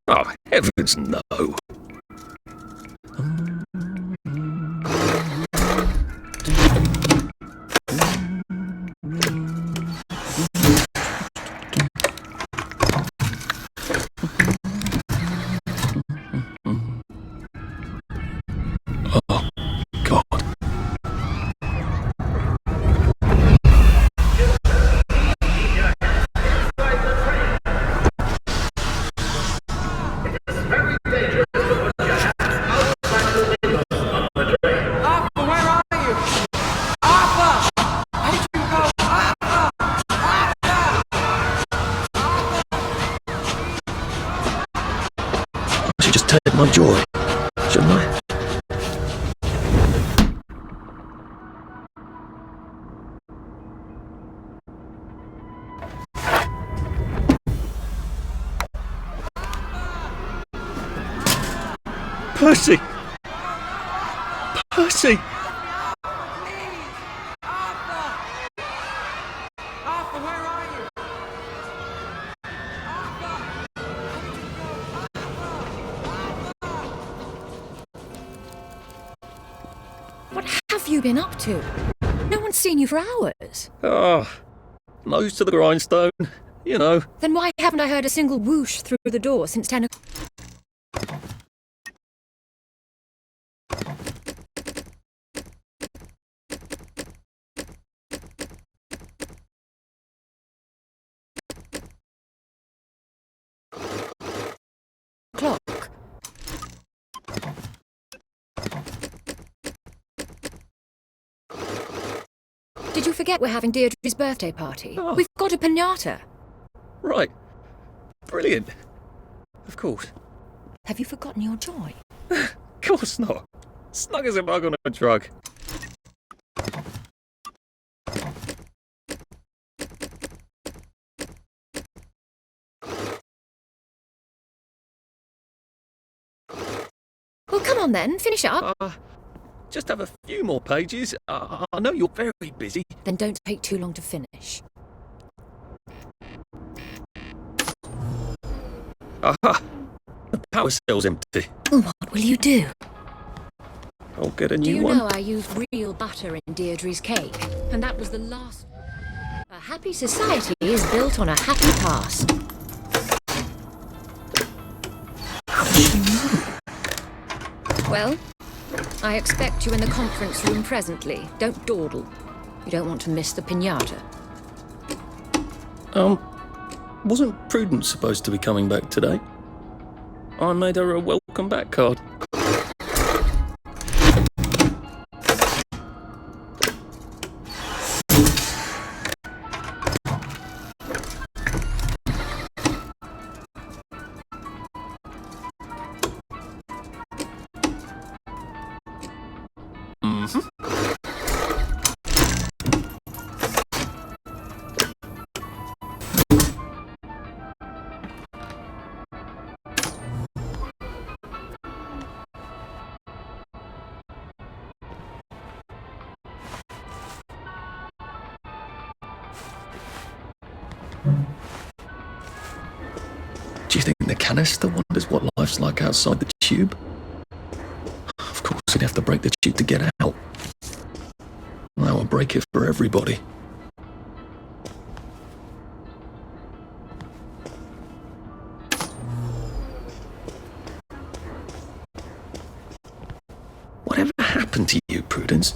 Oh, heavens no. Oh, God. I should just take my joy, shouldn't I? Percy! Percy! Arthur, where are you? What have you been up to? No one's seen you for hours. Ah, nose to the grindstone, you know. Then why haven't I heard a single whoosh through the door since 10 o'clock? Did you forget we're having Deirdre's birthday party? Oh. We've got a piñata. Right. Brilliant. Of course. Have you forgotten your joy? Of course not. Snug as a bug on a drug. Well, come on then, finish up. Just have a few more pages. I know you're very busy. Then don't take too long to finish. Aha! The power cell's empty. Well, what will you do? I'll get a Do new you one. know I used real butter in Deirdre's cake? And that was the last... A happy society is built on a happy past. Well, I expect you in the conference room presently. Don't dawdle. You don't want to miss the piñata. Wasn't Prudence supposed to be coming back today? I made her a welcome back card. Do you think the canister wonders what life's like outside the tube? Of course, he'd have to break the tube to get out. That would break it for everybody. Whatever happened to you, Prudence?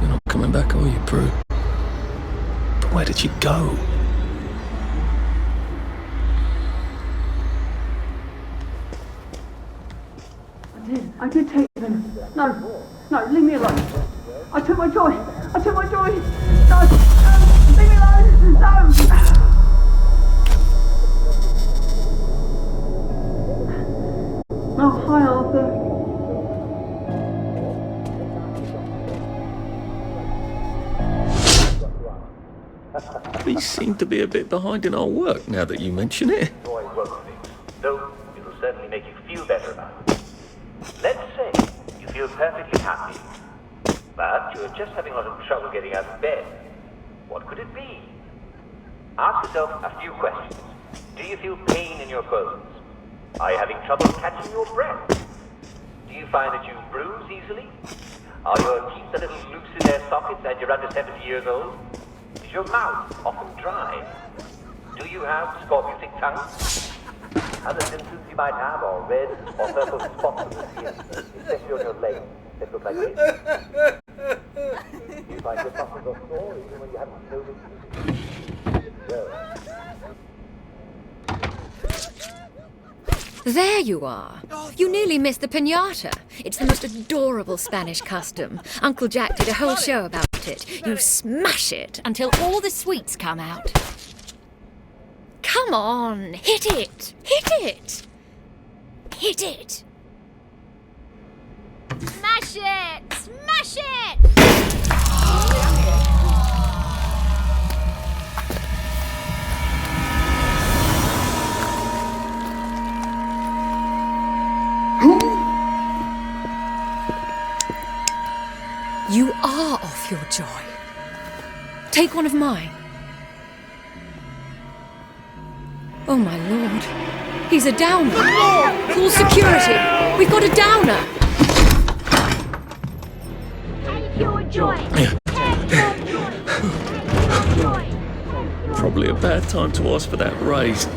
You're not coming back, are you, Prue? But where did you go? I did take them. No, leave me alone. I took my joy. No, leave me alone. No. seem to be a bit behind in our work now that you mention it. Enjoy working, though it'll certainly make you feel better about it. Let's say you feel perfectly happy, but you're just having a lot of trouble getting out of bed. What could it be? Ask yourself a few questions. Do you feel pain in your bones? Are you having trouble catching your breath? Do you find that you bruise easily? Are your teeth a little loose in their sockets and you're under 70 years old? Is your mouth often dry? Do you have scorbutic tongue? Other symptoms you might have are red or purple spots on the skin, especially on your legs that look like this. Do you find your muscles are sore even when you haven't noticed? Well, There you are. You nearly missed the piñata. It's the most adorable Spanish custom. Uncle Jack did a whole show about it. You smash it until all the sweets come out. Come on, hit it! Hit it! Hit it! Smash it! Smash it! You are off your joy. Take one of mine. Oh my lord. He's a downer. Call security. We've got a downer. Take your joy. Take your joy. Take your joy. Probably a bad time to ask for that raise.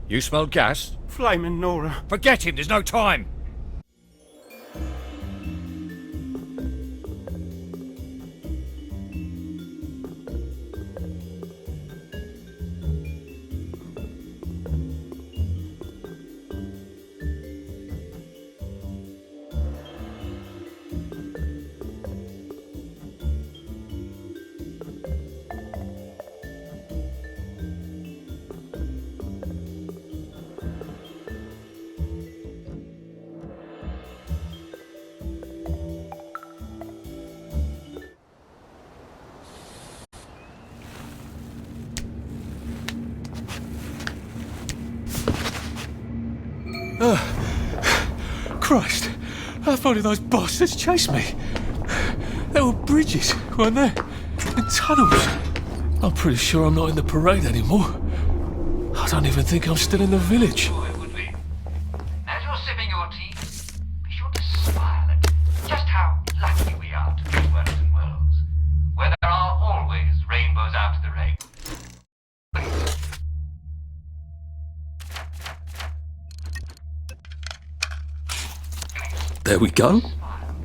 You smell gas? Flaming Nora. Forget him, there's no time! Christ, how far did those bastards chase me? There were bridges, weren't there? And tunnels. I'm pretty sure I'm not in the parade anymore. I don't even think I'm still in the village. It would be. As you're sipping your tea, be sure to smile at just how lucky we are to be Wellington Wells, where there are always rainbows after the rain. There we go.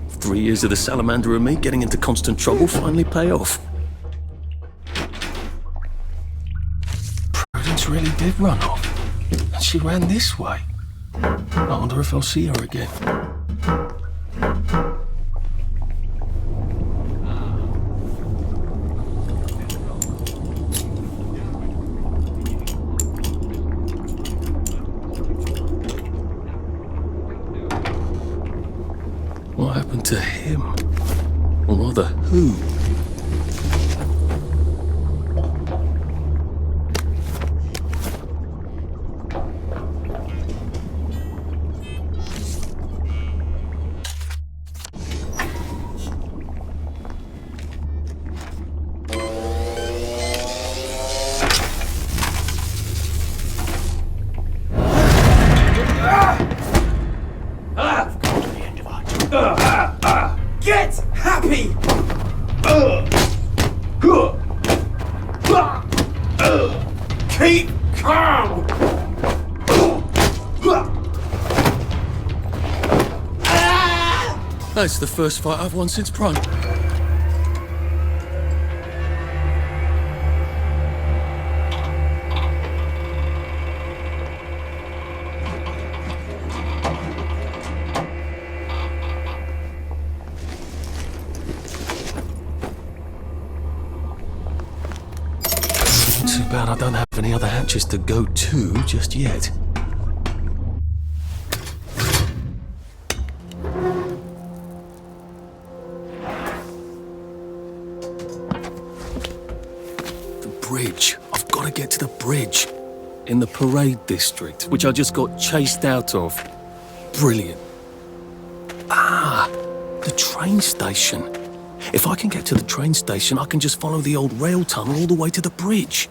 3 years of the salamander and me getting into constant trouble finally pay off. Prudence really did run off. And she ran this way. I wonder if I'll see her again. What happened to him? Or rather, who? Get happy! Keep calm! That's the first fight I've won since Prime. bad I don't have any other hatches to go to just yet. The bridge. I've got to get to the bridge. In the parade district, which I just got chased out of. Brilliant. Ah, the train station. If I can get to the train station, I can just follow the old rail tunnel all the way to the bridge.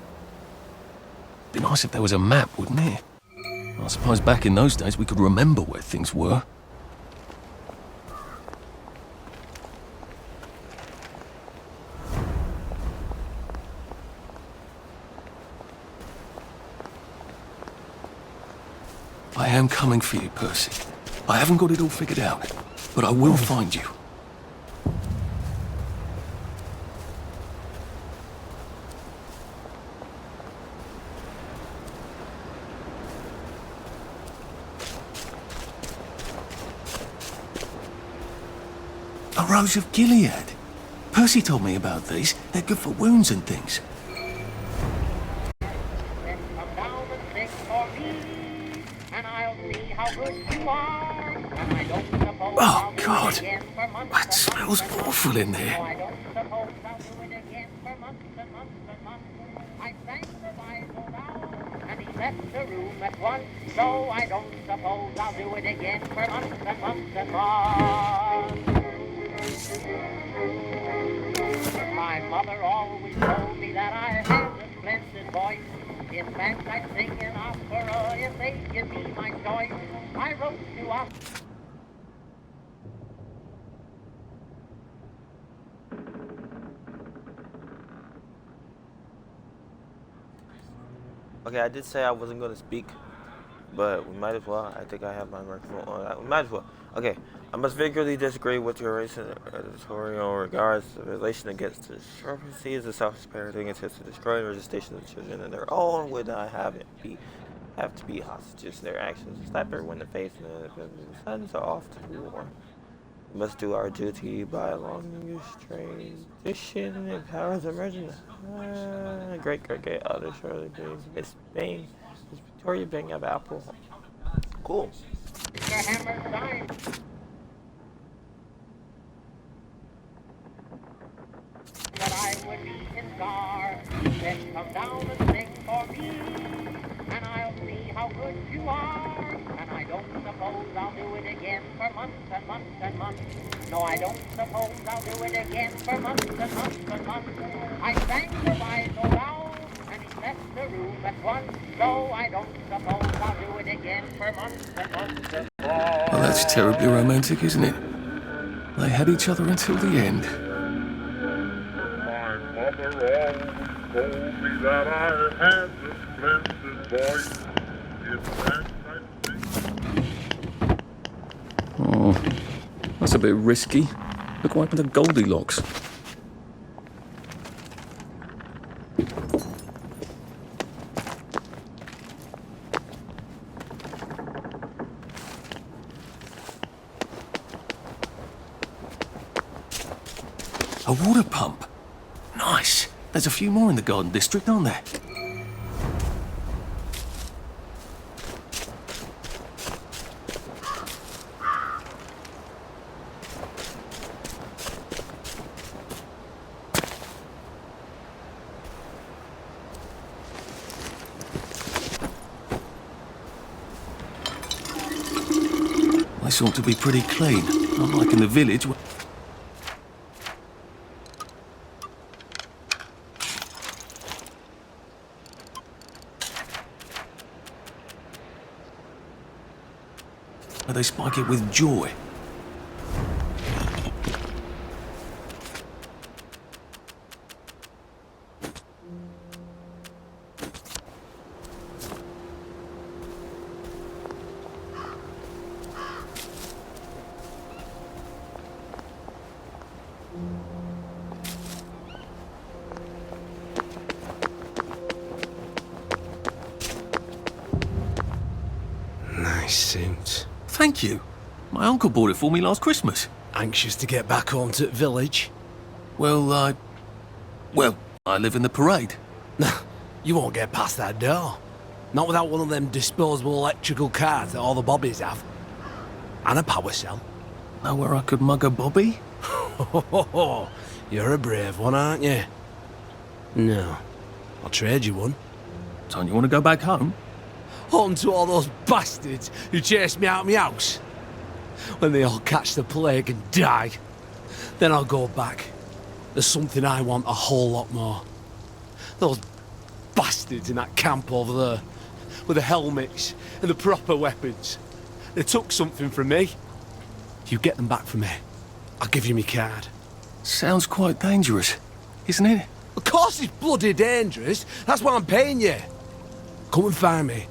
Be nice if there was a map, wouldn't it? I suppose back in those days we could remember where things were. I am coming for you, Percy. I haven't got it all figured out, but I will find you. A Rose of Gilead. Percy told me about these. They're good for wounds and things. Oh, God. That smells awful in there. Left the room at once, so I don't suppose I'll do it again for months and months and months. My mother always told me that I had a splendid voice. In fact, I'd sing an opera if they give me my choice. I wrote to us. Okay, I did say I wasn't going to speak, but we might as well. I think I have my microphone on. We might as well. Okay, I must vigorously disagree with your recent editorial in regards to the relation against the discrepancy as a self-disparaging intent to destroy the registration of children in their own would not have to be hostages. Their actions slap everyone in the face and the sons are off to war. We must do our duty by a long tradition and empower the emerging. Great elder Shirley Baines, Miss Bain, Miss Victoria Bang of Apple. Cool. That I would be in car, then come down and sing for me, and I'll see how good you are, and I don't suppose I'll do it again for months and months and months. No, I don't suppose I'll do it again for months and months and months. I sang the Bible loud, and he left the room at once, so I don't suppose I'll do it again for months and months and months. Well, that's terribly romantic, isn't it? They had each other until the end. Mother always told me that I had a splendid voice. In fact, Oh, that's a bit risky. Look what happened to Goldilocks. A water pump. Nice. There's a few more in the Garden District, aren't there? This ought to be pretty clean, unlike in the village. Where they spike it with joy. Nice suit. Thank you. My uncle bought it for me last Christmas. Anxious to get back home to the village? Well, I live in the parade. You won't get past that door. Not without one of them disposable electrical cars that all the bobbies have. And a power cell. Know where I could mug a bobby? You're a brave one, aren't you? No. I'll trade you one. Don't you want to go back home? Home to all those bastards who chased me out of my house. When they all catch the plague and die, then I'll go back. There's something I want a whole lot more. Those bastards in that camp over there, with the helmets and the proper weapons. They took something from me. You get them back for me. I'll give you my card. Sounds quite dangerous, isn't it? Of course it's bloody dangerous. That's why I'm paying you. Come and find me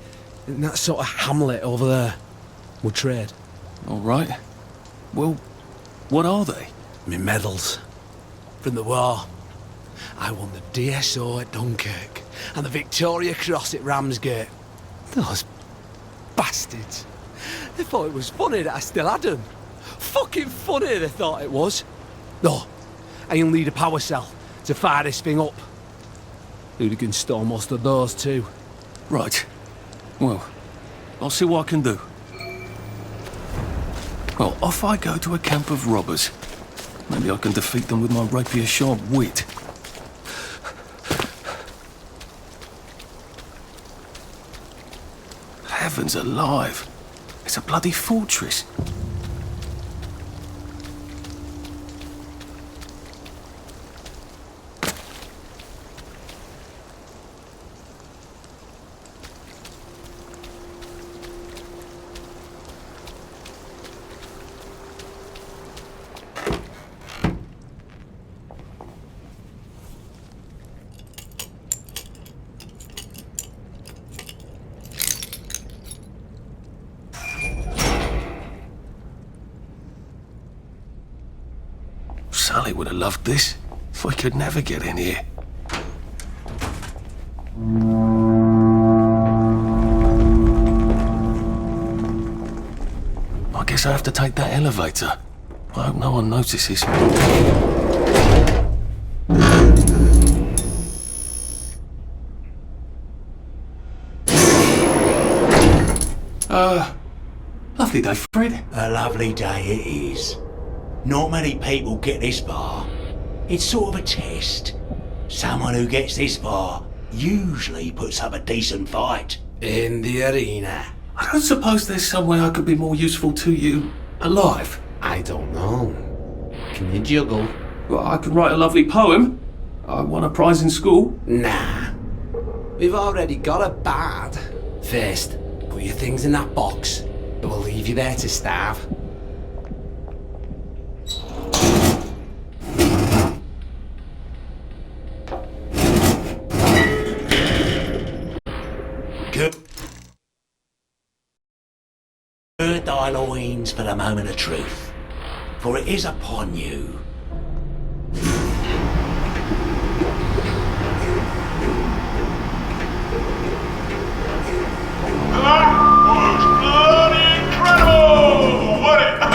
in that sort of hamlet over there. We'll trade. All right. Well, what are they? Me medals. From the war. I won the DSO at Dunkirk and the Victoria Cross at Ramsgate. Those bastards. They thought it was funny that I still had them. Fucking funny they thought it was. No, I'll need a power cell to fire this thing up. Hooligans stole most of those too. Right. Well, I'll see what I can do. Well, off I go to a camp of robbers. Maybe I can defeat them with my rapier-sharp wit. Heavens alive! It's a bloody fortress. Sally would have loved this. We could never get in here. I guess I have to take that elevator. I hope no one notices. Lovely day, Fred. A lovely day it is. Not many people get this far. It's sort of a test. Someone who gets this far usually puts up a decent fight. In the arena. I don't suppose there's some way I could be more useful to you alive. I don't know. Can you juggle? Well, I could write a lovely poem. I won a prize in school. Nah. We've already got a bard. First, put your things in that box. It will leave you there to starve. Gird thy loins for the moment of truth, for it is upon you. That was bloody incredible, wasn't it?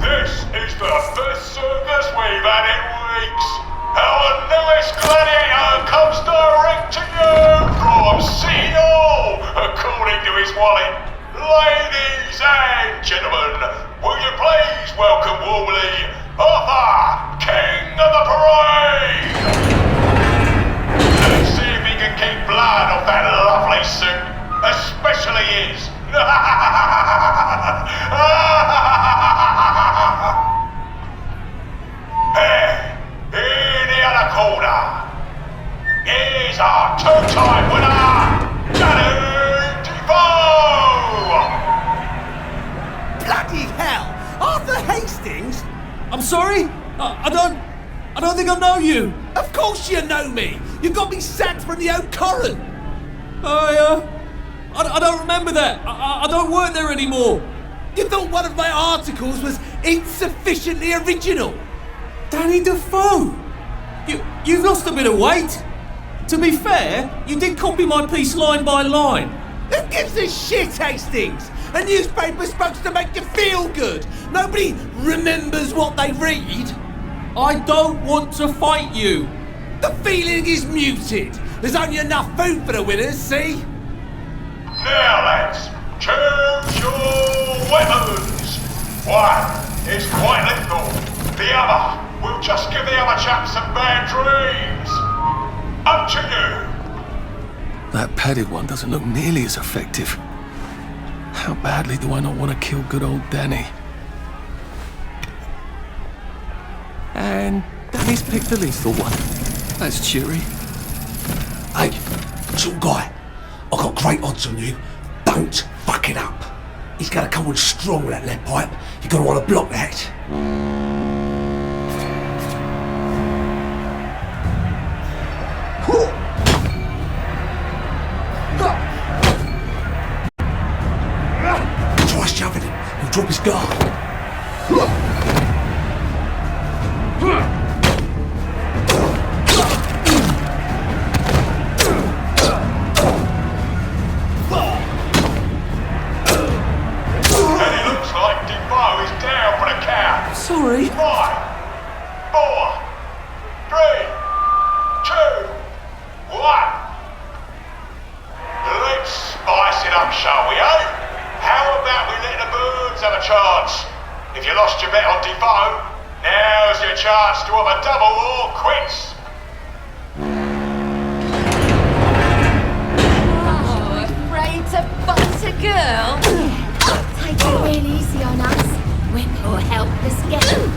This is the best circus we've had in weeks. Our newest gladiator comes direct to you from City Hall, according to his wallet. Ladies and gentlemen, will you please welcome warmly Arthur, King of the Parade! Let's see if he can keep blood off that lovely suit, especially his. In the other corner is our two-time winner, Danny Defoe! Bloody hell! Arthur Hastings? I'm sorry? I don't think I know you. Of course you know me! You got me sacked from the Oak Current! I don't remember that. I don't work there anymore. You thought one of my articles was insufficiently original? Danny Defoe! You've lost a bit of weight. To be fair, you did copy my piece line by line. Who gives a shit, Hastings? A newspaper's supposed to make you feel good. Nobody remembers what they read. I don't want to fight you. The feeling is muted. There's only enough food for the winners, see? Now, lads, choose your weapons. One is quite lethal. The other will just give the other chaps some bad dreams. Up to you. That padded one doesn't look nearly as effective. How badly do I not want to kill good old Danny? And Danny's picked the lethal one. That's cheery. Hey, little guy, I've got great odds on you. Don't fuck it up. He's gonna come on strong with that lead pipe. You're gonna want to block that. Try shoving him. He'll drop his guard. Sorry. 5, 4, 3, 2, 1. Let's spice it up, shall we, eh? How about we let the birds have a chance? If you lost your bet on Defoe, now's your chance to have a double or quits. Oh, afraid to bust a girl? Take it real easy on us. We're more helpless getting.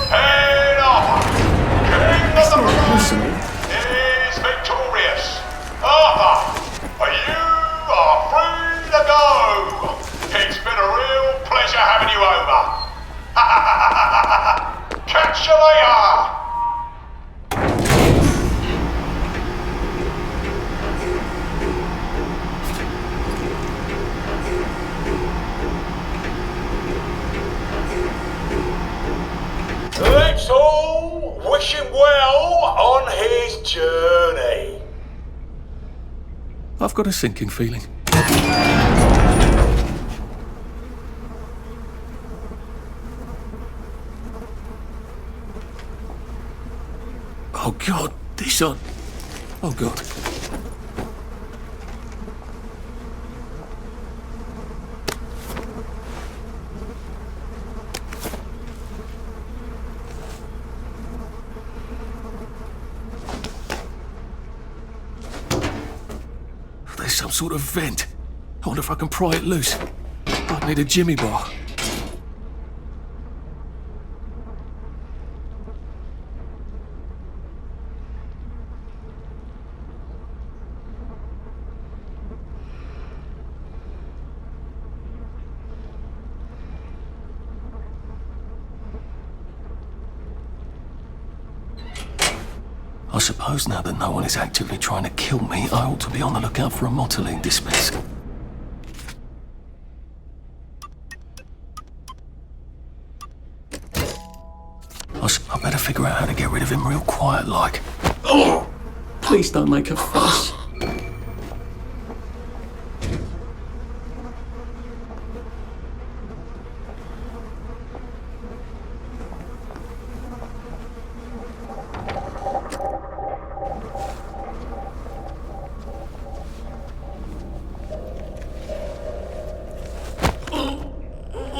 Head off! King of the Blood is victorious. Arthur, you are free to go. It's been a real pleasure having you over. Catch you later. Let's all wish him well on his journey. I've got a sinking feeling. Oh God, this on. Oh God. There's some sort of vent. I wonder if I can pry it loose. I'd need a jimmy bar. I suppose now that no one is actively trying to kill me, I ought to be on the lookout for a Motoline dispenser. I better figure out how to get rid of him real quiet like. Oh! Please don't make a fuss.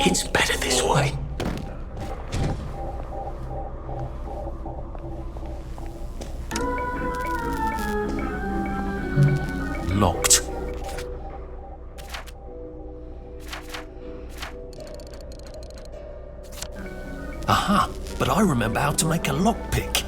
It's better this way. Locked. Aha, but I remember how to make a lockpick.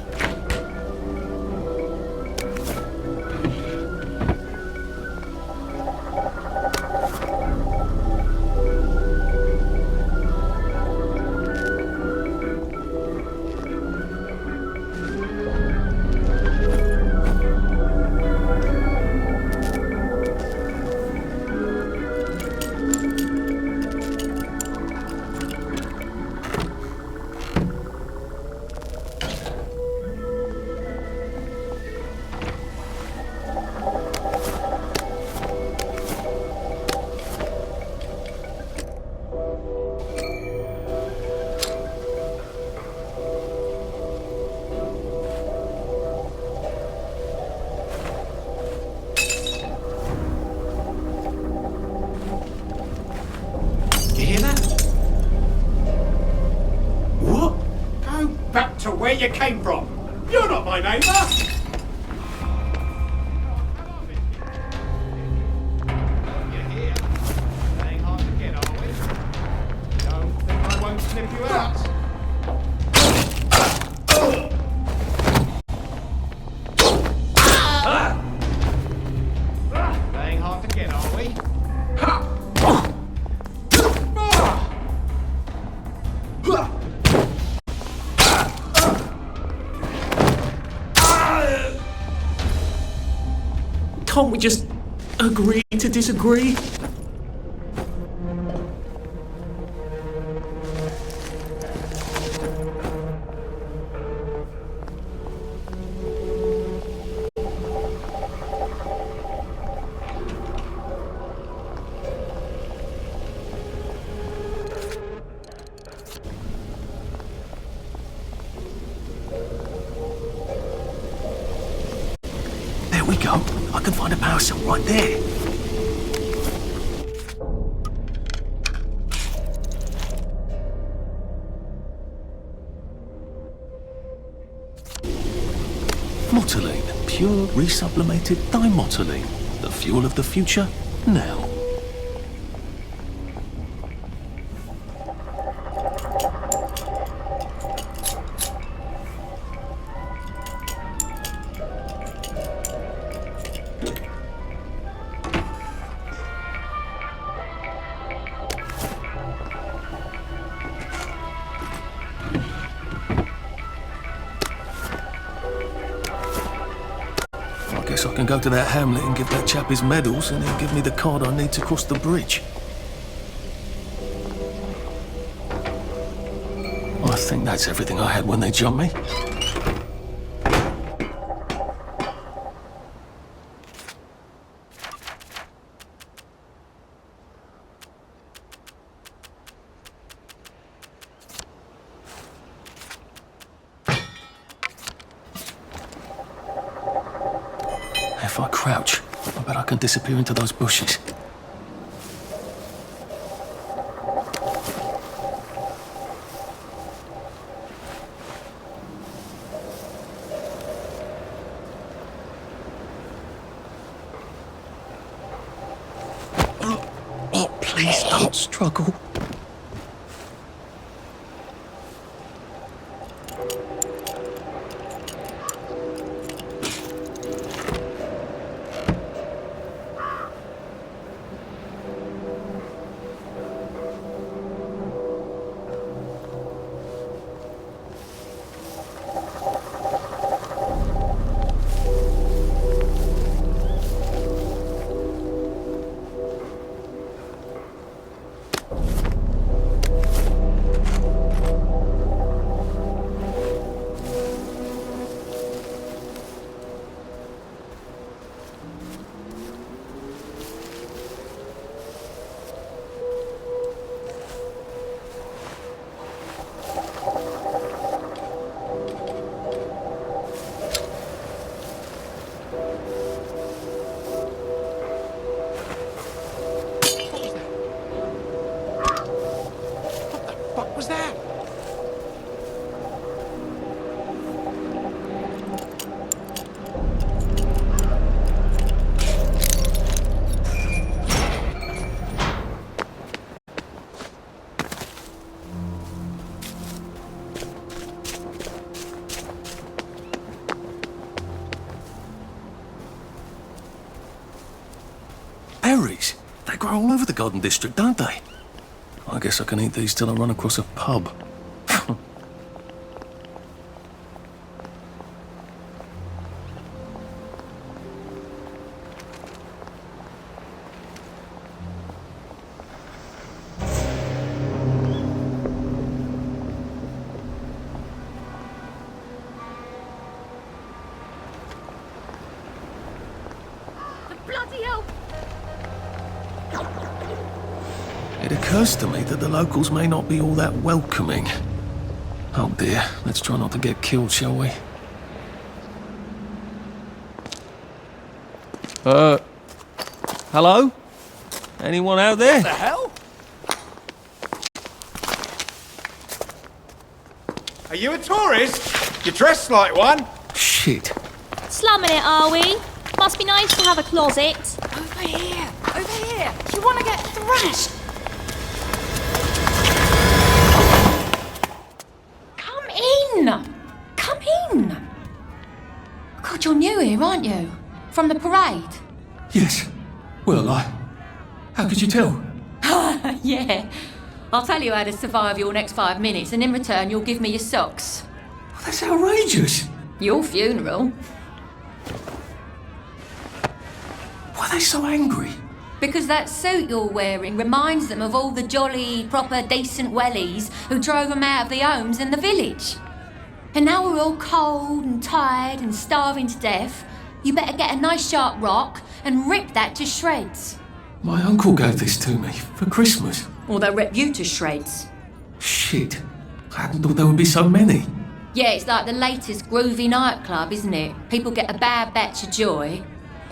where you came from. You're not my neighbour. You're here. Ain't hard to get, are we? Don't think I won't snip you out. Ain't hard to get, are we? Can't we just agree to disagree? There we go. I can find a power cell right there. Motoline, pure resublimated dimotoline. The fuel of the future, now. Guess I can go to that hamlet and give that chap his medals and he'll give me the card I need to cross the bridge. I think that's everything I had when they jumped me. If I crouch, I bet I can disappear into those bushes. Oh, please don't struggle. What was that? Berries? They grow all over the Garden District, don't they? I guess I can eat these till I run across a pub. Bloody hell! It occurs to me that the locals may not be all that welcoming. Oh dear, let's try not to get killed, shall we? Hello? Anyone out there? What the hell? Are you a tourist? You're dressed like one. Shit. Slumming it, are we? Must be nice to have a closet. Over here! Over here! You want to get thrashed? Come in! Come in! God, you're new here, aren't you? From the parade? Yes. Well, how could you tell? Yeah. I'll tell you how to survive your next 5 minutes, and in return, you'll give me your socks. That's outrageous. Your funeral. Why are they so angry? Because that suit you're wearing reminds them of all the jolly, proper, decent wellies who drove them out of their homes in the village. And now we're all cold and tired and starving to death. You better get a nice sharp rock and rip that to shreds. My uncle gave this to me for Christmas. Or they'll rip you to shreds. Shit. I hadn't thought there would be so many. Yeah, it's like the latest groovy nightclub, isn't it? People get a bad batch of joy,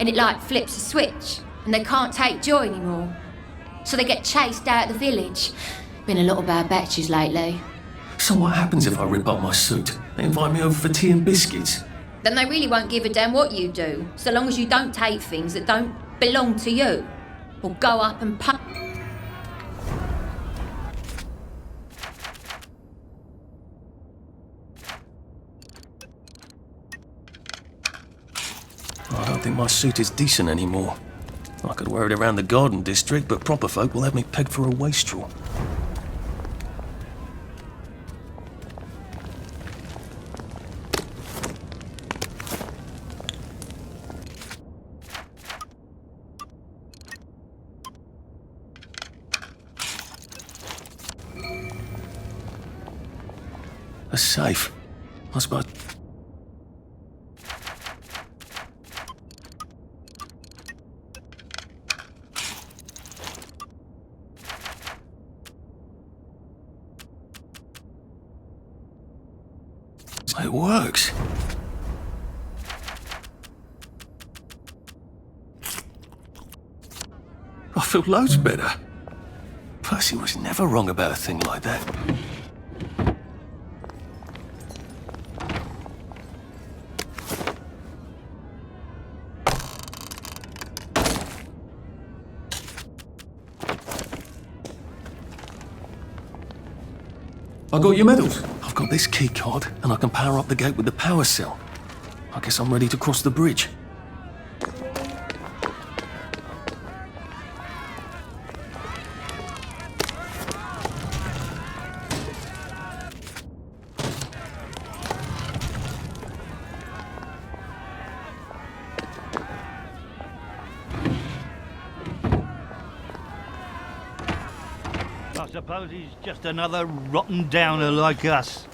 and it like flips a switch, and they can't take joy anymore. So they get chased out of the village. Been a lot of bad batches lately. So what happens if I rip up my suit? They invite me over for tea and biscuits. Then they really won't give a damn what you do, so long as you don't take things that don't belong to you. Or go up and punch. I don't think my suit is decent anymore. I could wear it around the garden district, but proper folk will have me pegged for a wastrel. A safe. I suppose. It works. I feel loads better. Percy was never wrong about a thing like that. I got your medals. I've got this key card, and I can power up the gate with the power cell. I guess I'm ready to cross the bridge. I suppose he's just another rotten downer like us.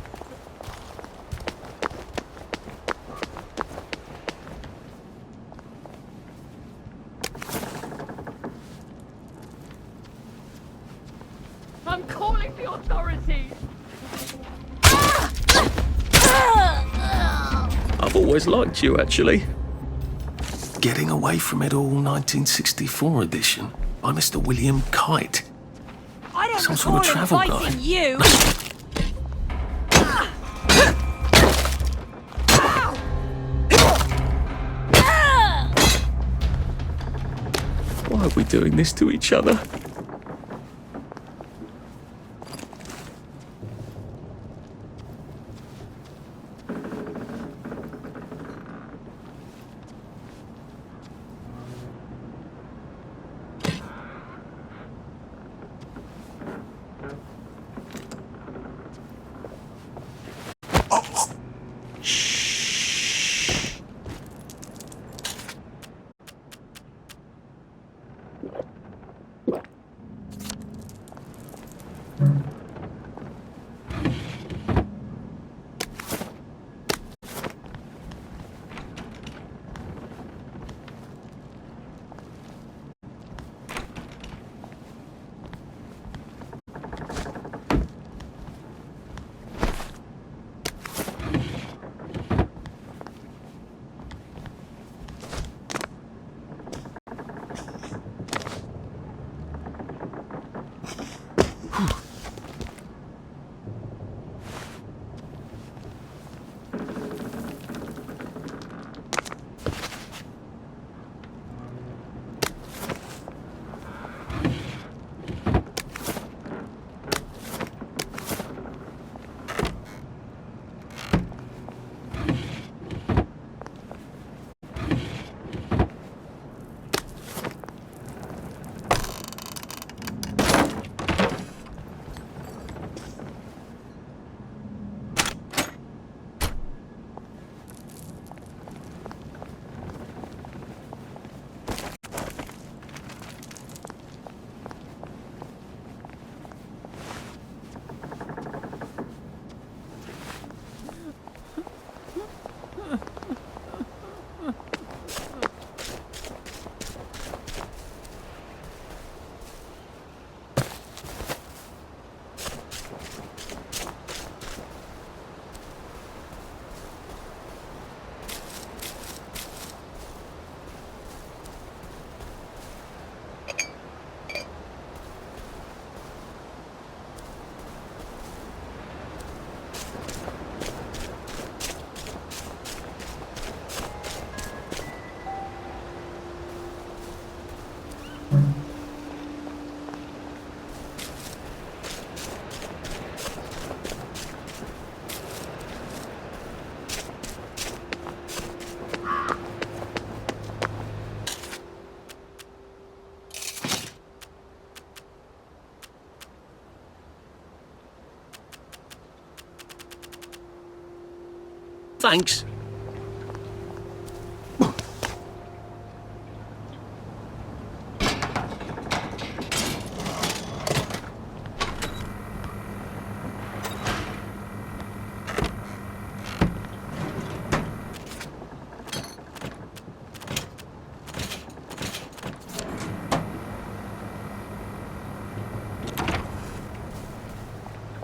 I'm calling the authorities. I've always liked you, actually. Getting Away from It All 1964 edition by Mr. William Kite. I don't Some sort of travel guide. you. Why are we doing this to each other? Thanks.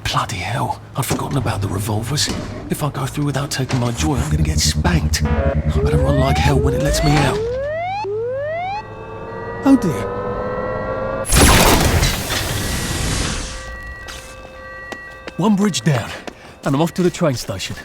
Bloody hell, I'd forgotten about the revolvers. If I go through without taking my joy, I'm gonna get spanked. I better run like hell when it lets me out. Oh dear. One bridge down, and I'm off to the train station.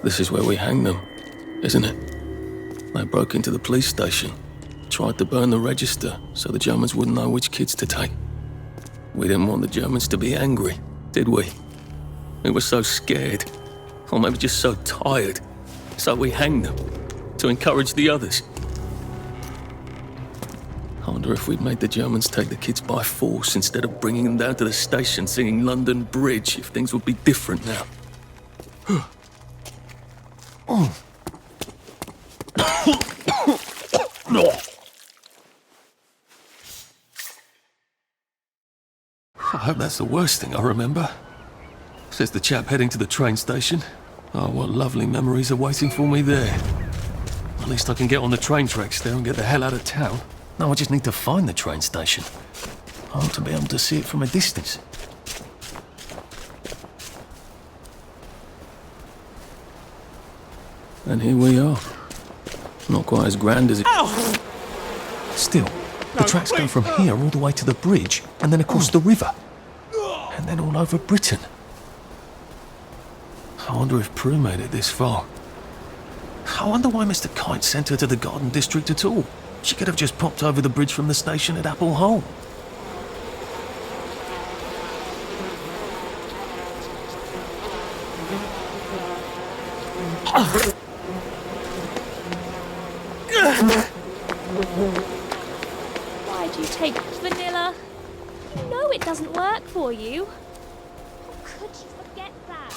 This is where we hang them, isn't it? They broke into the police station, tried to burn the register so the Germans wouldn't know which kids to take. We didn't want the Germans to be angry, did we? We were so scared, or maybe just so tired, so we hanged them to encourage the others. I wonder if we'd made the Germans take the kids by force instead of bringing them down to the station singing London Bridge, if things would be different now. I hope that's the worst thing I remember. Says the chap heading to the train station. Oh, what lovely memories are waiting for me there. At least I can get on the train tracks there and get the hell out of town. Now I just need to find the train station. I ought to be able to see it from a distance. And here we are. Not quite as grand as it... Ow! Still, the tracks go from here all the way to the bridge, and then across the river. And then all over Britain. I wonder if Prue made it this far. I wonder why Mr. Kite sent her to the Garden District at all. She could have just popped over the bridge from the station at Apple Hole. Why'd you take vanilla? You know it doesn't work for you. How could you forget that?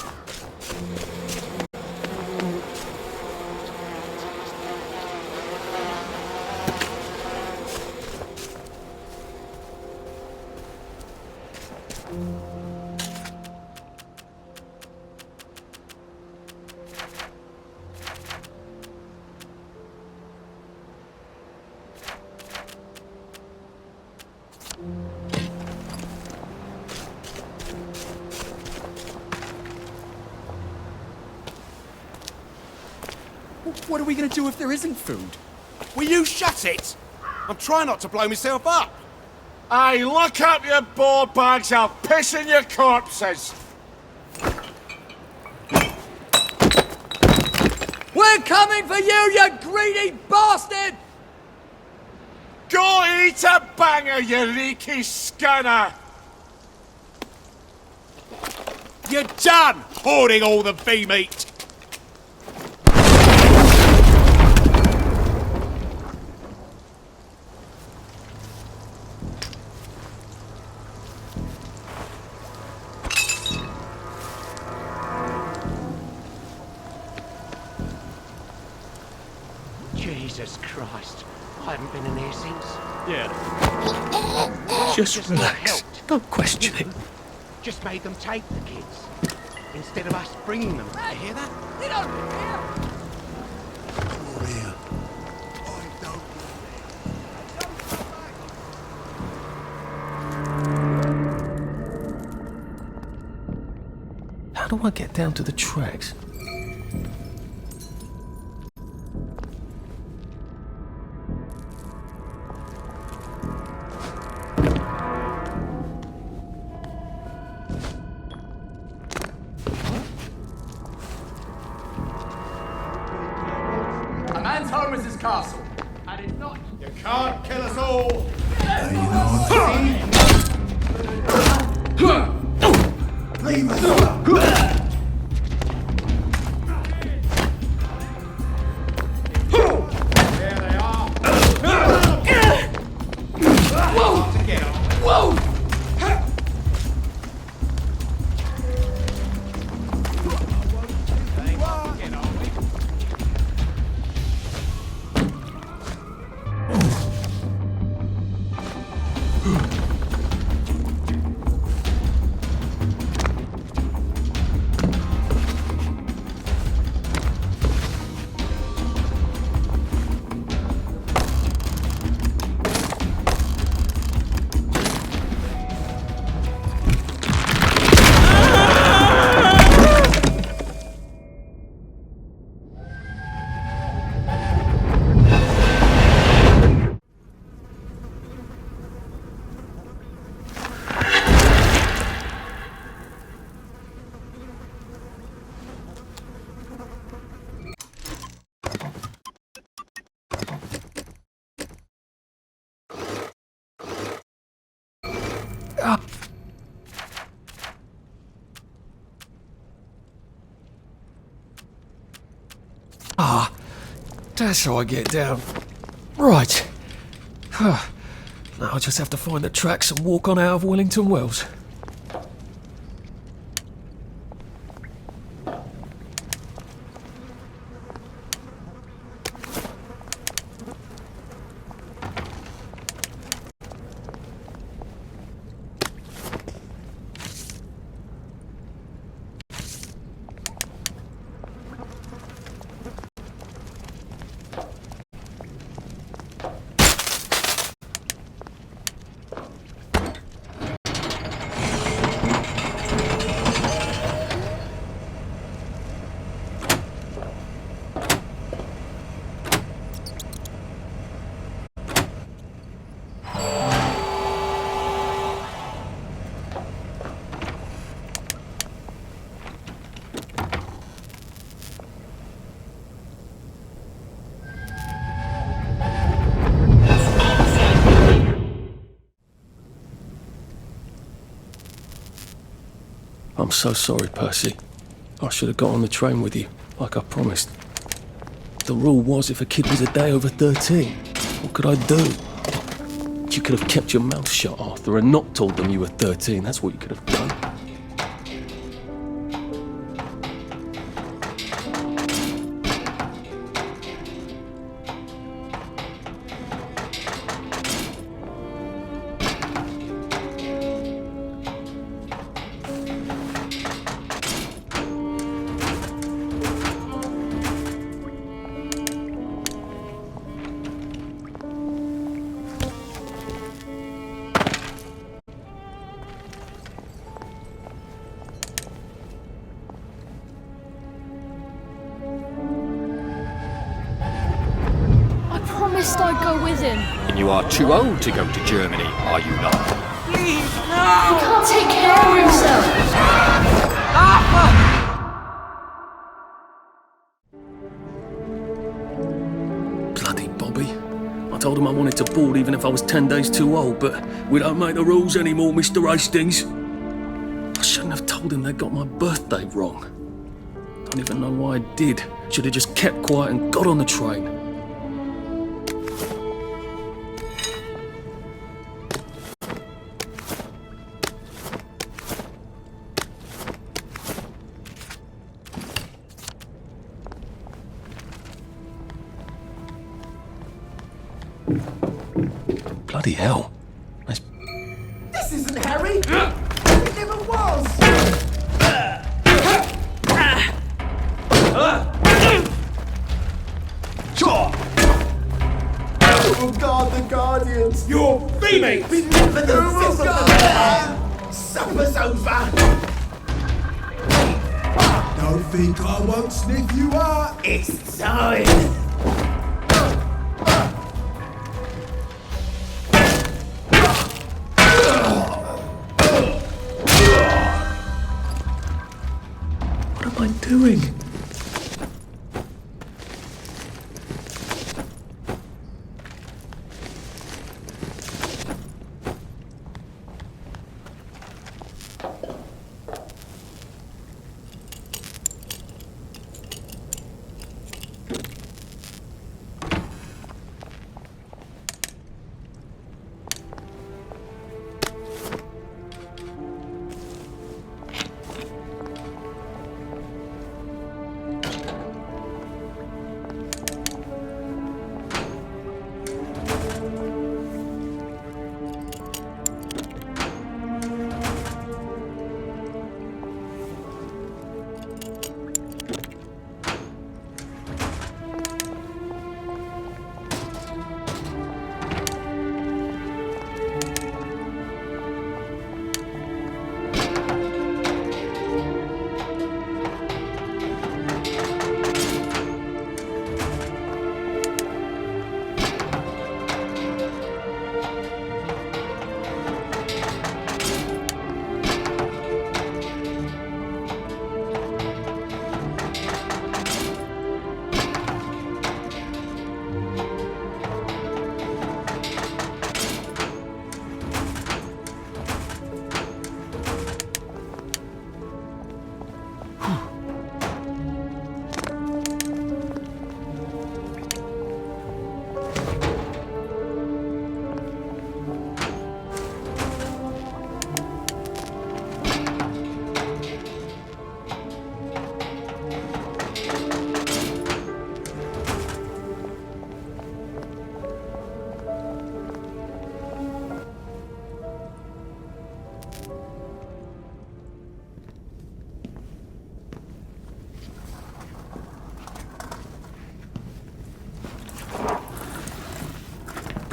What are we going to do if there isn't food? Will you shut it? I'm trying not to blow myself up. Hey, lock up your board bags, I'll piss in your corpses. We're coming for you greedy bastard! Go eat a banger, you leaky scunner! You're done hoarding all the bee meat! Jesus Christ. I haven't been in here since. Yeah. Just relax. Don't question it. Just made them take the kids. Instead of us bringing them. You hear that? Get over here! How do I get down to the tracks? A man's home is his castle. And it's not. You can't kill us all! You know what I mean? Leave us! Ah, that's how I get down. Right. Now I just have to find the tracks and walk on out of Wellington Wells. I'm so sorry, Percy. I should have got on the train with you, like I promised. The rule was if a kid was a day over 13, what could I do? You could have kept your mouth shut, Arthur, and not told them you were 13. That's what you could have done. I'd go with him. And you are too old to go to Germany, are you not? Please, no! He can't take care of himself. Bloody Bobby. I told him I wanted to board even if I was 10 days too old, but we don't make the rules anymore, Mr. Hastings. I shouldn't have told him they got my birthday wrong. Don't even know why I did. Should have just kept quiet and got on the train. Bloody hell. This isn't Harry! It never was! Sure! Oh God, the Guardians! Your females! Remember the sister! Supper's over! Don't think I won't sniff you out! It's time! What am I doing?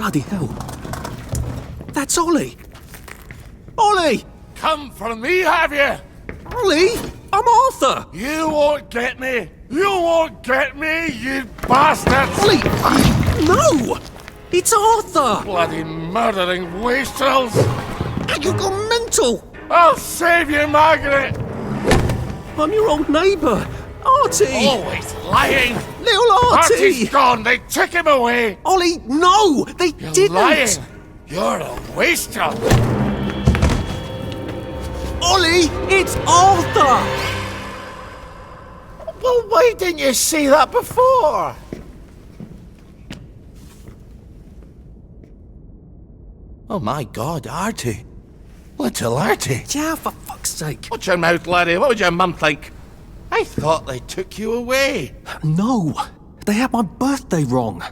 Bloody hell. That's Ollie. Ollie! Come for me, have you? Ollie! I'm Arthur! You won't get me! You won't get me, you bastards! Ollie! No! It's Arthur! Bloody murdering wastrels! You gone mental! I'll save you, Margaret! I'm your old neighbour, Artie! Always lying! Little Artie! Artie's gone, they took him away! Ollie, no! They You're didn't! lying! You're a wastrel! Ollie, it's Arthur! Well, why didn't you say that before? Oh my God, Artie. Little Artie. Yeah, for fuck's sake. Watch your mouth, laddie. What would your mum think? I thought they took you away. No, they had my birthday wrong.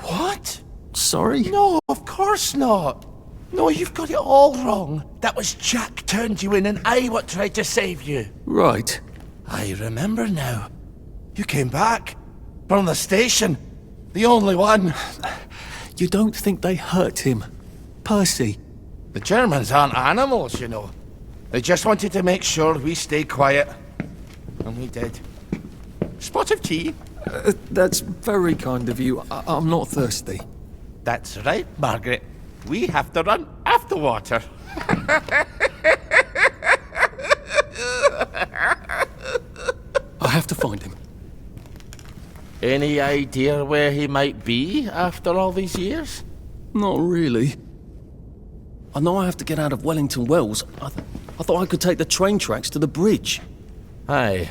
What? Sorry? No, of course not. No, you've got it all wrong. That was Jack turned you in and I what tried to save you. Right. I remember now. You came back from the station. The only one. You don't think they hurt him? Percy? The Germans aren't animals, you know. They just wanted to make sure we stay quiet. And we did. Spot of tea? That's very kind of you. I'm not thirsty. That's right, Margaret. We have to run after water. I have to find him. Any idea where he might be after all these years? Not really. I know I have to get out of Wellington Wells. I thought I could take the train tracks to the bridge. Aye.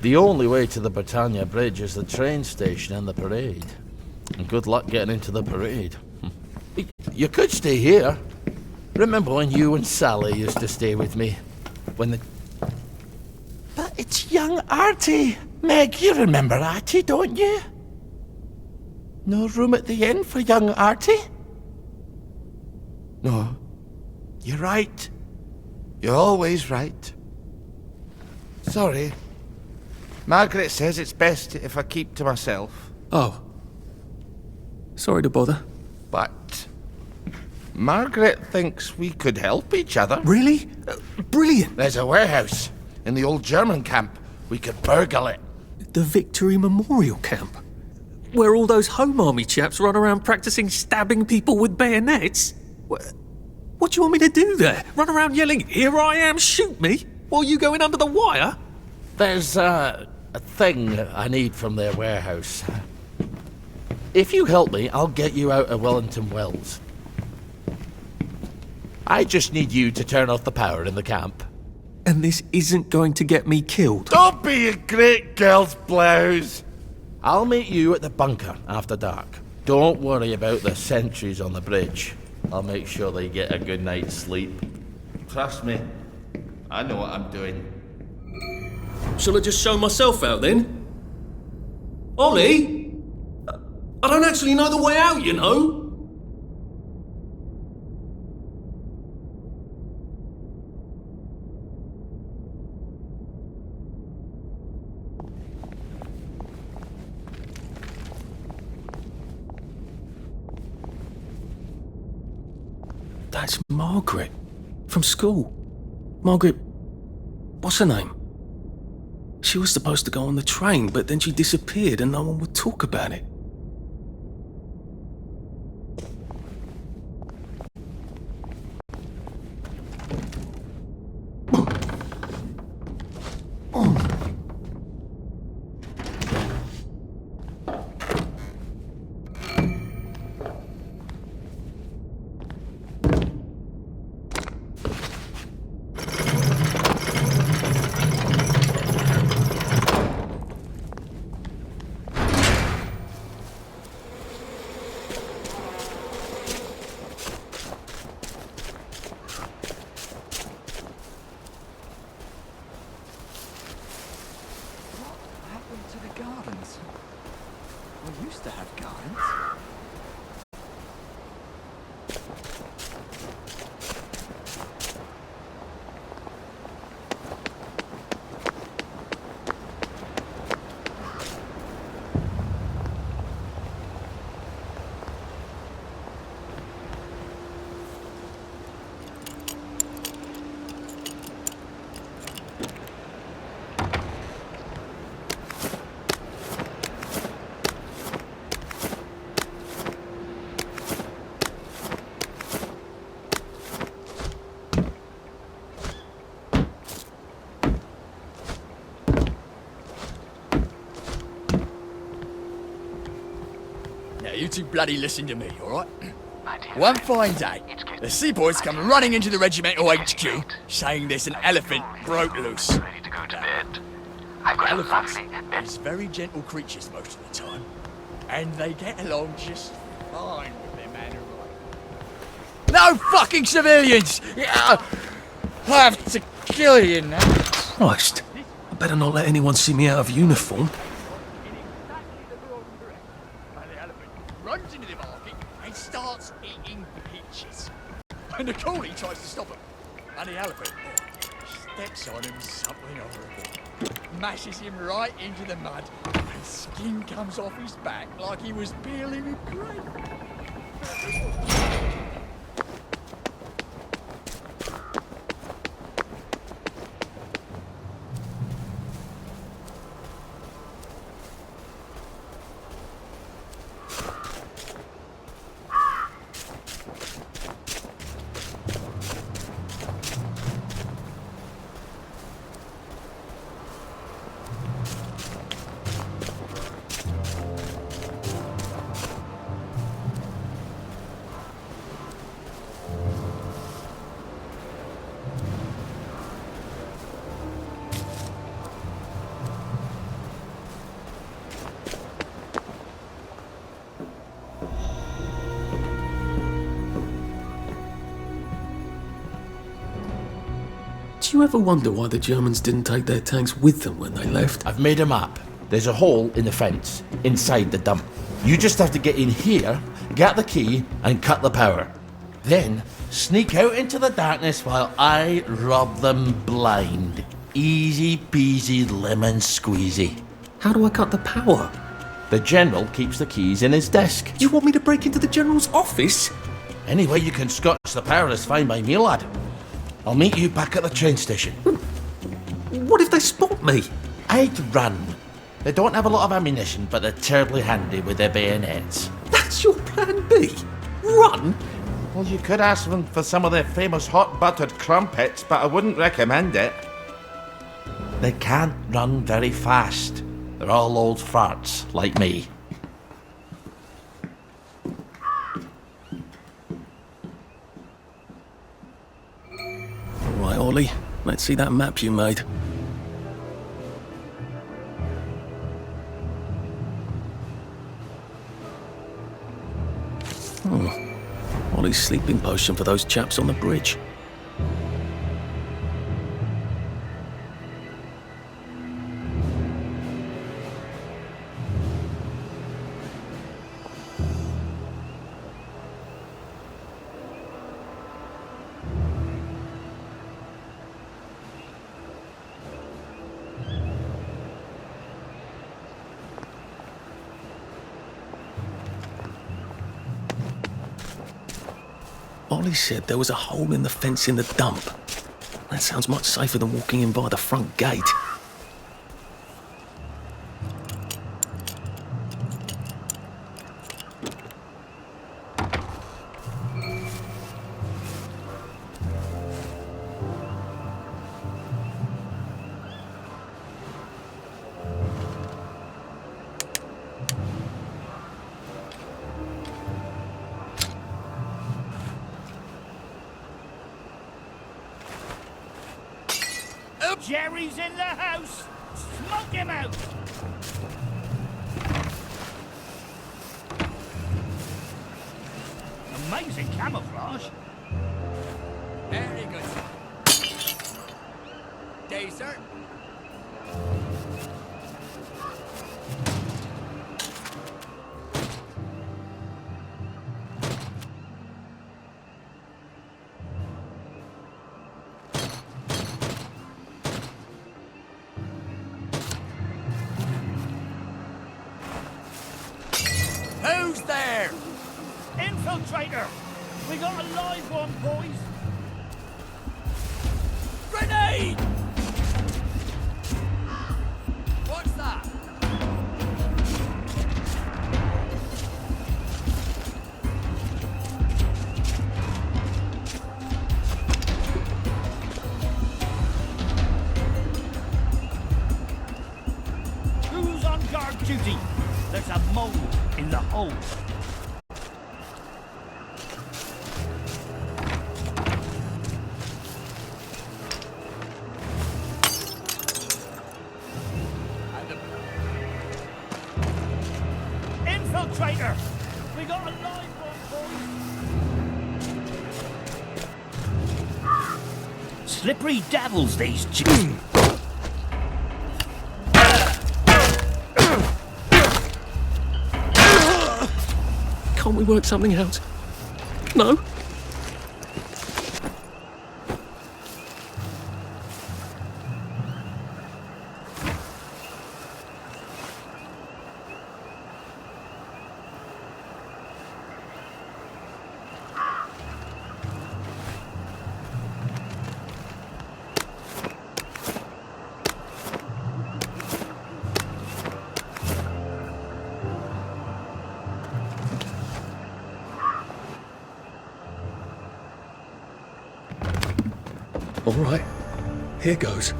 The only way to the Britannia Bridge is the train station and the parade. And good luck getting into the parade. You could stay here. Remember when you and Sally used to stay with me? When the... But it's young Artie. Meg, you remember Artie, don't you? No room at the inn for young Artie? No. You're right. You're always right. Sorry. Margaret says it's best if I keep to myself. Oh. Sorry to bother. But Margaret thinks we could help each other. Really? Brilliant. There's a warehouse in the old German camp. We could burgle it. The Victory Memorial Camp? Where all those Home Army chaps run around practicing stabbing people with bayonets? What do you want me to do there? Run around yelling, "Here I am, shoot me," while you go in under the wire? There's a thing I need from their warehouse. If you help me, I'll get you out of Wellington Wells. I just need you to turn off the power in the camp. And this isn't going to get me killed. Don't be a great girl's blouse. I'll meet you at the bunker after dark. Don't worry about the sentries on the bridge. I'll make sure they get a good night's sleep. Trust me, I know what I'm doing. Shall I just show myself out then? Ollie? I don't actually know the way out, you know. That's Margaret. From school. Margaret... what's her name? She was supposed to go on the train, but then she disappeared and no one would talk about it. you two bloody listen to me, alright? One fine day, the seaboys come running into the regimental HQ, saying there's an elephant broke loose. Ready to go to bed? I've got Elephants a lovely... is very gentle creatures most of the time, and they get along just fine with their manner of life. No fucking civilians! I have to kill you now. Christ, I better not let anyone see me out of uniform. Runs into the market and starts eating peaches. And the coolie tries to stop him. And the elephant steps on him something horrible. Mashes him right into the mud, and skin comes off his back like he was peeling a grape. Do you ever wonder why the Germans didn't take their tanks with them when they left? I've made a map. There's a hole in the fence, inside the dump. You just have to get in here, get the key, and cut the power. Then, sneak out into the darkness while I rob them blind. Easy peasy lemon squeezy. How do I cut the power? The General keeps the keys in his desk. You want me to break into the General's office? Any way you can scotch the power is fine by me, lad. I'll meet you back at the train station. What if they spot me? I'd run. They don't have a lot of ammunition, but they're terribly handy with their bayonets. That's your plan B? Run? Well, you could ask them for some of their famous hot buttered crumpets, but I wouldn't recommend it. They can't run very fast. They're all old farts, like me. Right, Ollie, let's see that map you made. Ollie's sleeping potion for those chaps on the bridge. Ollie said there was a hole in the fence in the dump. That sounds much safer than walking in by the front gate. Jerry's in the house! Smoke him out! Amazing camouflage. Very good. Day, sir. Who's there? Infiltrator! We got a live one, boys! Grenade! What's that? Who's on guard duty? There's a mole in the hole. traitor! We got a live one, boys! Slippery devils, these Jews. Can't we work something out? No? All right, here goes.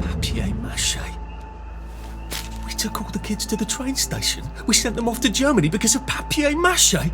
Papier-mâché. We took all the kids to the train station. We sent them off to Germany because of papier-mâché.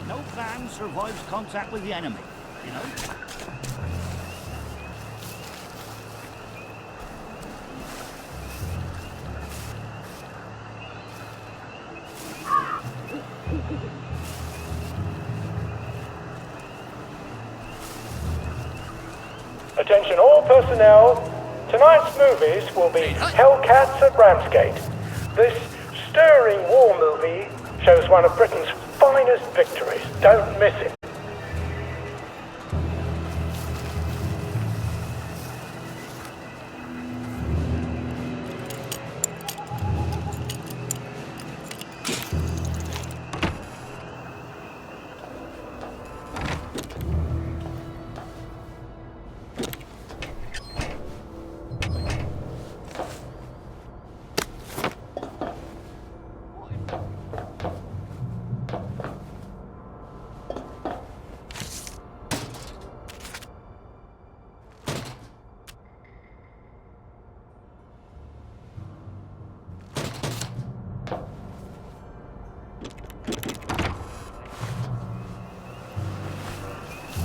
No plan survives contact with the enemy, you know? Attention all personnel. Tonight's movies will be Hellcats at Ramsgate. This stirring war movie shows one of Britain's finest victories. Don't miss it.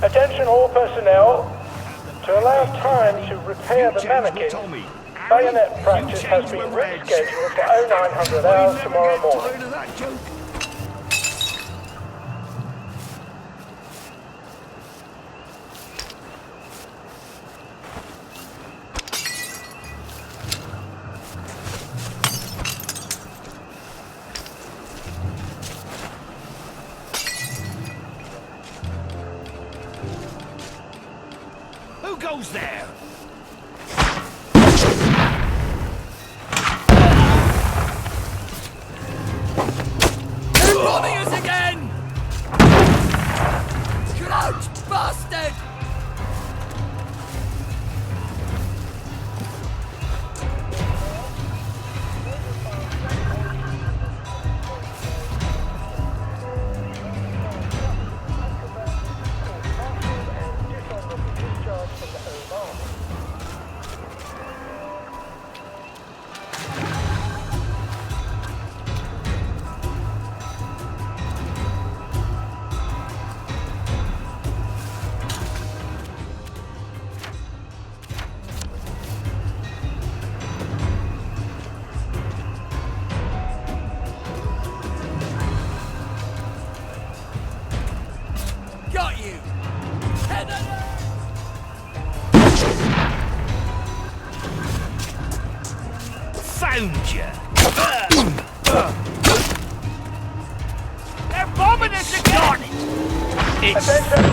Attention all personnel. To allow time to repair the mannequin, bayonet practice has been rescheduled for 0900 hours tomorrow morning. Who goes there? They're robbing us again! Crouch, bastard! Got you! Head Found you! They're bombing us again! It's... Attention!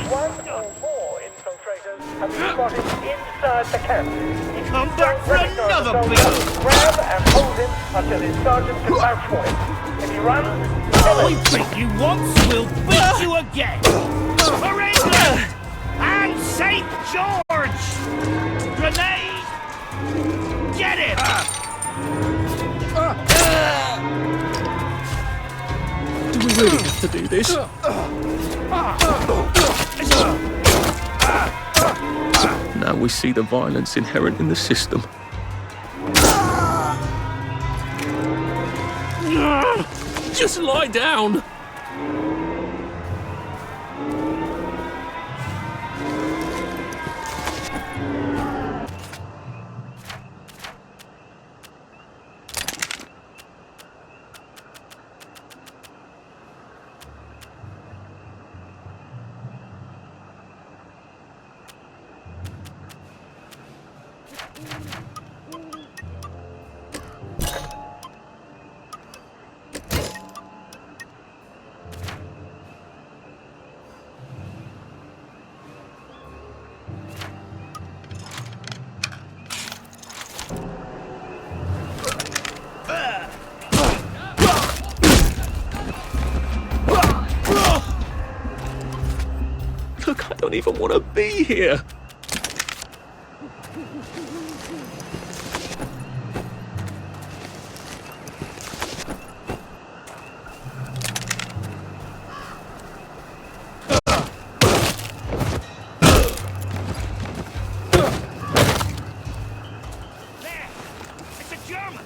One or more infiltrators have been spotted inside the camp. If Come you back don't for recognize another the beat. soldier, grab and hold him until his sergeant can vouch for him. If he runs, kill We him. beat you once, we'll beat you again! For England! And St. George! Grenade! Get him! Do we really have to do this? Now we see the violence inherent in the system. Just lie down! Look, I don't even want to be here. It's a German!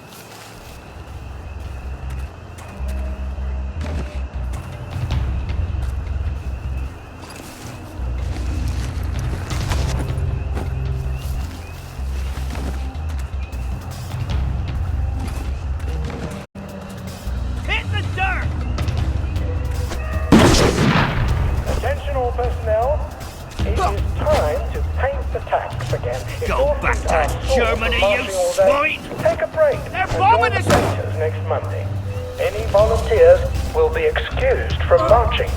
Hit the dirt! Attention all personnel. It is time to paint the tacks again. Go back to Germany, you swine! Take a break. They're and bombing join us! the painters next Monday. Any volunteers will be excused from marching.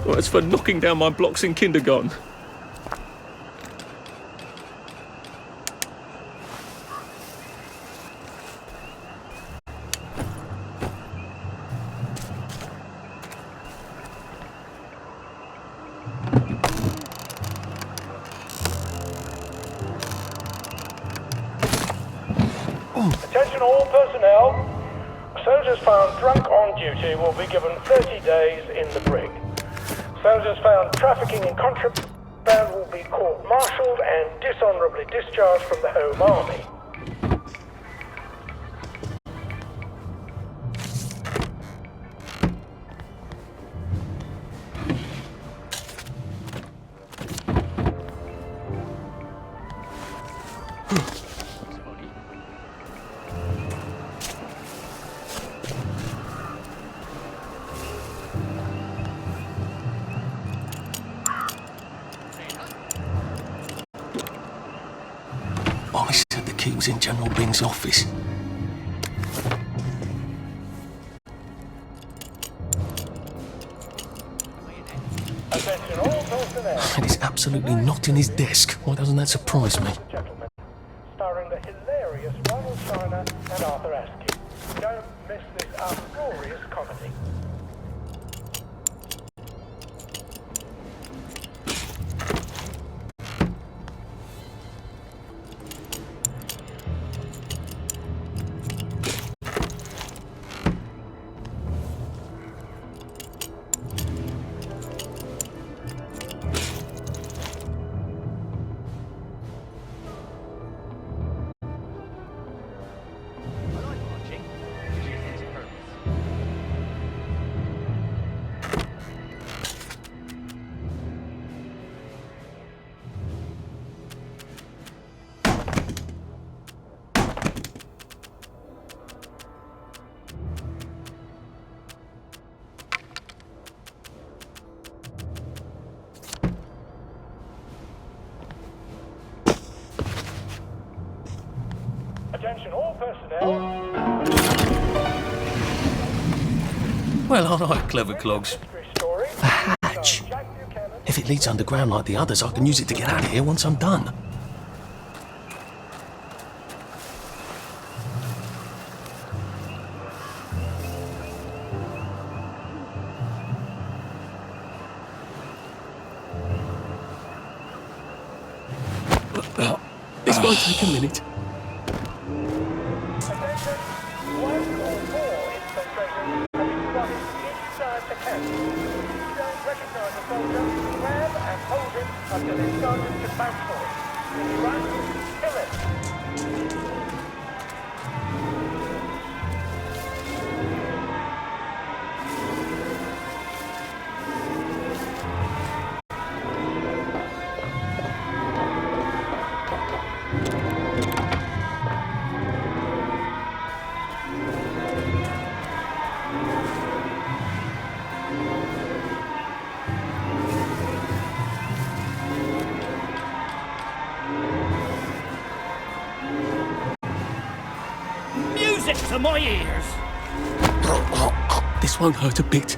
Well, that's for knocking down my blocks in kindergarten. Attention all personnel. Soldiers found drunk on duty will be given 30 days in the brig. Soldiers found trafficking in contraband will be court-martialed and dishonorably discharged from the Home Army. I said the key was in General Bing's office. Attention all personnel. And it's absolutely not in his desk. Why doesn't that surprise me? Gentlemen, starring the hilarious Ronald China and Arthur Askew. Don't miss this uproarious comedy. Well, all right, clever clogs. A hatch. If it leads underground like the others, I can use it to get out of here once I'm done. This might take a minute. Until it's done to bounce for it. When you run, kill it. Music to my ears! This won't hurt a bit.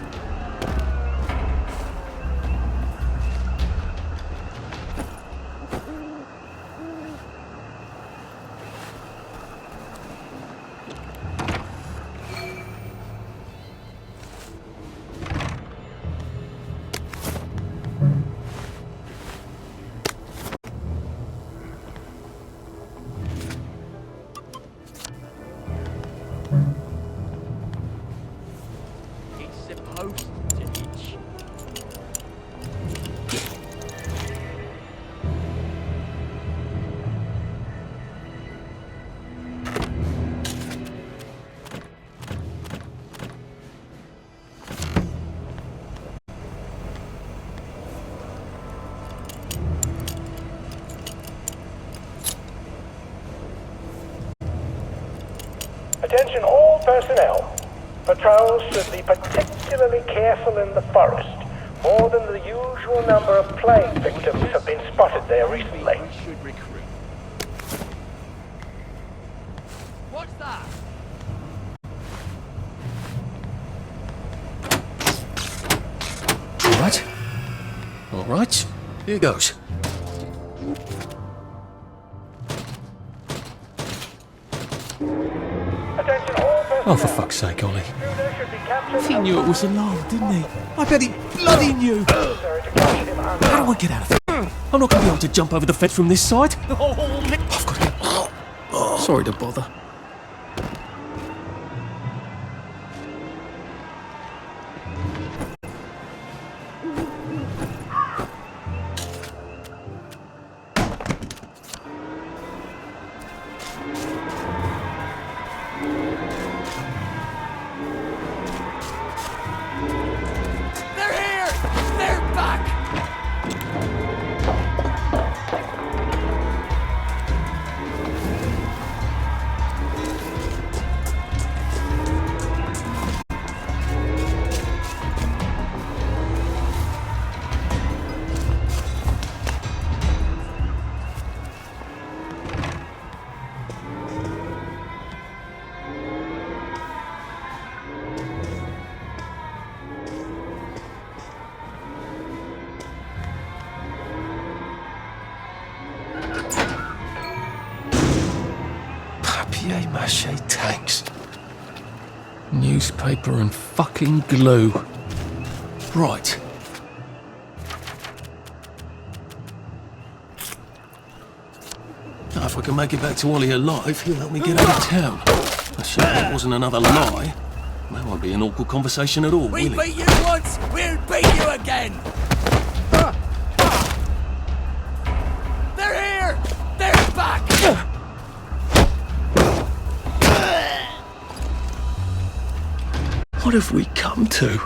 It's supposed to itch. Attention all personnel. Patrols should be particularly careful in the forest. More than the usual number of plague victims have been spotted there recently. We should recruit. What's that? All right. Here goes. Attention all personnel. Oh, for fuck's sake, Ollie. Intruder should be captured He knew it was alarmed, didn't he? I bet he bloody knew. necessary to catch him under. How do I get out of here? I'm not going to be able to jump over the fence from this side. I've got to get... Sorry to bother. They're here! They're back! Papier-mâché tanks. Newspaper and fucking glue. Right. Now, if I can make it back to Ollie alive, he'll help me get out of town. Assuming that wasn't another lie. That won't be an awkward conversation at all, We will it? beat you once, we'll beat you again! They're here! They're back! What have we come to?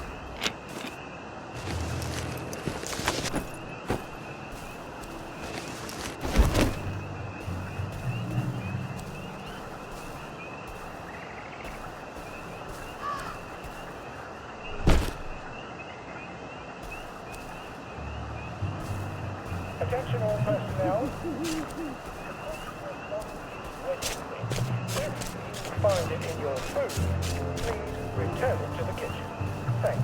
Attention all personnel. If you find it in your food, please return it to the kitchen. Thanks.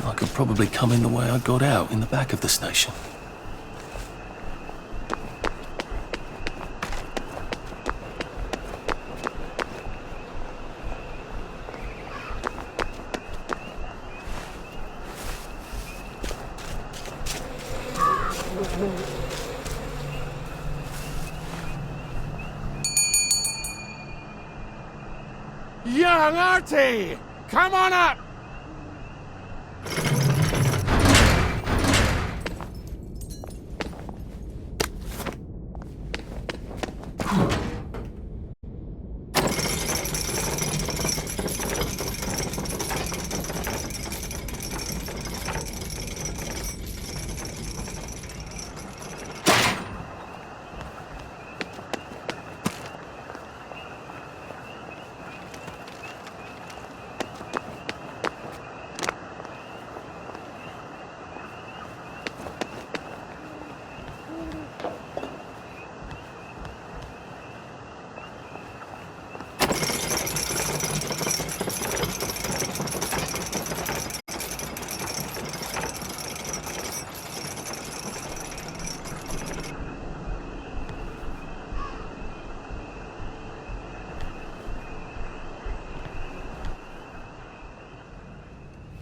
I could probably come in the way I got out, in the back of the station. Young Artie! Come on up!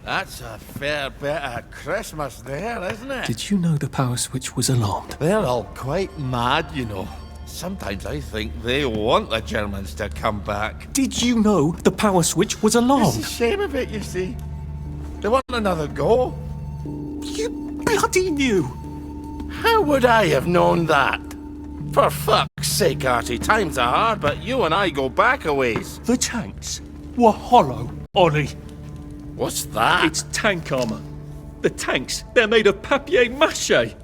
That's a fair bit of Christmas there, isn't it? Did you know the power switch was alarmed? They're all quite mad, you know. Sometimes I think they want the Germans to come back. Did you know the power switch was alarmed? It's a shame of it, you see. They want another go. You bloody knew! How would I have known that? For fuck's sake, Artie, times are hard, but you and I go back a ways. The tanks were hollow, Ollie. What's that? It's tank armor. The tanks, they're made of papier-mâché.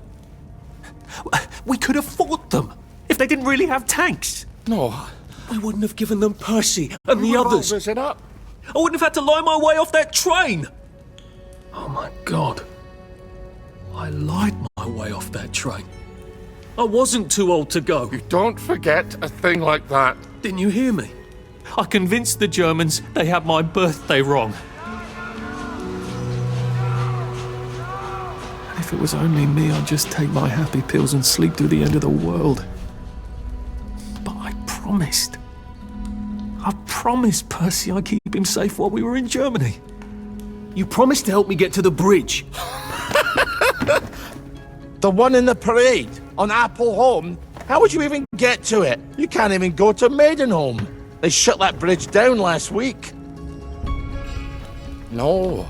We could have fought them if they didn't really have tanks. No. We wouldn't have given them Percy and the others. It up. I wouldn't have had to lie my way off that train. Oh my God. I lied my way off that train. I wasn't too old to go. You don't forget a thing like that. Didn't you hear me? I convinced the Germans they had my birthday wrong. If it was only me, I'd just take my happy pills and sleep through the end of the world. But I promised. I promised Percy I'd keep him safe while we were in Germany. You promised to help me get to the bridge. The one in the parade on Appleholme? How would you even get to it? You can't even go to Maidenholm. They shut that bridge down last week. No.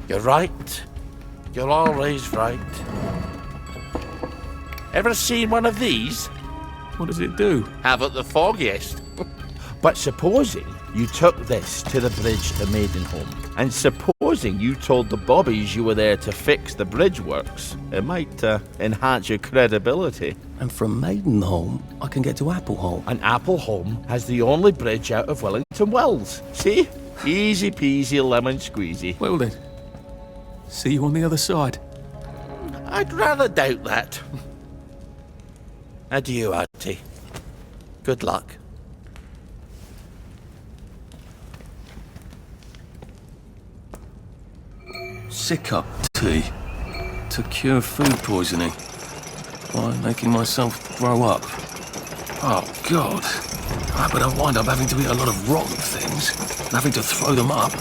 You're right. You're always right. Ever seen one of these? What does it do? Haven't the foggiest. But supposing you took this to the bridge to Maidenholm, and supposing you told the bobbies you were there to fix the bridge works, it might enhance your credibility. And from Maidenholm, I can get to Appleholme. And Appleholme has the only bridge out of Wellington Wells. See? Easy peasy lemon squeezy. Well then, see you on the other side. I'd rather doubt that. Adieu, Artie. Good luck. Sick-up tea to cure food poisoning by making myself throw up. Oh, God. But I wind up having to eat a lot of rotten things and having to throw them up.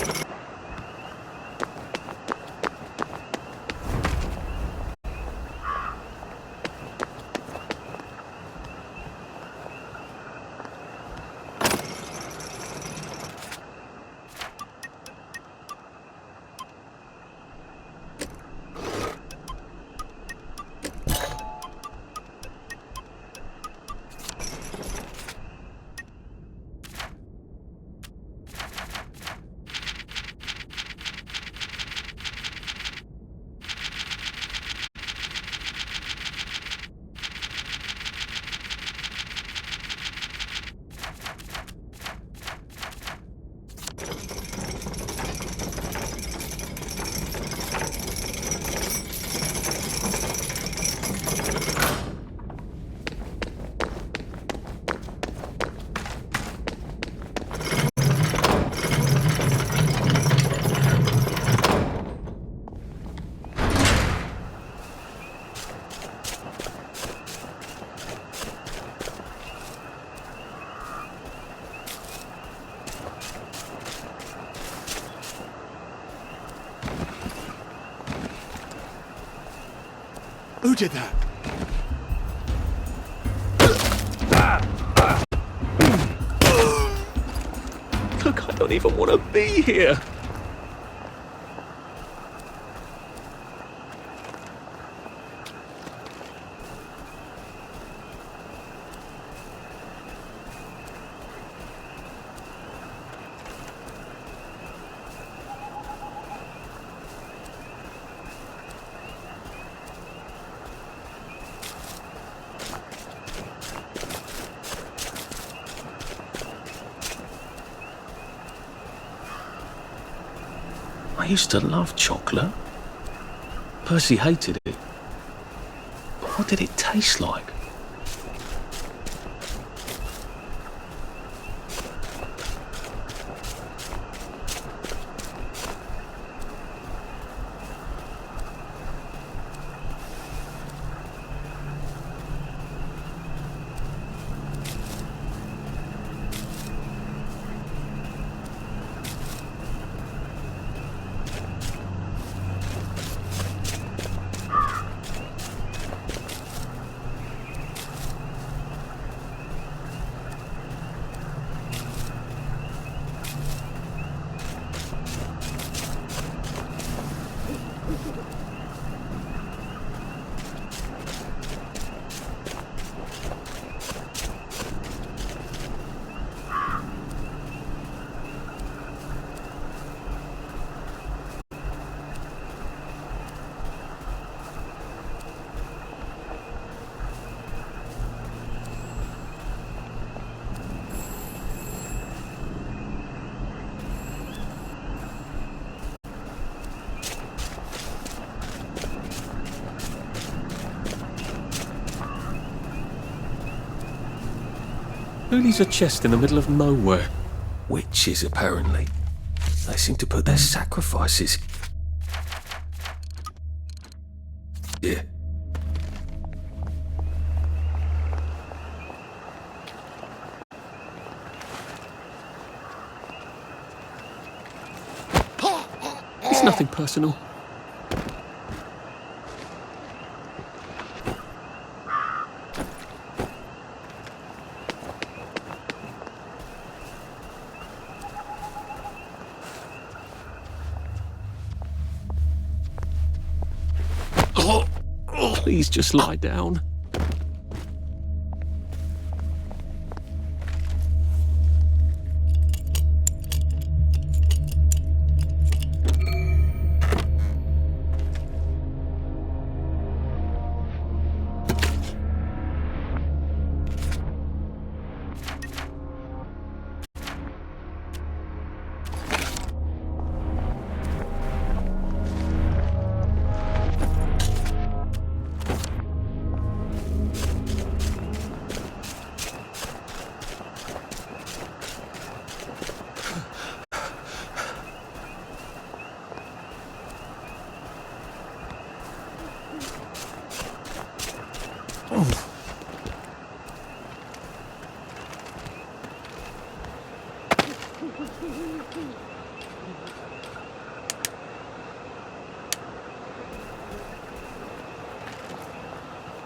Who did that? Look, I don't even want to be here. I used to love chocolate. Percy hated it. But what did it taste like? Who leaves a chest in the middle of nowhere? Witches, apparently. They seem to put their sacrifices here. It's nothing personal. Please just lie down.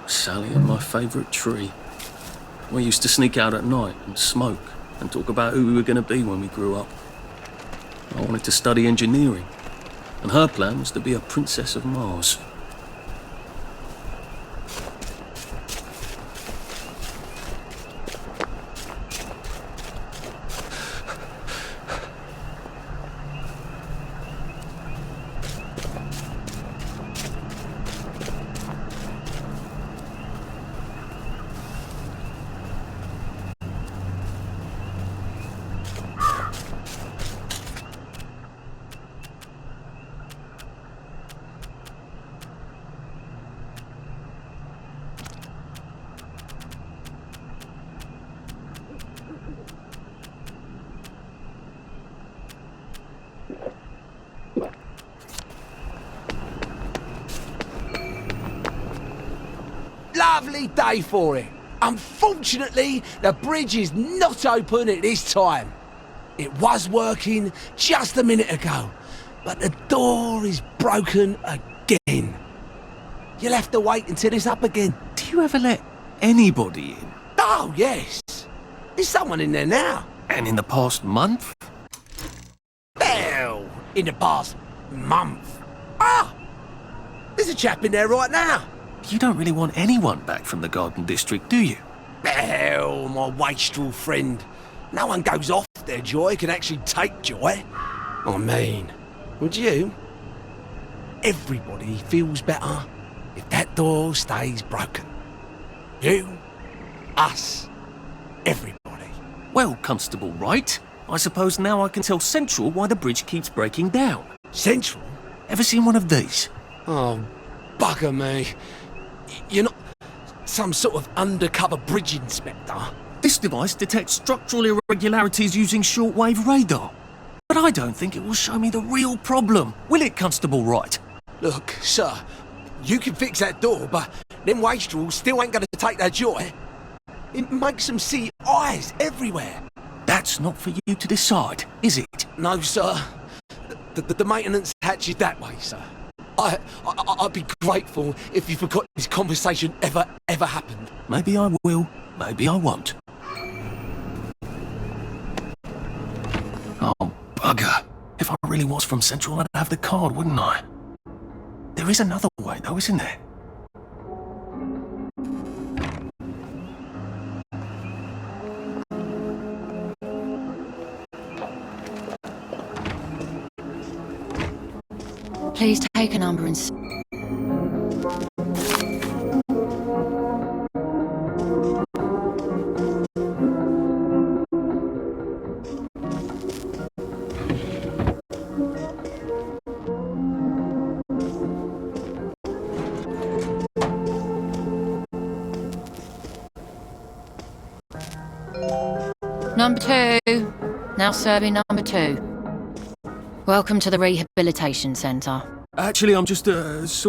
Sally and my favourite tree. We used to sneak out at night and smoke and talk about who we were going to be when we grew up. I wanted to study engineering, and her plan was to be a princess of Mars. Lovely day for it. Unfortunately, the bridge is not open at this time. It was working just a minute ago, but the door is broken again. You'll have to wait until it's up again. Do you ever let anybody in? Oh, yes. There's someone in there now. And in the past month? Well, in the past month. Ah! There's a chap in there right now. You don't really want anyone back from the Garden District, do you? Well, my wastrel friend. No one goes off their joy can actually take joy. I mean, would you? Everybody feels better if that door stays broken. You, us, everybody. Well, Constable Wright, I suppose now I can tell Central why the bridge keeps breaking down. Central? Ever seen one of these? Oh, bugger me. You're not some sort of undercover bridge inspector? This device detects structural irregularities using shortwave radar. But I don't think it will show me the real problem. Will it, Constable Wright? Look, sir, you can fix that door, but them wastrels still ain't gonna take their joy. It makes them see eyes everywhere. That's not for you to decide, is it? No, sir. The maintenance hatch is that way, sir. I'd be grateful if you forgot this conversation ever happened. Maybe I will, maybe I won't. Oh, bugger. If I really was from Central, I'd have the card, wouldn't I? There is another way, though, isn't there? Please take a number and... Number 2. Now serving number 2. Welcome to the Rehabilitation Centre. Actually, I'm just, Please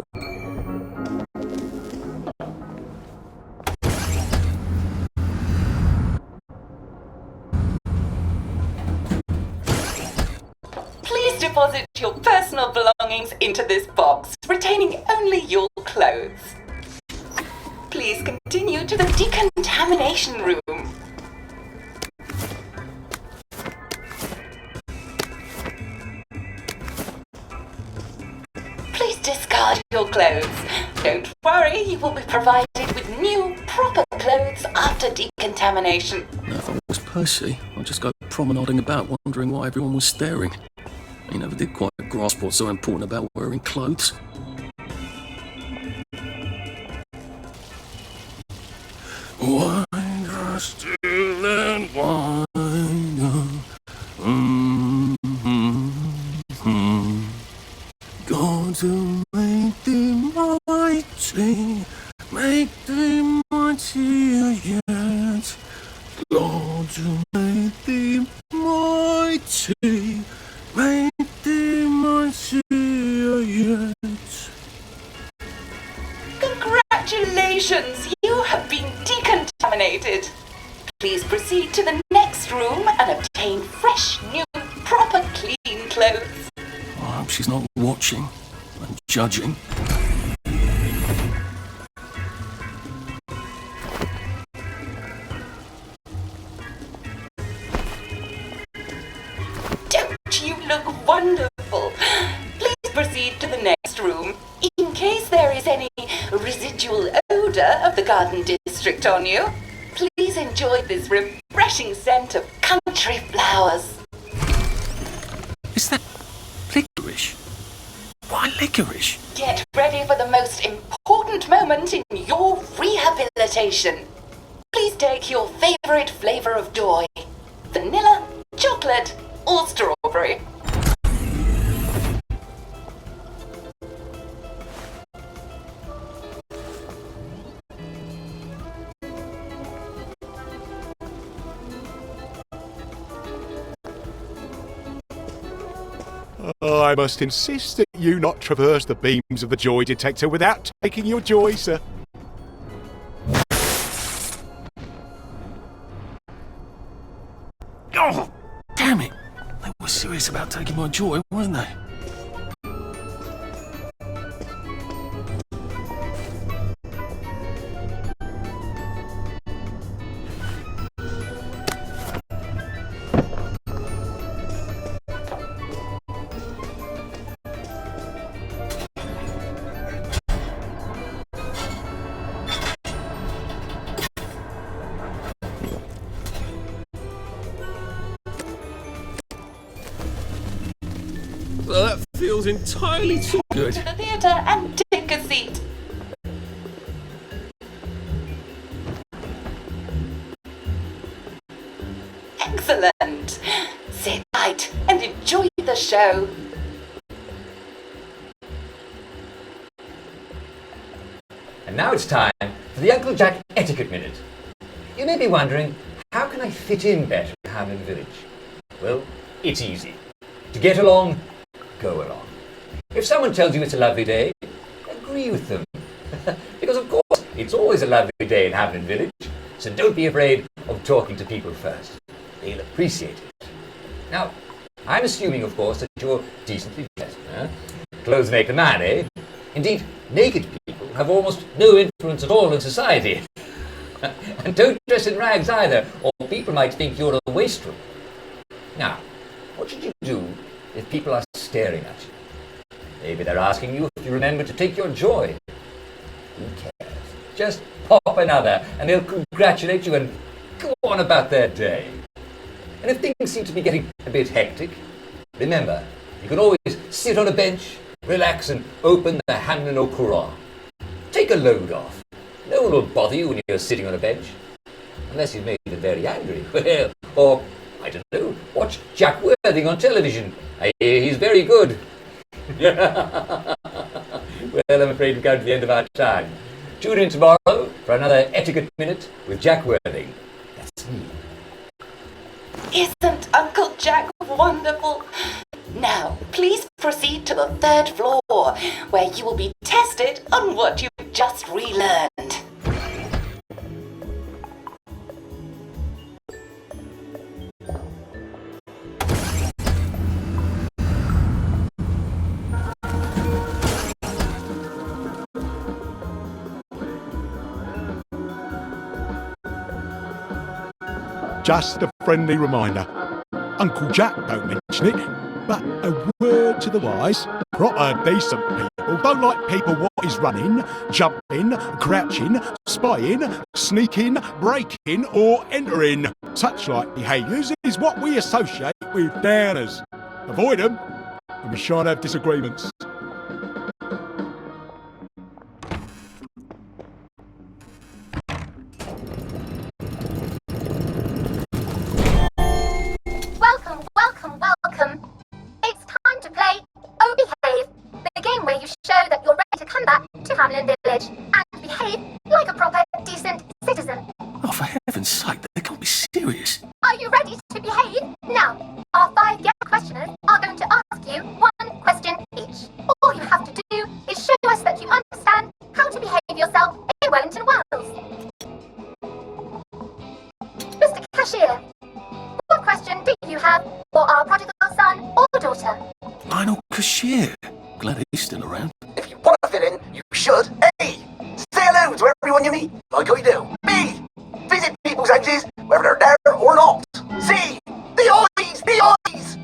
deposit your personal belongings into this box, retaining only your clothes. Please continue to the decontamination room. Please discard your clothes. Don't worry, you will be provided with new, proper clothes after decontamination. Now, if I was Percy, I'd just go promenading about, wondering why everyone was staring. He never did quite grasp what's so important about wearing clothes. Wider still and wider. God to make thee mighty, make thee mightier yet. God to make thee mighty, make thee mightier yet. Congratulations, you have been decontaminated. Please proceed to the next room and obtain fresh new clothes. I hope she's not watching and judging. Don't you look wonderful? Please proceed to the next room. In case there is any residual odor of the garden district on you, please enjoy this refreshing scent of country flowers. Is that licorice? Why licorice? Get ready for the most important moment in your rehabilitation. Please take your favorite flavor of joy. Vanilla, chocolate, or strawberry. I must insist that you not traverse the beams of the joy detector without taking your joy, sir. Oh, damn it! They were serious about taking my joy, weren't they? Well, that feels entirely too good. To the theatre and take a seat. Excellent. Sit tight and enjoy the show. And now it's time for the Uncle Jack Etiquette Minute. You may be wondering, how can I fit in better in Hamlin Village? Well, it's easy. To get along, go along. If someone tells you it's a lovely day, agree with them. Because of course, it's always a lovely day in Hamlin Village, so don't be afraid of talking to people first. They'll appreciate it. Now, I'm assuming, of course, that you're decently dressed. Clothes make the man, eh? Indeed, naked people have almost no influence at all in society. And don't dress in rags either, or people might think you're a wastrel. Now, what should you do if people are staring at you? Maybe they're asking you if you remember to take your joy. Who cares? Just pop another, and they'll congratulate you and go on about their day. And if things seem to be getting a bit hectic, remember, you can always sit on a bench, relax and open the Hamlin au Courant. Take a load off. No one will bother you when you're sitting on a bench. Unless you've made them very angry. Well, or, I don't know, watch Jack Worthing on television. I hear he's very good. Well, I'm afraid we've come to the end of our time. Tune in tomorrow for another Etiquette Minute with Jack Worthing. That's me. Isn't Uncle Jack wonderful? Now, please proceed to the 3rd floor, where you will be tested on what you've just relearned. Just a friendly reminder. Uncle Jack don't mention it, but a word to the wise. Proper decent people don't like people what is running, jumping, crouching, spying, sneaking, breaking or entering. Such like behaviours is what we associate with downers. Avoid them and we shan't have disagreements. Welcome. It's time to play Oh Behave, the game where you show that you're ready to come back to Hamlin Village and behave like a proper, decent citizen. Oh, for heaven's sake, they can't be serious. Are you ready to behave? Now, our 5 guest questioners are going to ask you 1 question each. All you have to do is show us that you understand how to behave yourself in Wellington Wells. Mr. Cashier, what question do you have for our prodigal son or daughter? daughter. Lionel Cashier. Glad he's still around. If you want to fit in, you should. A. Say hello to everyone you meet, like I do. B. Visit people's houses, whether they're there or not. C. The eyes! The eyes!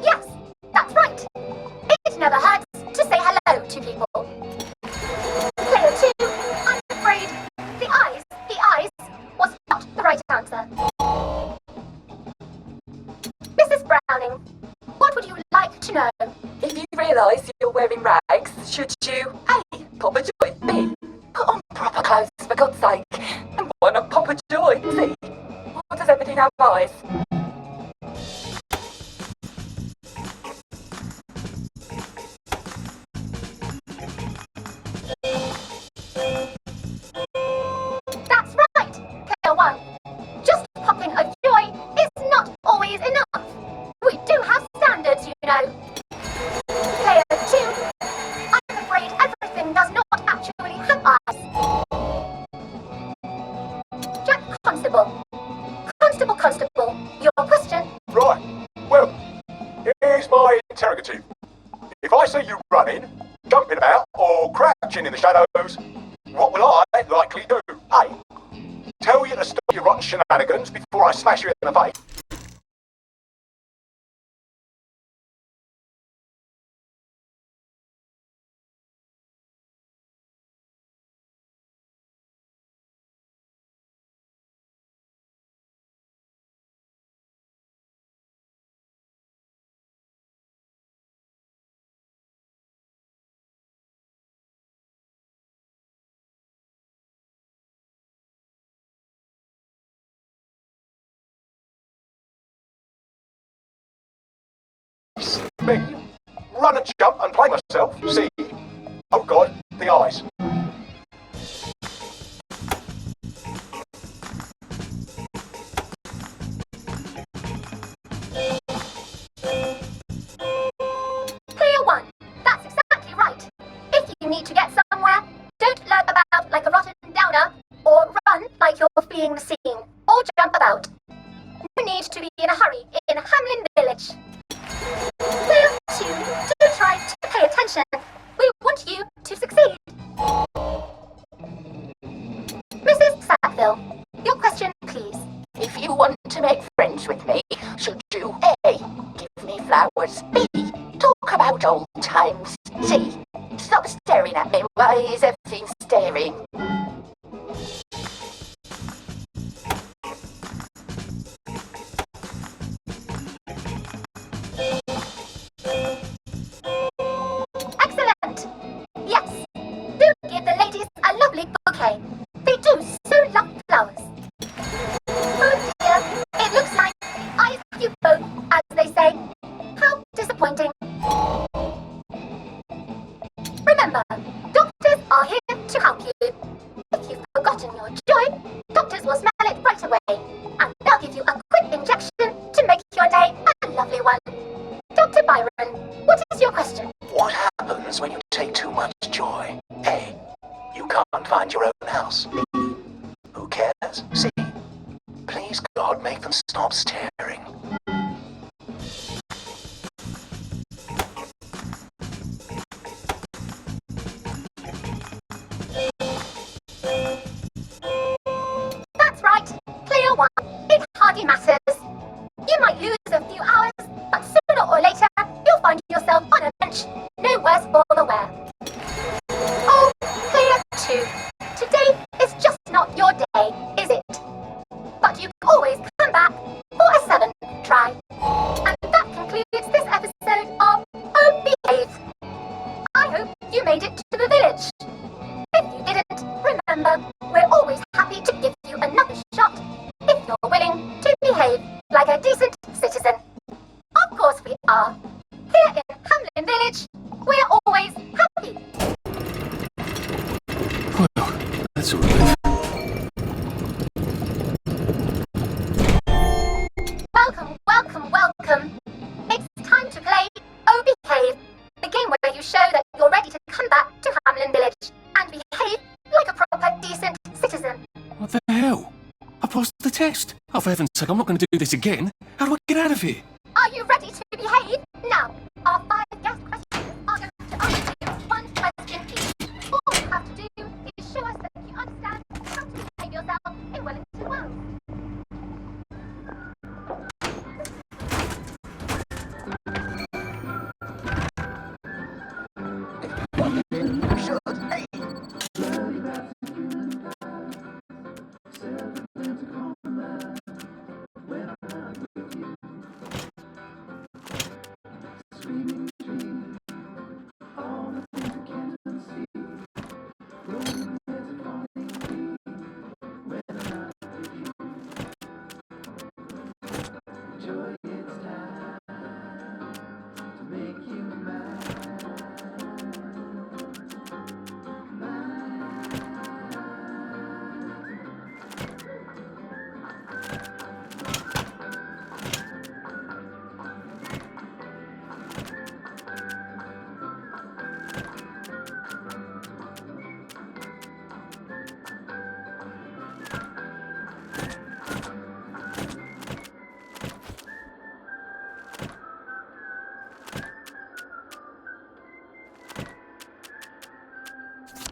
Yes, that's right. It never hurts to say hello to people. Player 2, I'm afraid the eyes was not the right answer. Mrs. Browning, what would you like to know? If you realise you're wearing rags, should you A. Pop a joy, B. Put on proper clothes for God's sake, and why not pop a joy, C. Or does everything have eyes? That's right, Player 1. Just popping a joy is not always enough. We do have standards, you know. Player 2, I'm afraid everything does not actually have eyes. Jack Constable. Constable, your question? Right. Well, here's my interrogative. If I see you running, jumping about, or crouching in the shadows, what will I likely do? A. Tell you to stop your rotten shenanigans before I smash you in the face. B. Run and jump and play myself. C. Oh God, the eyes. Player 1, that's exactly right. If you need to get somewhere, don't lurk about like a rotten downer, or run like you're fleeing the scene, or jump about. No need to be in a hurry in Hamlin Village. Player 2, do try to pay attention. We want you to succeed. Mrs. Sackville, your question, please. If you want to make friends with me, should you A. Give me flowers, B. Talk about old times, C. Stop staring at me, why is everything staring? Excellent! Yes, do give the ladies a lovely bouquet. They do so love flowers. Oh dear, it looks like I asked you both, as they say. How disappointing. Remember, doctors are here to help you. If you've forgotten your joy, doctors will smell it right away, and they'll give you a quick injection to make your day a lovely one. Dr. Byron, what is your question? What happens when you take too much joy? A. You can't find your own house. B. Who cares? C. Please God, make them stop staring. That's right, Player 1. It hardly matters. You might lose a few hours, but sooner or later, you'll find yourself on a bench, no worse for the wear. Oh, Player 2, today is just not your day, is it? But you can always come back for a 7th try. And that concludes this episode of Oh Behave. I hope you made it to the village. If you didn't, remember, we're always happy to give you another shot if you're willing to behave like a decent citizen. Of course we are. Here in Hamlin Village, we're always happy. Well, that's a relief. Welcome. It's time to play Oh Behave, the game where you show that you're ready to come back to Hamlin Hamlin Village and behave like a proper, decent citizen. What the hell? I passed the test. Oh, for heaven's sake, I'm not going to do this again. How do I get out of here? Are you ready to behave? Now, our 5 gas questions are going to ask you 1 question each. All you have to do is show us that you understand how to behave yourself in Wellington Wells. You should, hey!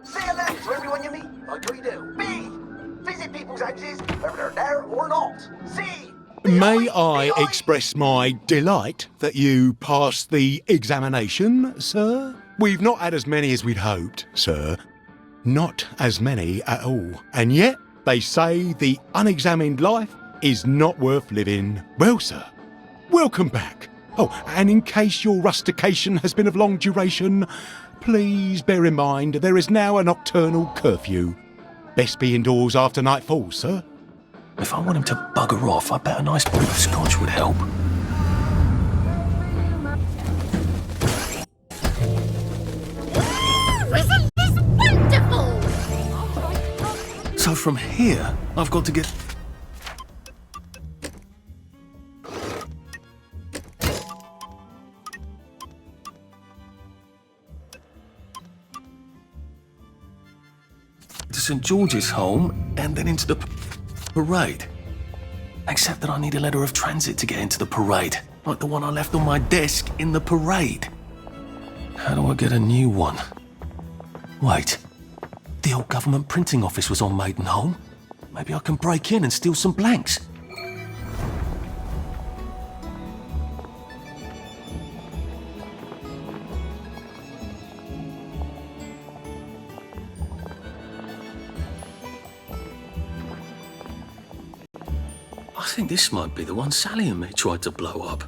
Say hello to everyone you meet, like we do. B. Visit people's houses, whether they're there or not. C. May I express my delight that you passed the examination, sir? We've not had as many as we'd hoped, sir. Not as many at all. And yet, they say the unexamined life is not worth living. Well, sir, welcome back. Oh, and in case your rustication has been of long duration, please bear in mind there is now a nocturnal curfew. Best be indoors after nightfall, sir. If I want him to bugger off, I bet a nice brew of scotch would help. Isn't this wonderful? So from here, I've got to get... to St George's home and then into the parade. Except that I need a letter of transit to get into the parade, like the one I left on my desk in the parade. How do I get a new one? Wait, the old government printing office was on Maidenholm. Maybe I can break in and steal some blanks. I think this might be the one Sally and me tried to blow up.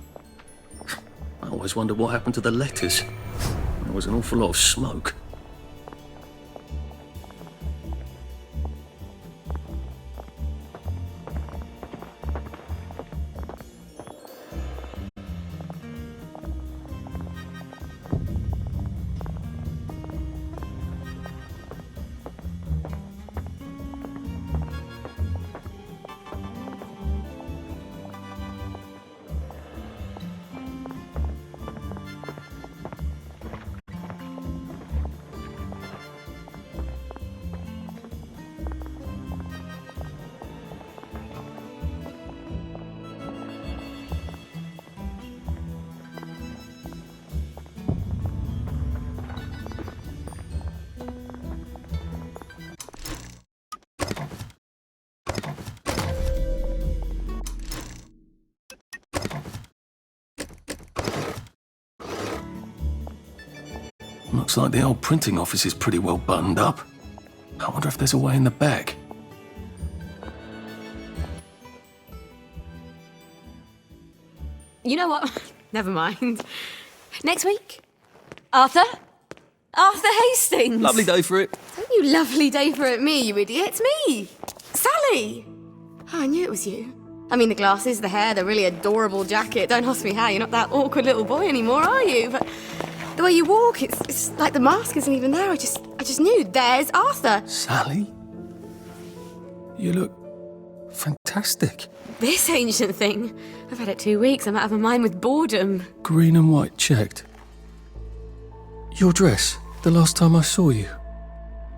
I always wondered what happened to the letters. There was an awful lot of smoke. Looks like the old printing office is pretty well buttoned up. I wonder if there's a way in the back. You know what? Never mind. Next week? Arthur? Arthur Hastings! Lovely day for it. Don't you lovely day for it me, you idiot. It's me! Sally! Oh, I knew it was you. I mean, the glasses, the hair, the really adorable jacket. Don't ask me how, you're not that awkward little boy anymore, are you? But the way you walk, it's like the mask isn't even there. I just knew. There's Arthur. Sally? You look fantastic. This ancient thing. I've had it 2 weeks. I'm out of my mind with boredom. Green and white checked. Your dress, the last time I saw you.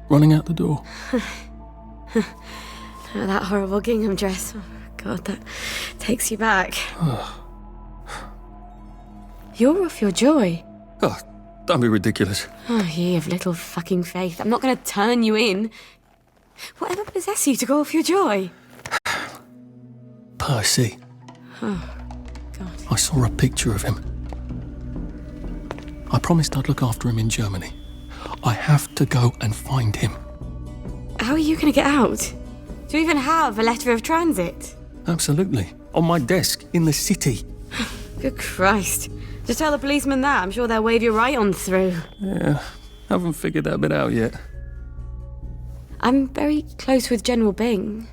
running out the door. That horrible gingham dress. Oh, God, that takes you back. You're off your joy. Oh, don't be ridiculous. Oh, you have little fucking faith. I'm not going to turn you in. Whatever possessed you to go off your joy? Percy. Oh, God. I saw a picture of him. I promised I'd look after him in Germany. I have to go and find him. How are you going to get out? Do you even have a letter of transit? Absolutely. On my desk, in the city. Good Christ. Just tell the policeman that. I'm sure they'll wave you right on through. Yeah, haven't figured that bit out yet. I'm very close with General Bing.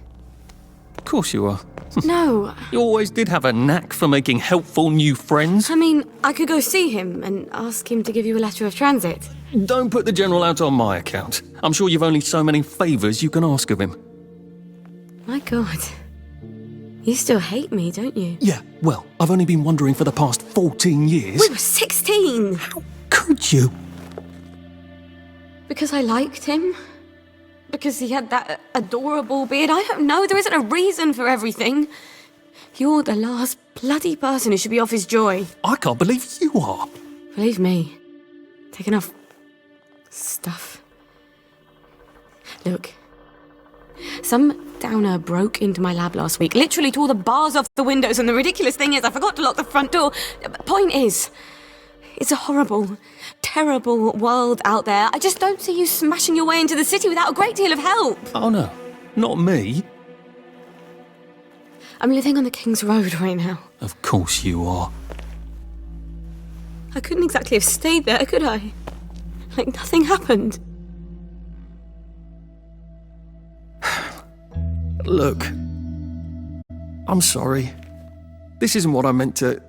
Of course you are. No. You always did have a knack for making helpful new friends. I mean, I could go see him and ask him to give you a letter of transit. Don't put the General out on my account. I'm sure you've only so many favours you can ask of him. My God. You still hate me, don't you? Yeah, well, I've only been wondering for the past 14 years. We were 16! How could you? Because I liked him? Because he had that adorable beard? I don't know, there isn't a reason for everything. You're the last bloody person who should be off his joy. I can't believe you are. Believe me. Take enough stuff. Look. Some downer broke into my lab last week, literally tore the bars off the windows, and the ridiculous thing is I forgot to lock the front door. Point is, it's a horrible, terrible world out there. I just don't see you smashing your way into the city without a great deal of help. Oh no, not me. I'm living on the King's Road right now. Of course you are. I couldn't exactly have stayed there, could I? Like nothing happened. Look, I'm sorry. This isn't what I meant to...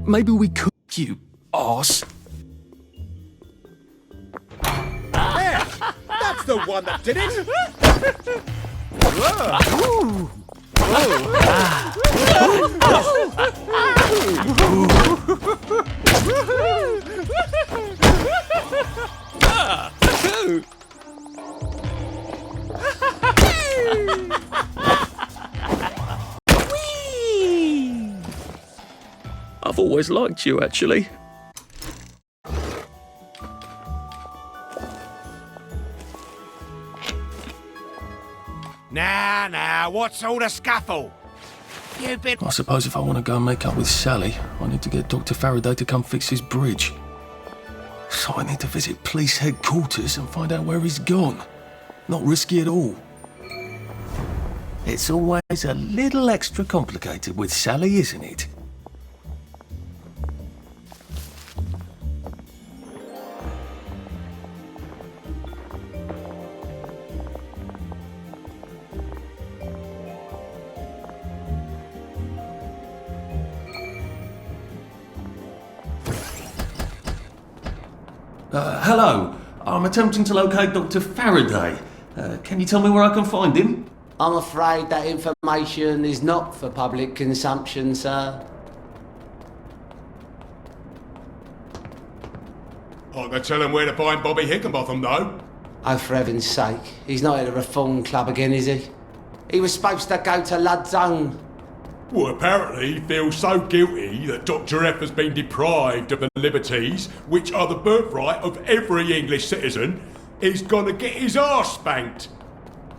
Maybe we could, you arse. There! That's the one that did it! I've always liked you, actually. Now, what's all the scuffle? You've been... I suppose if I want to go and make up with Sally, I need to get Dr. Faraday to come fix his bridge. So I need to visit police headquarters and find out where he's gone. Not risky at all. It's always a little extra complicated with Sally, isn't it? Hello. I'm attempting to locate Dr. Faraday. Can you tell me where I can find him? I'm afraid that information is not for public consumption, sir. I can tell him where to find Bobby Hickenbotham, though. Oh, for heaven's sake. He's not at the Reform Club again, is he? He was supposed to go to Ludzone. Well, apparently he feels so guilty that Dr. F has been deprived of the liberties which are the birthright of every English citizen, he's gonna get his arse spanked.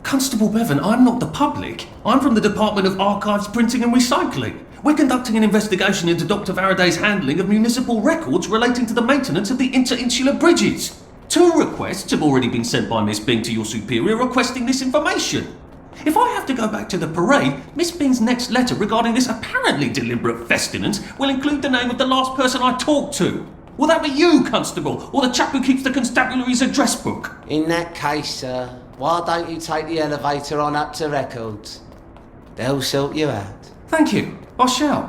Constable Bevan, I'm not the public. I'm from the Department of Archives, Printing and Recycling. We're conducting an investigation into Dr. Faraday's handling of municipal records relating to the maintenance of the interinsular bridges. 2 requests have already been sent by Miss Bing to your superior requesting this information. If I have to go back to the parade, Miss Bing's next letter regarding this apparently deliberate festinance will include the name of the last person I talked to. Will that be you, Constable, or the chap who keeps the constabulary's address book? In that case, sir, why don't you take the elevator on up to records? They'll sort you out. Thank you. I shall.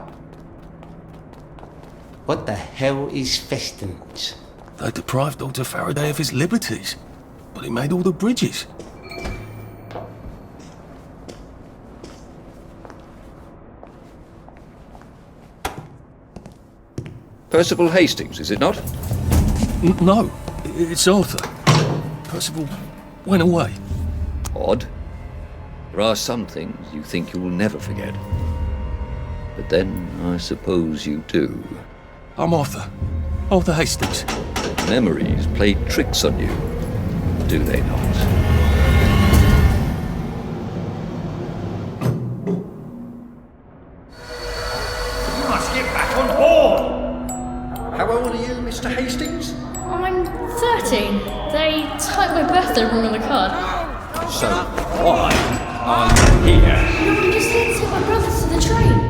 What the hell is festinance? They deprived Dr. Faraday of his liberties, but he made all the bridges. Percival Hastings, is it not? No, it's Arthur. Percival went away. Odd. There are some things you think you'll never forget. But then, I suppose you do. I'm Arthur. Arthur Hastings. Memories play tricks on you, do they not? You must get back on board! How old are you, Mr. Hastings? I'm 13. They typed my birthday wrong on the card. So, why are you here? No, I'm just here to take my brother to the train.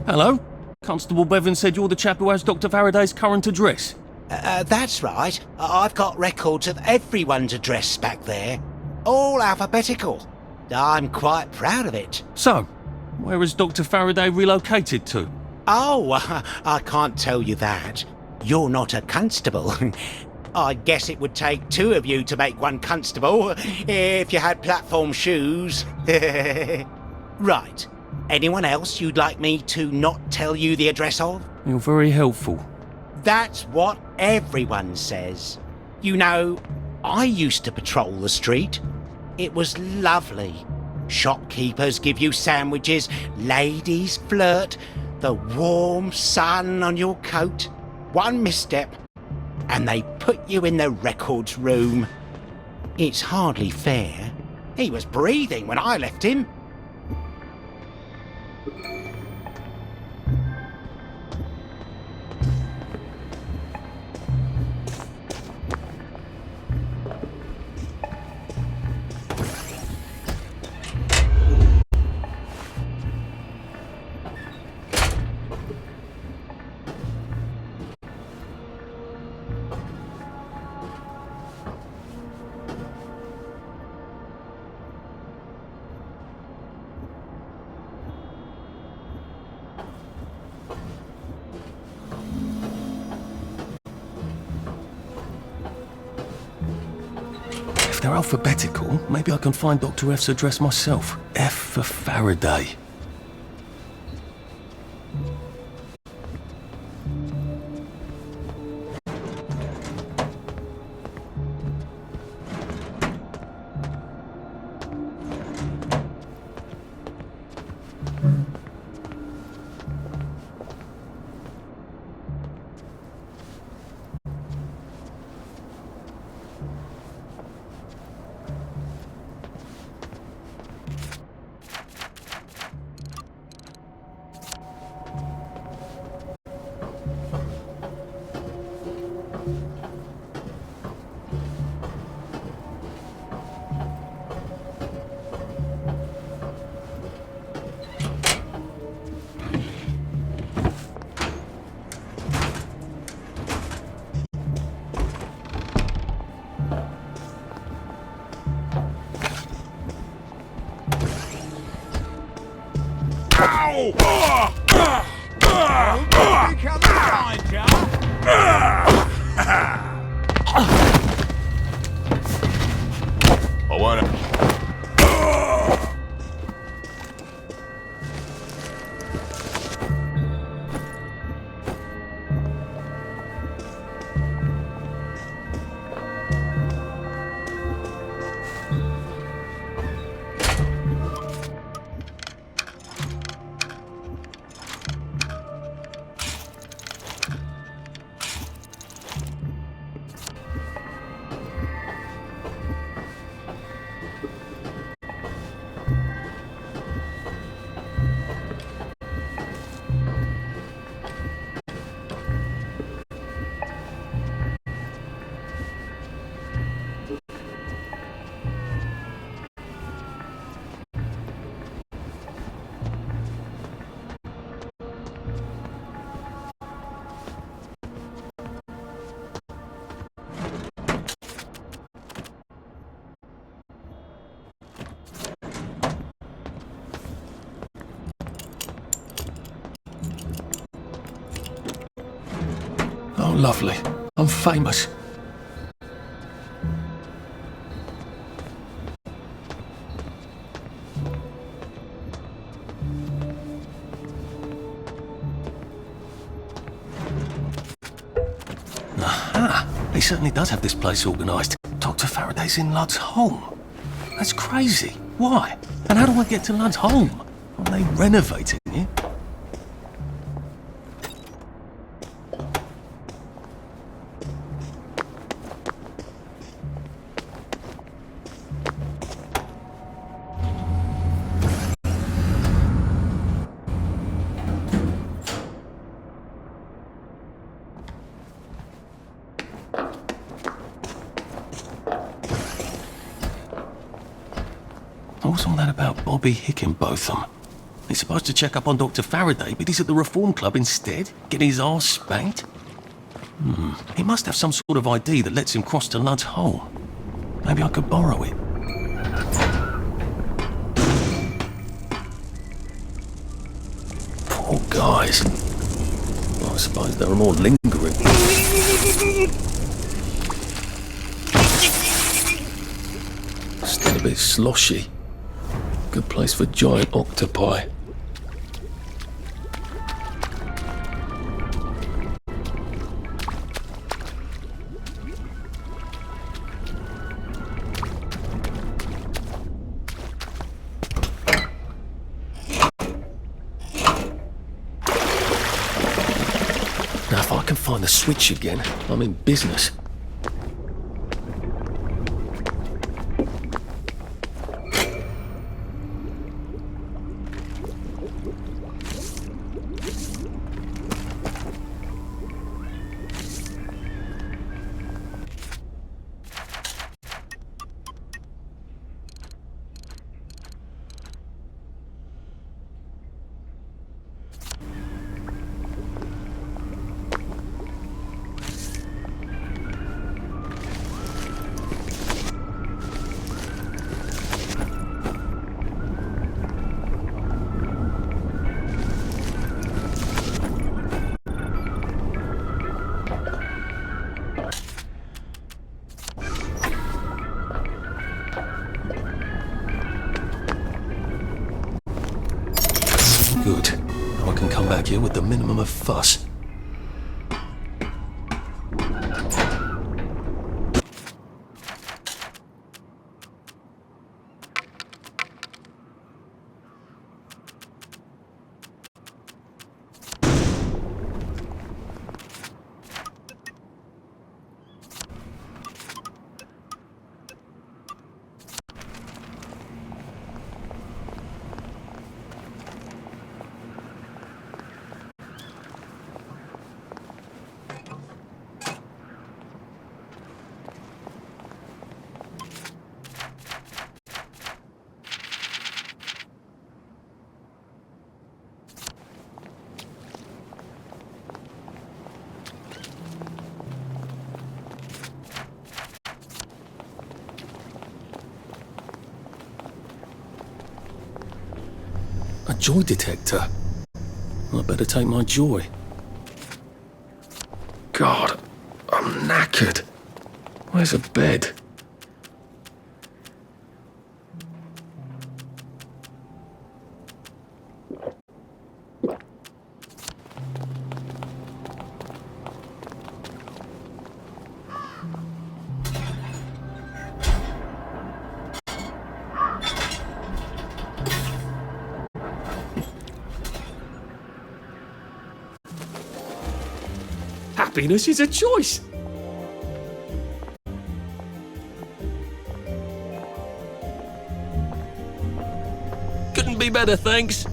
Hello? Constable Bevan said you're the chap who has Dr. Faraday's current address. That's right. I've got records of everyone's address back there. All alphabetical. I'm quite proud of it. So, where has Dr. Faraday relocated to? Oh, I can't tell you that. You're not a constable. I guess it would take two of you to make one constable, if you had platform shoes. Right. Anyone else you'd like me to not tell you the address of? You're very helpful. That's what everyone says. You know, I used to patrol the street. It was lovely. Shopkeepers give you sandwiches, ladies flirt, the warm sun on your coat. One misstep, and they put you in the records room. It's hardly fair. He was breathing when I left him. If they're alphabetical, maybe I can find Dr. F's address myself. F for Faraday. I wanna... Oh, lovely. I'm famous. Aha! He certainly does have this place organised. Dr. Faraday's in Lud's home. That's crazy. Why? And how do I get to Lud's home? Are they renovating it? What's all that about Bobby Hickenbotham? He's supposed to check up on Dr. Faraday, but he's at the Reform Club instead, getting his arse spanked. He must have some sort of ID that lets him cross to Lud's home. Maybe I could borrow it. Poor guys. Well, I suppose there are more lingering. Still a bit sloshy. Good place for giant octopi. Now, if I can find the switch again, I'm in business. Good. Now I can come back here with the minimum of fuss. A joy detector. I better take my joy. God, I'm knackered. Where's a bed? Happiness is a choice. Couldn't be better, thanks.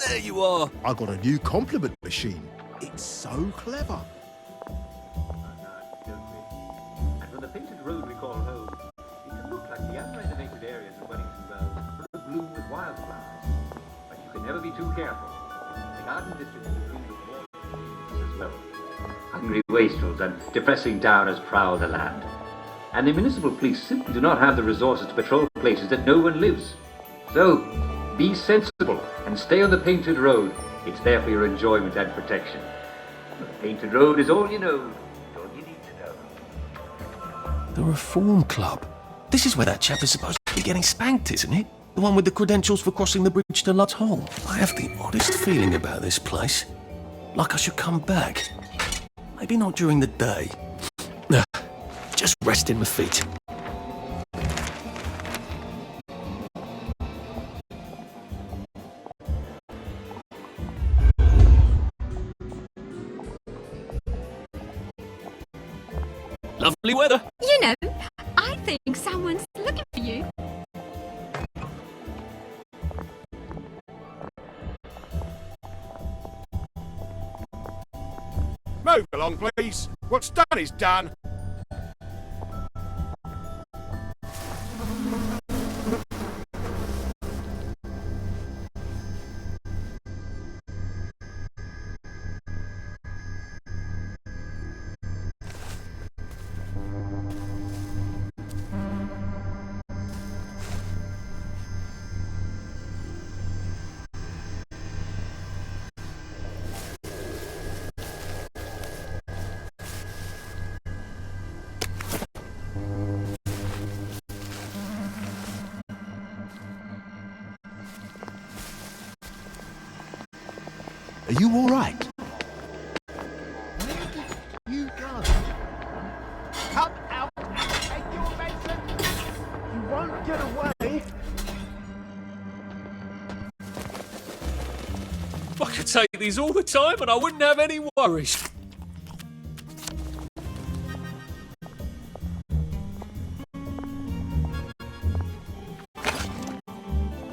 There you are. I got a new compliment machine. It's so clever. And when the painted road we call home, it can look like the unrenovated areas of Wellington Wells full of bloom with wildflowers. But you can never be too careful. The garden district is filled with more as well. hungry wastrels and depressing downers prowl the land. And the municipal police simply do not have the resources to patrol places that no one lives. So, be sensible and stay on the painted road. It's there for your enjoyment and protection. The painted road is all you know. All you need to know. The Reform Club. This is where that chap is supposed to be getting spanked, isn't it? The one with the credentials for crossing the bridge to Lud's Hole. I have the oddest feeling about this place. Like I should come back. Maybe not during the day. Nah, just resting my feet. Lovely weather. You know, I think someone's looking for you. Move along, please. What's done is done. Are you all right? You go. Come out and take your medicine. You won't get away. I could take these all the time and I wouldn't have any worries.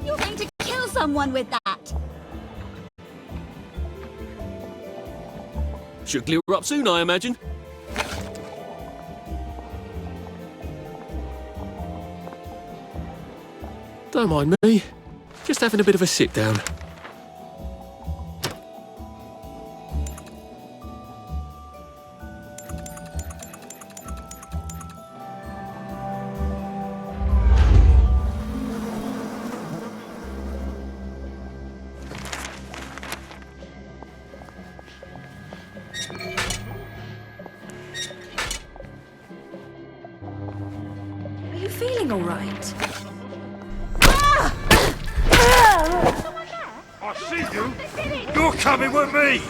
You're going to kill someone with that. Should clear up soon, I imagine. Don't mind me. Just having a bit of a sit down. Are you feeling all right? I see you. You're coming with me.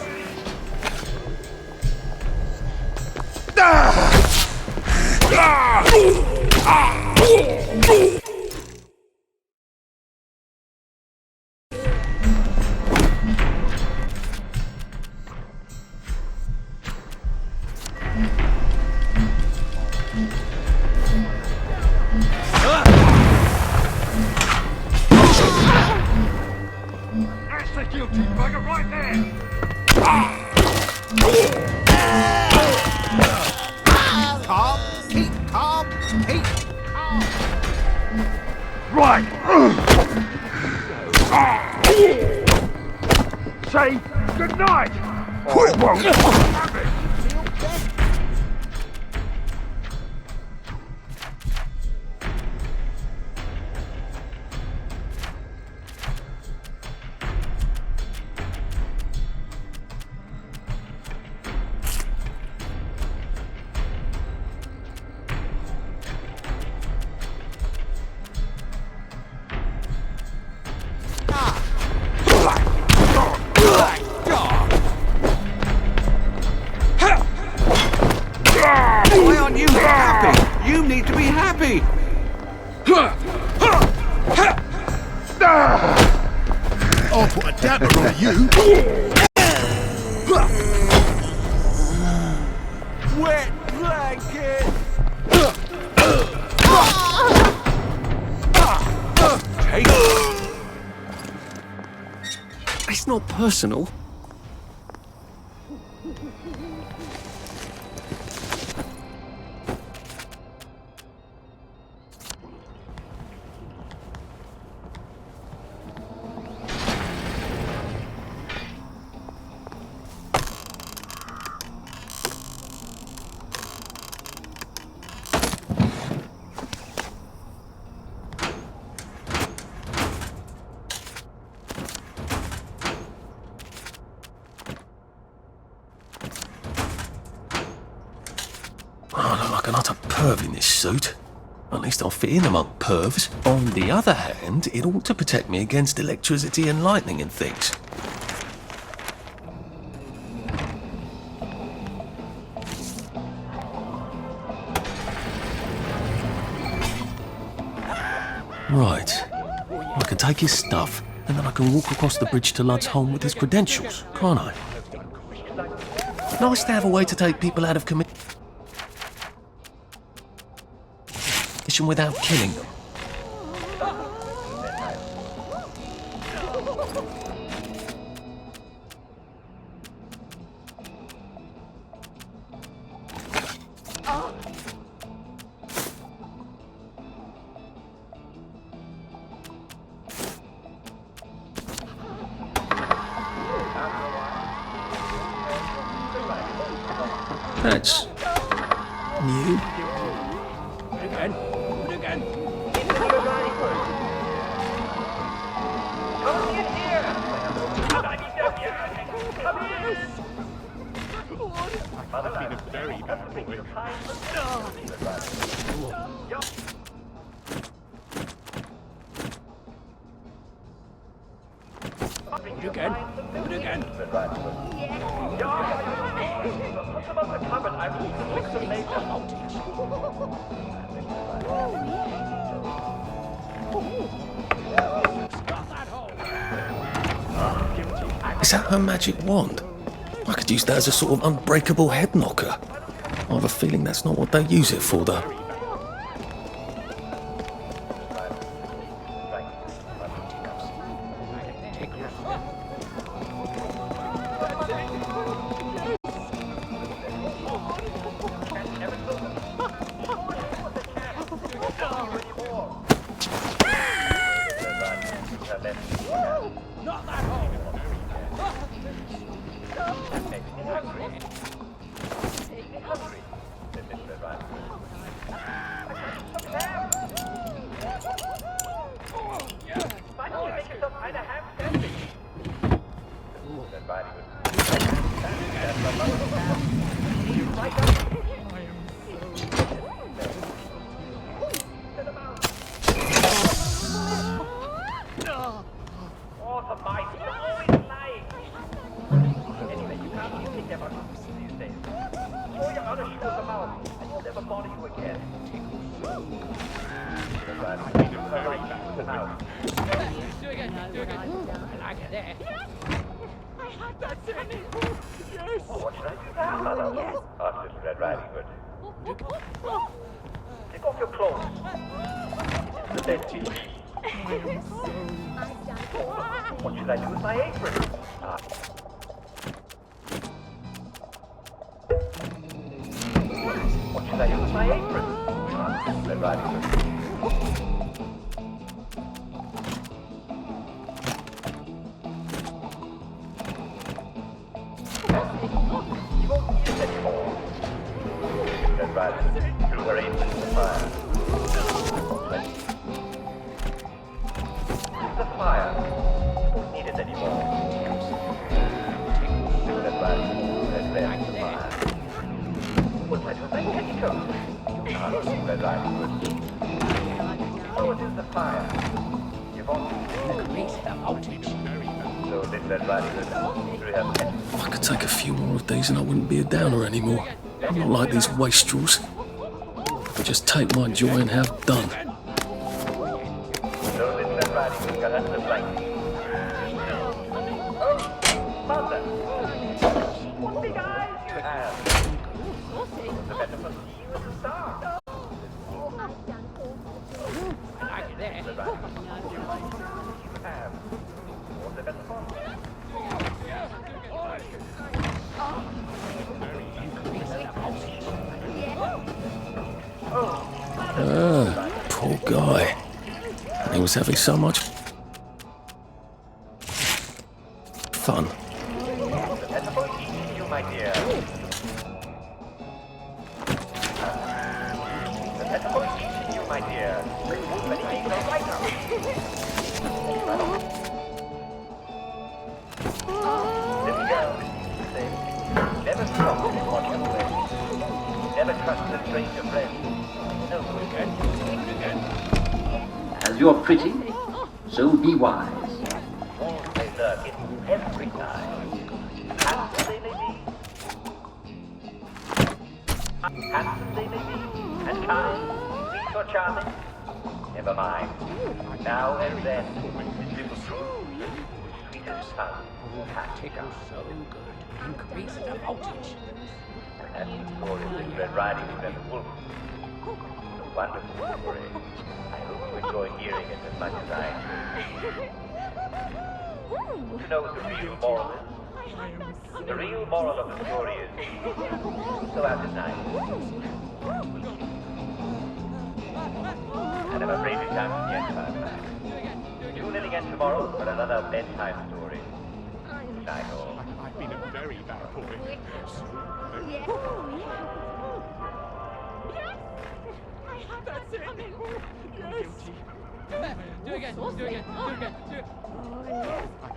That's the guilty bugger right there. Calm, keep calm, keep calm. Right. Say good night. I won't have it. Why aren't you happy? You need to be happy. I'll put a damper on you. Wet blanket. It's not personal. like an utter perv in this suit. At least I'll fit in among pervs. On the other hand, it ought to protect me against electricity and lightning and things. Right. I can take his stuff, and then I can walk across the bridge to Ludd's home with his credentials, can't I? Nice to have a way to take people out of commission without killing them. That's new. Is that her magic wand? I could use that as a sort of unbreakable head knocker. I have a feeling that's not what they use it for, though. I could take a few more of these and I wouldn't be a downer anymore. I'm not like these wastrels. I just take my joy and have done. Poor guy. He was having so much fun. never trust a stranger friend. No, again. As you're pretty, so be wise. Walls may lurk in every time. Handsome they may be. Handsome they may be, and kind, sweet or charming. Never mind. Now and then, this little truth, sweet as sun, tickles so good. Increase the voltage. And that's the story of Red Riding Hood and the Wolf. A wonderful story. I hope you enjoy hearing it as much as I do. You know what the real moral is? The real moral of the story is, go out at night. And I'm afraid it's time for the end time. Tune in again tomorrow for another bedtime story. Good night, all. I've been a very bad boy. That's it. Guilty. Do it again. Do it again. Do it again. Do it.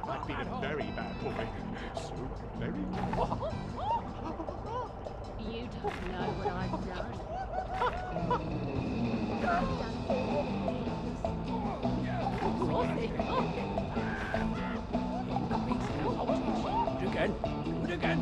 I've been a very bad boy. So very You don't know what I've done. Do it again. Do it again.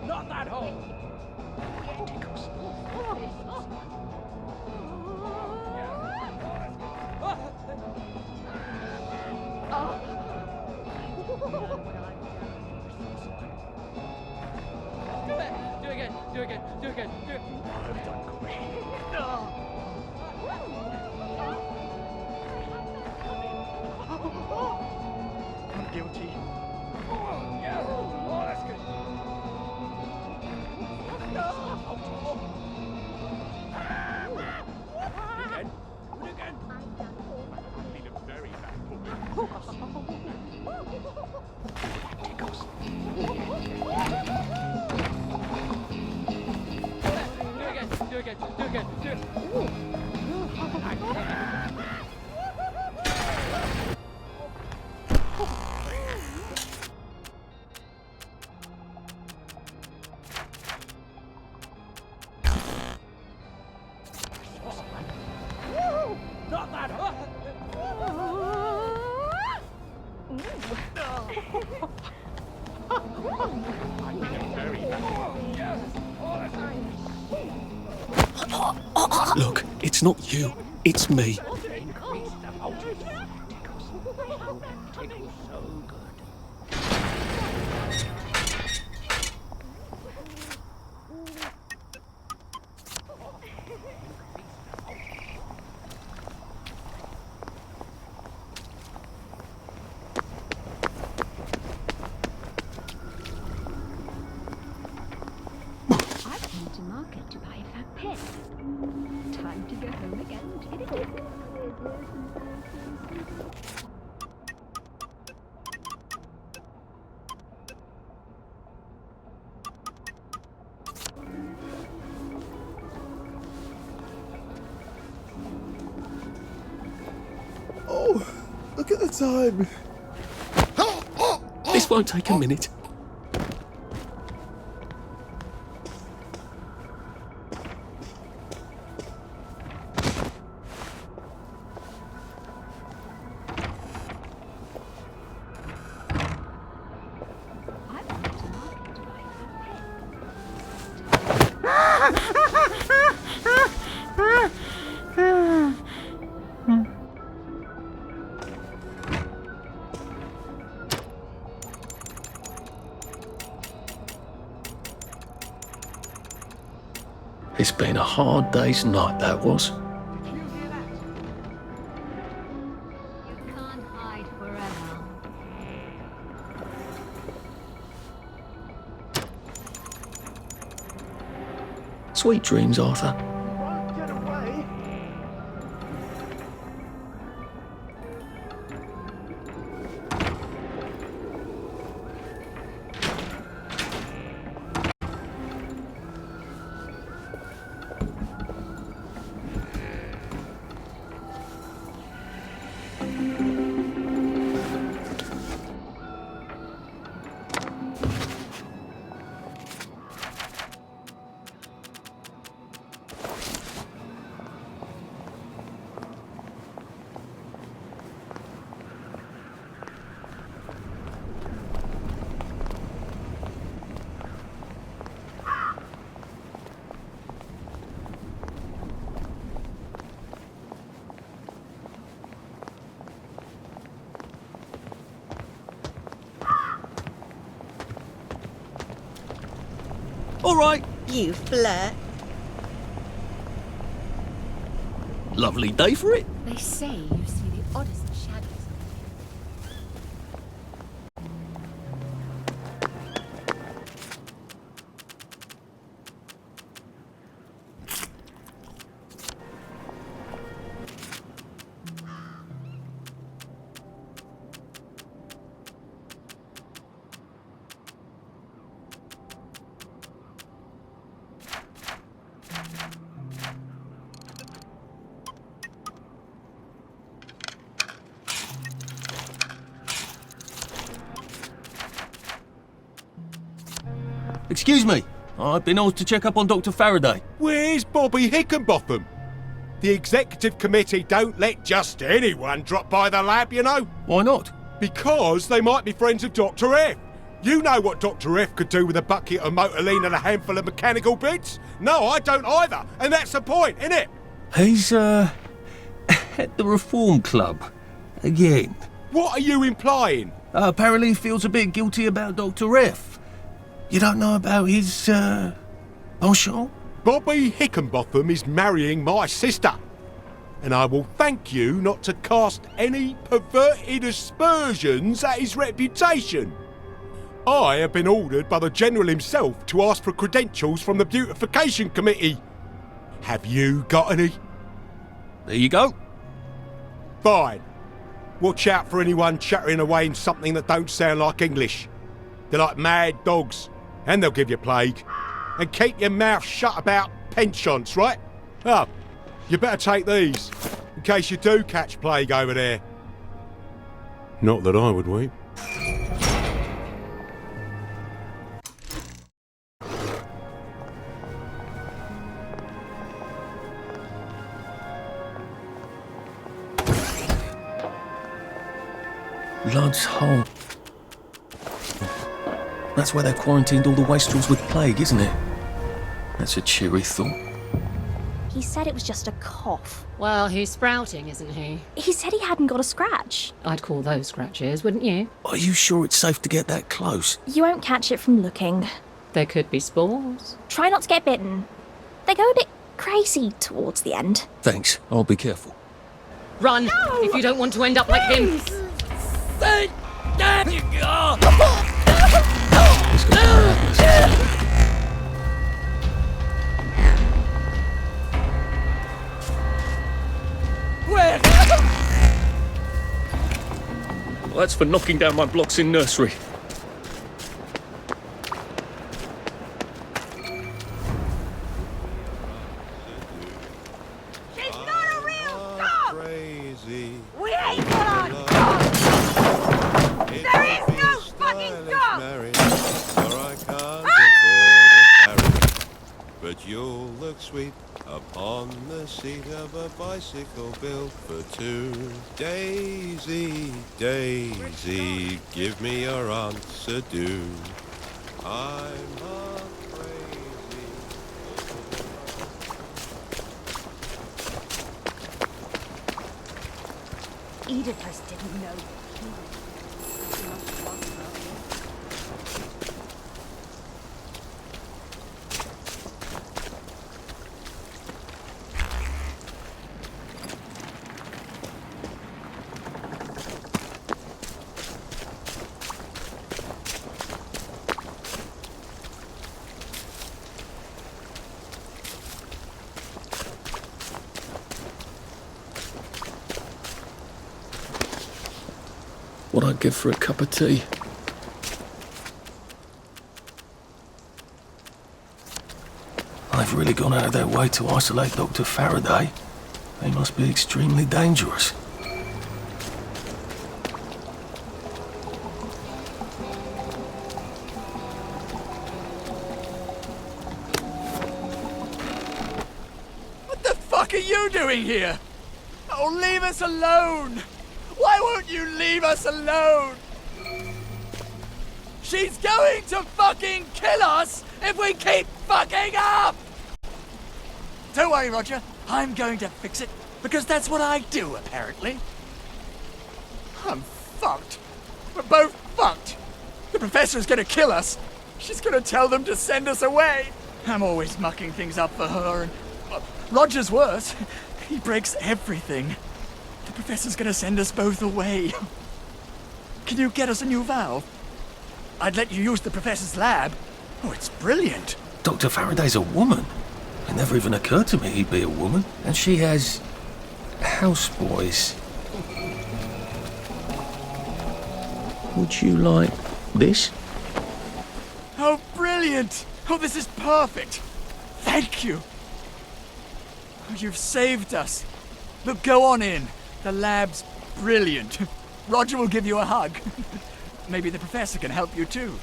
Not that hole! Tickles. Do it again. Do it again. Do it again. Do it. I've done great. I'm guilty. Yeah. Oh, that's good. Again. Do it again. I've been a very bad boy. Tickles. Do it again. Do it again. Do it again. Do it. Not that hole! I've been a very bad boy. Yes. Oh, that's good. Look, it's not you, it's me. Increase the voltage. Tickles so good. I came to market to buy a fat pet. Time to go home again. Oh, look at the time. This won't take a minute. It's been a hard day's night, that was. Sweet dreams, Arthur. All right. You flirt. Lovely day for it. They say you see the oddest shadows. Excuse me. I've been asked to check up on Dr. Faraday. Where's Bobby Hickenbotham? The executive committee don't let just anyone drop by the lab, you know. Why not? Because they might be friends of Dr. F. You know what Dr. F could do with a bucket of motorline and a handful of mechanical bits? No, I don't either. And that's the point, isn't it? He's, at the Reform Club. Again. What are you implying? Apparently he feels a bit guilty about Dr. F. You don't know about his, penchant? Bobby Hickenbotham is marrying my sister. And I will thank you not to cast any perverted aspersions at his reputation. I have been ordered by the General himself to ask for credentials from the Beautification Committee. Have you got any? There you go. Fine. Watch out for anyone chattering away in something that don't sound like English. They're like mad dogs, and they'll give you plague. And keep your mouth shut about penchants, right? Oh, you better take these, in case you do catch plague over there. Not that I would weep. Lud's Hole. That's where they quarantined all the wastrels with plague, isn't it? That's a cheery thought. He said it was just a cough. Well, he's sprouting, isn't he? He said he hadn't got a scratch. I'd call those scratches, wouldn't you? Are you sure it's safe to get that close? You won't catch it from looking. There could be spores. Try not to get bitten. They go a bit crazy towards the end. Thanks, I'll be careful. Run, if you don't want to end up like him. There you go! Where? Well, that's for knocking down my blocks in nursery. She's not a real dog! We ain't got a dog! There is no fucking dog! But you'll look sweet upon the seat of a bicycle built for two. Daisy, Daisy, give me your answer, do. I'm not crazy. Oedipus didn't know. what I'd give for a cup of tea. They've really gone out of their way to isolate Dr. Faraday. They must be extremely dangerous. What the fuck are you doing here? Oh, leave us alone! Why won't you leave us alone? She's going to fucking kill us if we keep fucking up! Don't worry, Roger. I'm going to fix it, because that's what I do, apparently. I'm fucked. We're both fucked. The professor's gonna kill us. She's gonna tell them to send us away. I'm always mucking things up for her, and Roger's worse. He breaks everything. The professor's gonna send us both away. Can you get us a new valve? I'd let you use the professor's lab. Oh, it's brilliant. Dr. Faraday's a woman. It never even occurred to me he'd be a woman. And she has houseboys. Would you like this? Oh, brilliant! Oh, this is perfect! Thank you! Oh, you've saved us. Look, go on in. The lab's brilliant. Roger will give you a hug. Maybe the professor can help you too.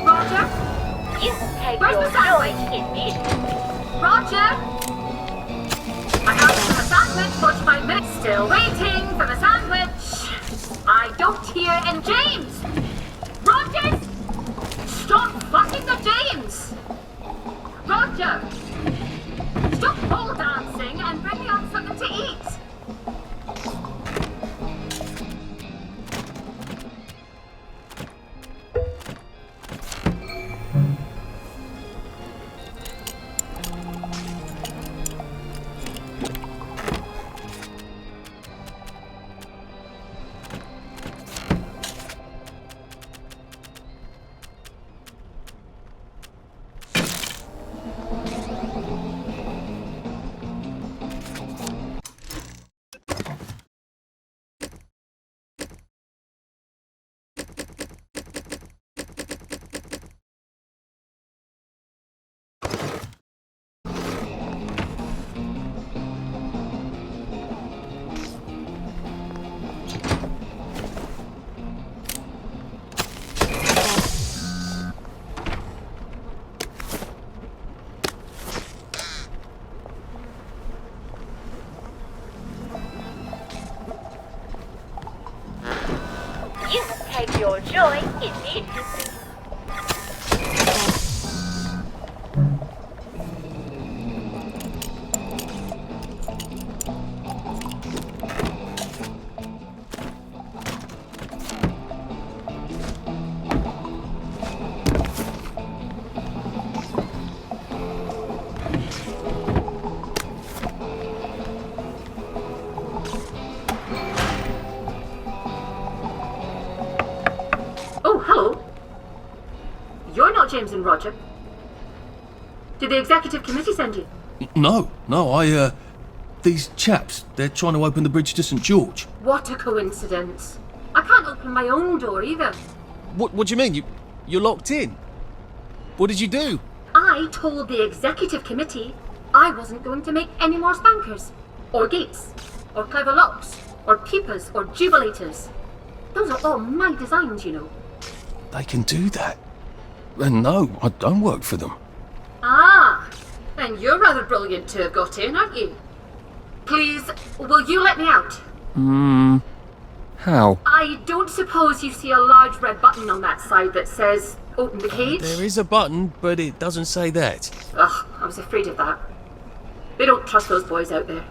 Roger? Where's the sandwich? Roger? I asked for the sandwich 45 minutes. Still waiting for the sandwich. I don't hear any James. Roger? Stop fucking the James. Roger. Stop pole dancing and bring me on something to eat. You take your joy in it. James and Roger. Did the executive committee send you? No, these chaps, they're trying to open the bridge to St. George. What a coincidence. I can't open my own door either. What do you mean? You're locked in? What did you do? I told the executive committee I wasn't going to make any more spankers, or gates, or clever locks, or peepers, or jubilators. Those are all my designs, you know. They can do that. And no, I don't work for them. Ah, and you're rather brilliant to have got in, aren't you? Please, will you let me out? How? I don't suppose you see a large red button on that side that says, open the cage? There is a button, but it doesn't say that. Ugh, I was afraid of that. They don't trust those boys out there.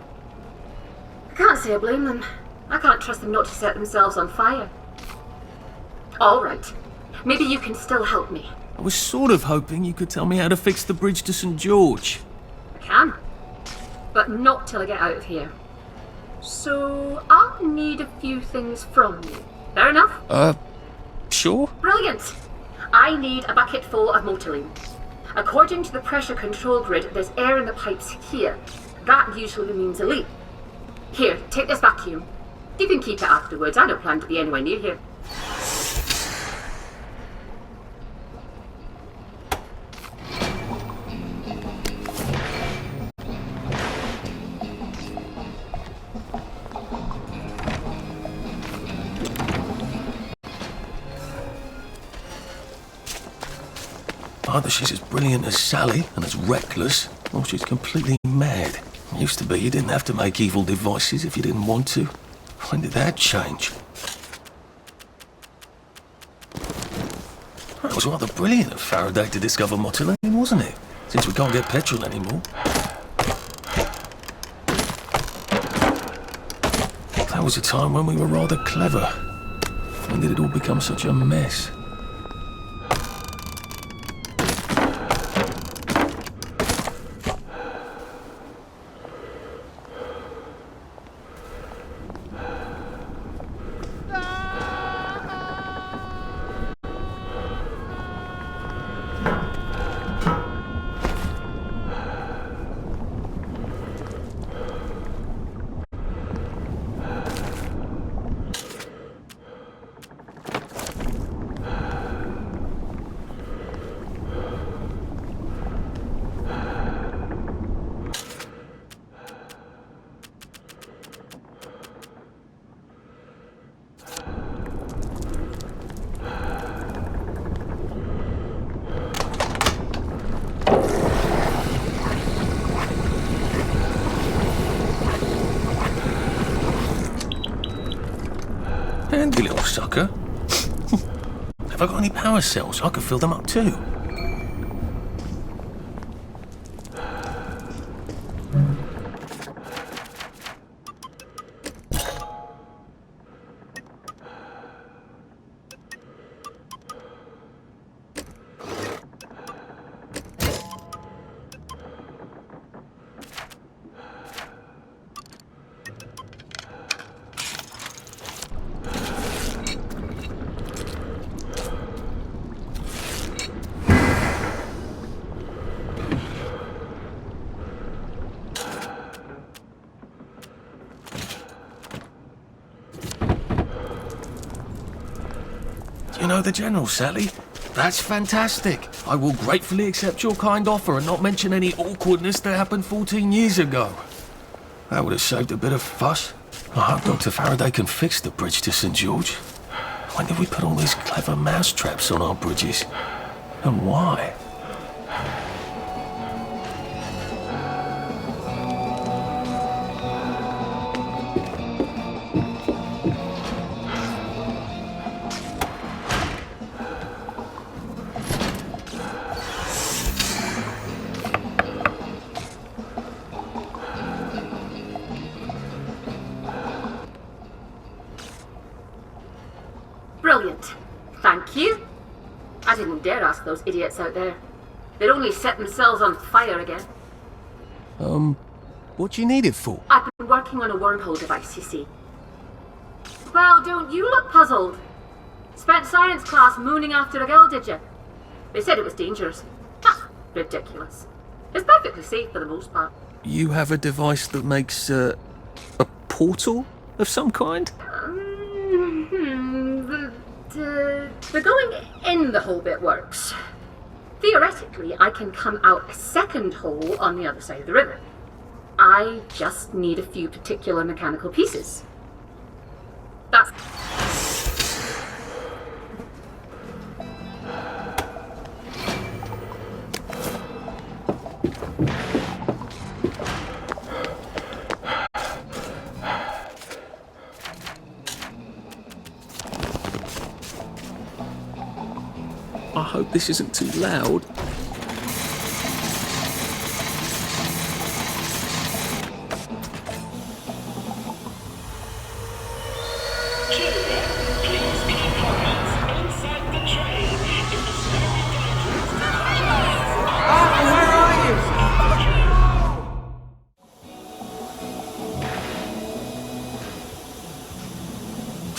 I can't say I blame them. I can't trust them not to set themselves on fire. All right. Maybe you can still help me. I was sort of hoping you could tell me how to fix the bridge to St. George. I can. But not till I get out of here. So, I'll need a few things from you. Fair enough? Sure. Brilliant. I need a bucket full of Motoline. According to the pressure control grid, there's air in the pipes here. That usually means a leak. Here, take this vacuum. You can keep it afterwards. I don't plan to be anywhere near here. Either she's as brilliant as Sally and as reckless, or she's completely mad. It used to be you didn't have to make evil devices if you didn't want to. When did that change? It was rather brilliant of Faraday to discover Motilene, wasn't it? Since we can't get petrol anymore. That was a time when we were rather clever. When did it all become such a mess? Handy little sucker. Have I got any power cells? I could fill them up too. You know the General, Sally? That's fantastic. I will gratefully accept your kind offer and not mention any awkwardness that happened 14 years ago. That would have saved a bit of fuss. I hope Dr. Faraday can fix the bridge to St. George. When did we put all these clever mousetraps on our bridges? And why? Brilliant. Thank you. I didn't dare ask those idiots out there. They'd only set themselves on fire again. What do you need it for? I've been working on a wormhole device, you see. Well, don't you look puzzled? Spent science class mooning after a girl, did you? They said it was dangerous. Ah, ridiculous. It's perfectly safe for the most part. You have a device that makes, a portal of some kind? The going in the hole bit works. Theoretically, I can come out a second hole on the other side of the river. I just need a few particular mechanical pieces. That's... I hope this isn't too loud.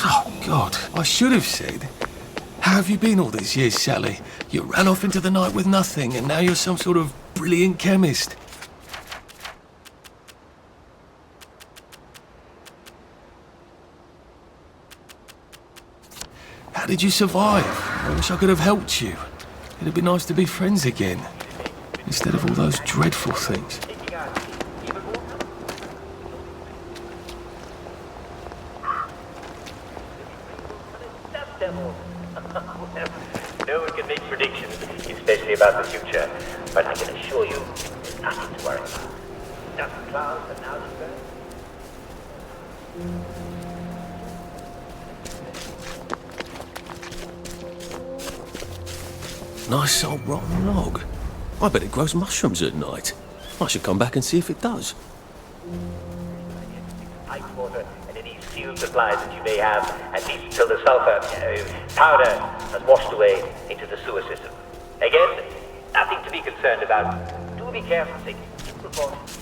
Oh, God, I should have said. How have you been all these years, Sally? You ran off into the night with nothing, and now you're some sort of brilliant chemist. How did you survive? I wish I could have helped you. It'd be nice to be friends again, instead of all those dreadful things. No one can make predictions, especially about the future, but I can assure you there's nothing to worry about. Dust clouds and now the birds. Nice old rotten log. I bet it grows mushrooms at night. I should come back and see if it does. Ice water and any sealed supplies that you may have, at least until the sulfur powder has washed away into the sewer system. Again, nothing to be concerned about. Do be careful, take precautions.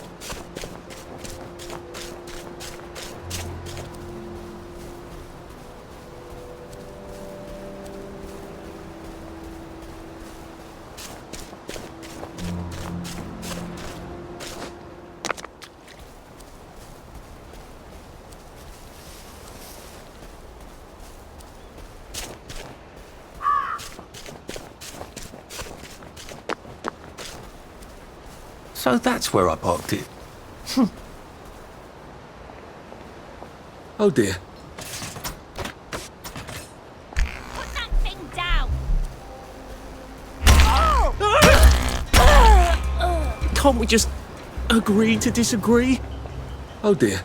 So that's where I parked it. Oh dear. Put that thing down! Can't we just agree to disagree? Oh dear.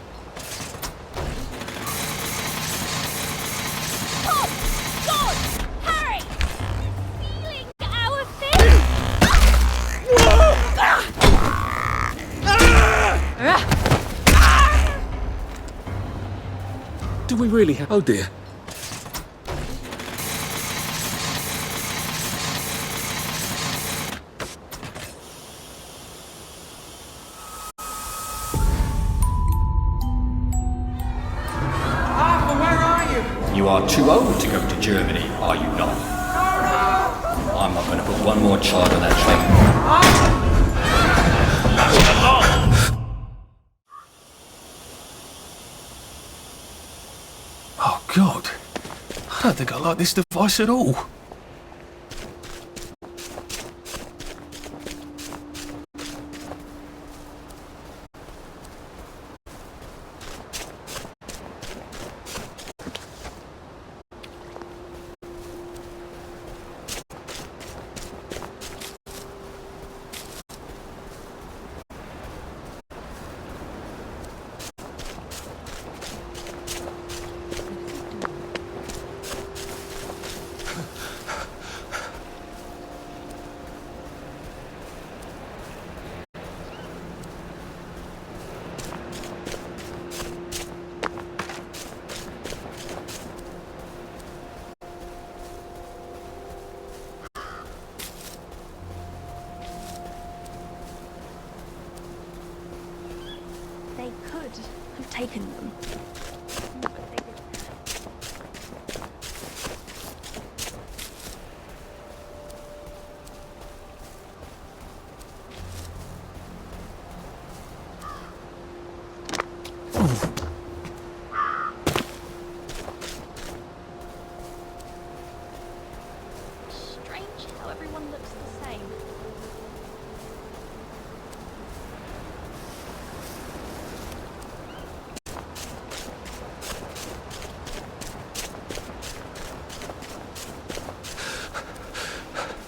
Tom! George! Harry! Feeling our thing? Do we really have... Oh dear. Arthur, where are you? You are too old to go to Germany, are you not? I'm not going to put one more child on that train. Oh God. I don't think I like this device at all. They could have taken them. Strange how everyone looks the same.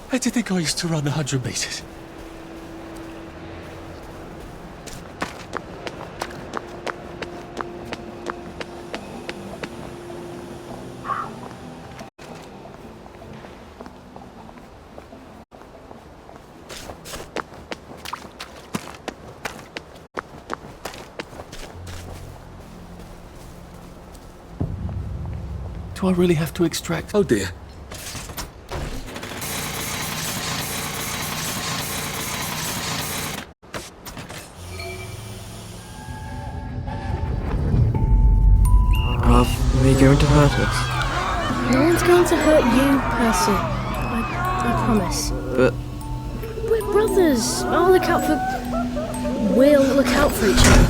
Where did you think I used to run 100 metres? Do I really have to extract... Oh dear. Are you going to hurt us? No one's going to hurt you, Percy. I promise. But We're brothers. I'll look out for... We'll look out for each other.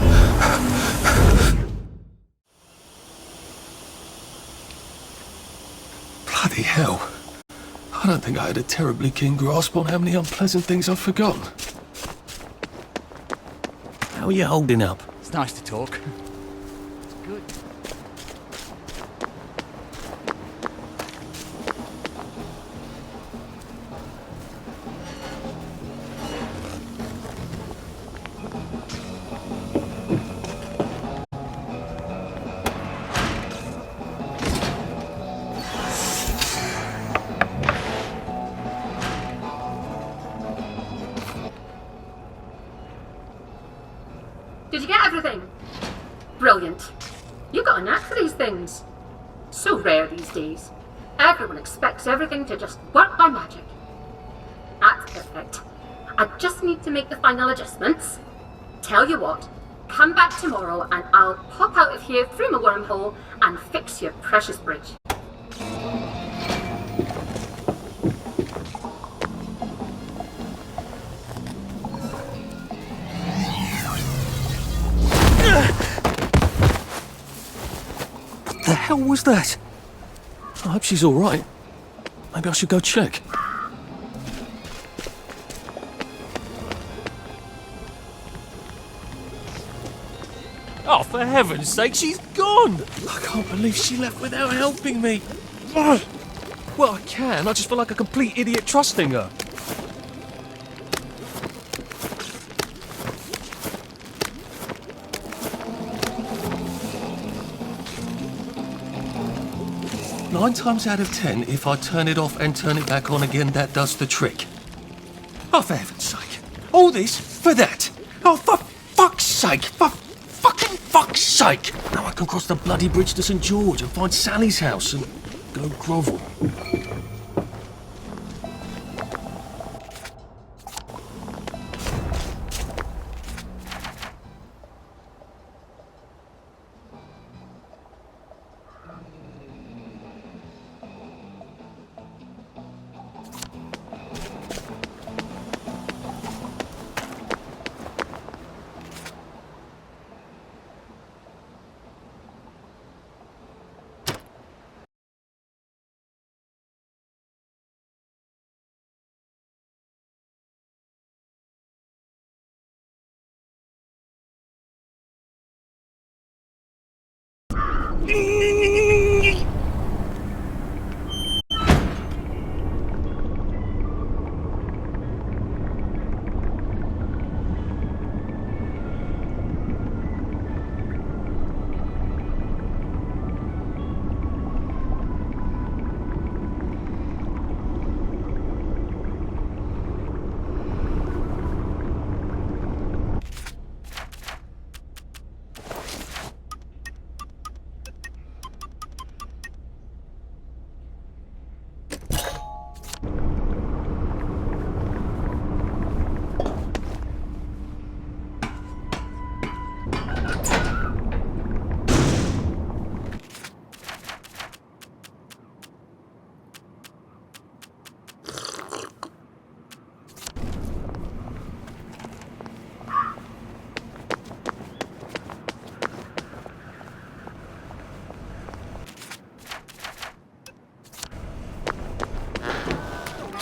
Bloody hell. I don't think I had a terribly keen grasp on how many unpleasant things I've forgotten. How are you holding up? It's nice to talk. It's good. Did you get everything? Brilliant. You got a knack for these things. So rare these days. Everyone expects everything to just work by magic. That's perfect. I just need to make the final adjustments. Tell you what, come back tomorrow and I'll pop out of here through my wormhole and fix your precious bridge. The hell was that? I hope she's all right. Maybe I should go check. Oh, for heaven's sake, she's gone! I can't believe she left without helping me. Ugh. Well, I can. I just feel like a complete idiot trusting her. Nine times out of 10, if I turn it off and turn it back on again, that does the trick. Oh, for heaven's sake. All this for that. Oh, for fuck's sake. For fucking fuck's sake. Now I can cross the bloody bridge to St. George and find Sally's house and go grovel.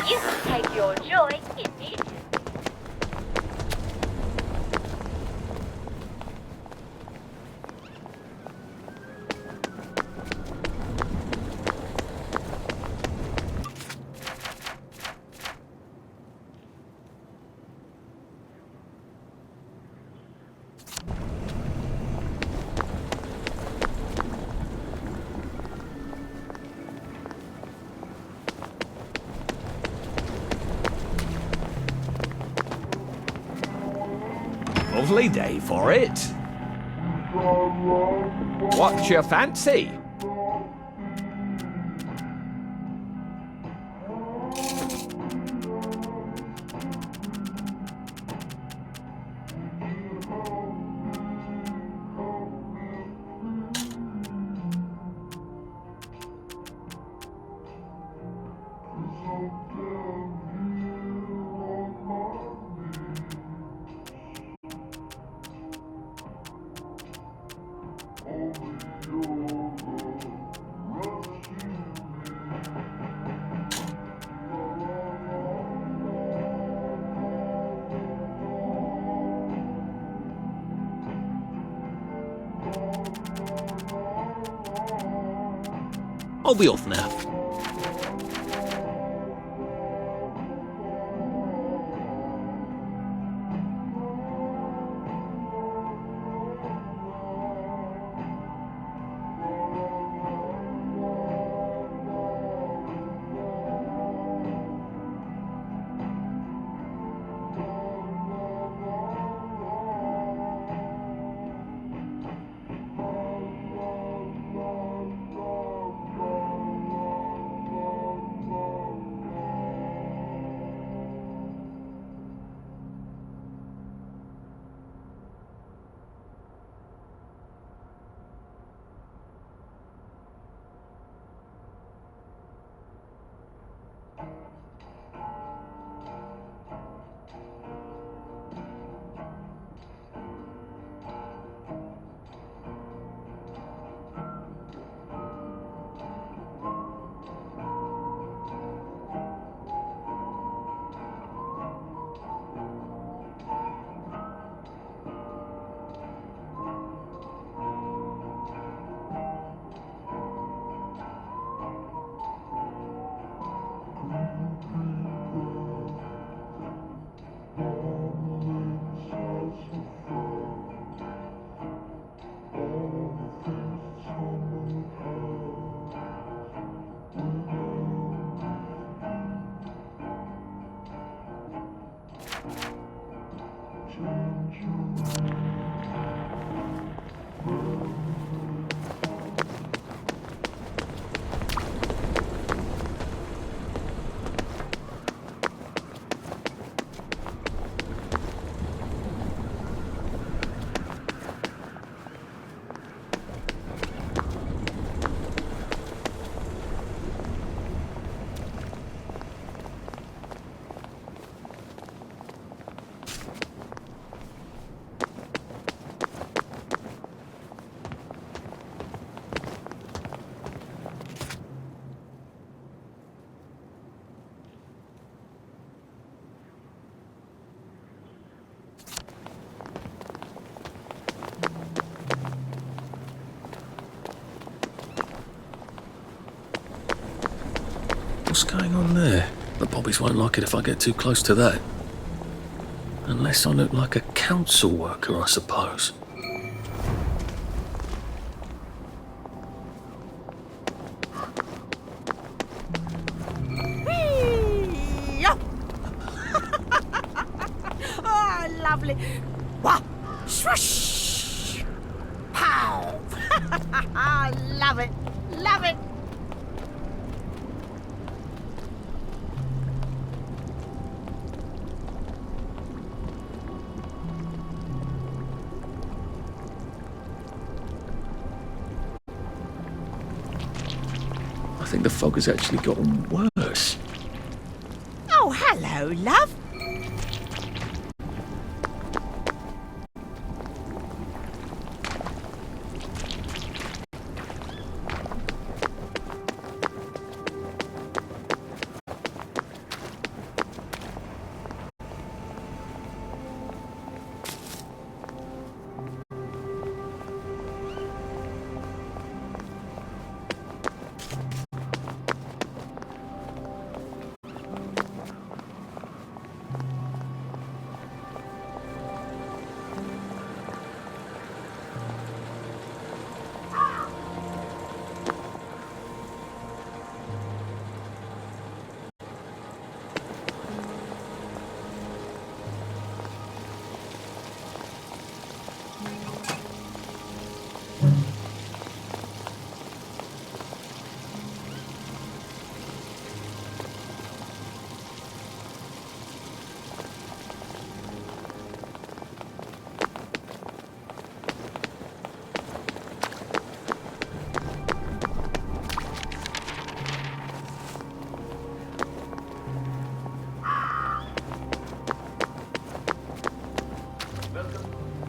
You can take your joy in it. Lovely day for it. What's your fancy? I'll be off now. What's going on there? The bobbies won't like it if I get too close to that. Unless I look like a council worker, I suppose. Oh, lovely. Wah! Swoosh! Pow! Love it. Love it. I think the fog has actually gotten worse. Oh, hello, love.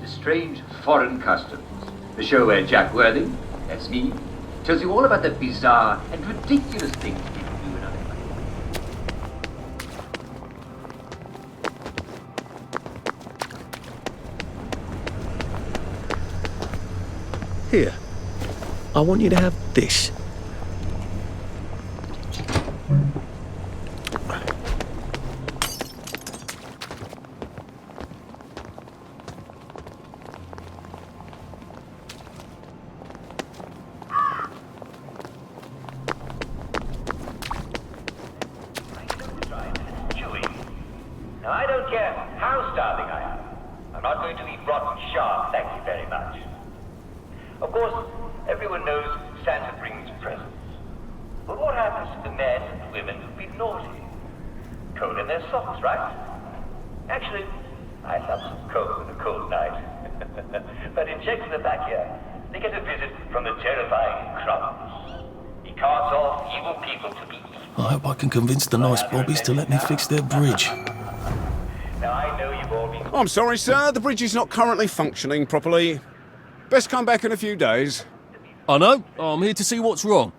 Strange Foreign Customs, the show where Jack Worthing, that's me, tells you all about the bizarre and ridiculous things people do in other Here. I want you to have this. everyone knows Santa brings presents. But what happens to the men and women who've been naughty? Coal in their socks, right? Actually, I love some coal on a cold night. But in checks in the backyard, they get a visit from the terrifying Crumbs. He carts off evil people to eat. I hope I can convince the nice bobbies to let me fix their bridge. Now I know you've all been... I'm sorry, sir. The bridge is not currently functioning properly. Best come back in a few days. I know. I'm here to see what's wrong.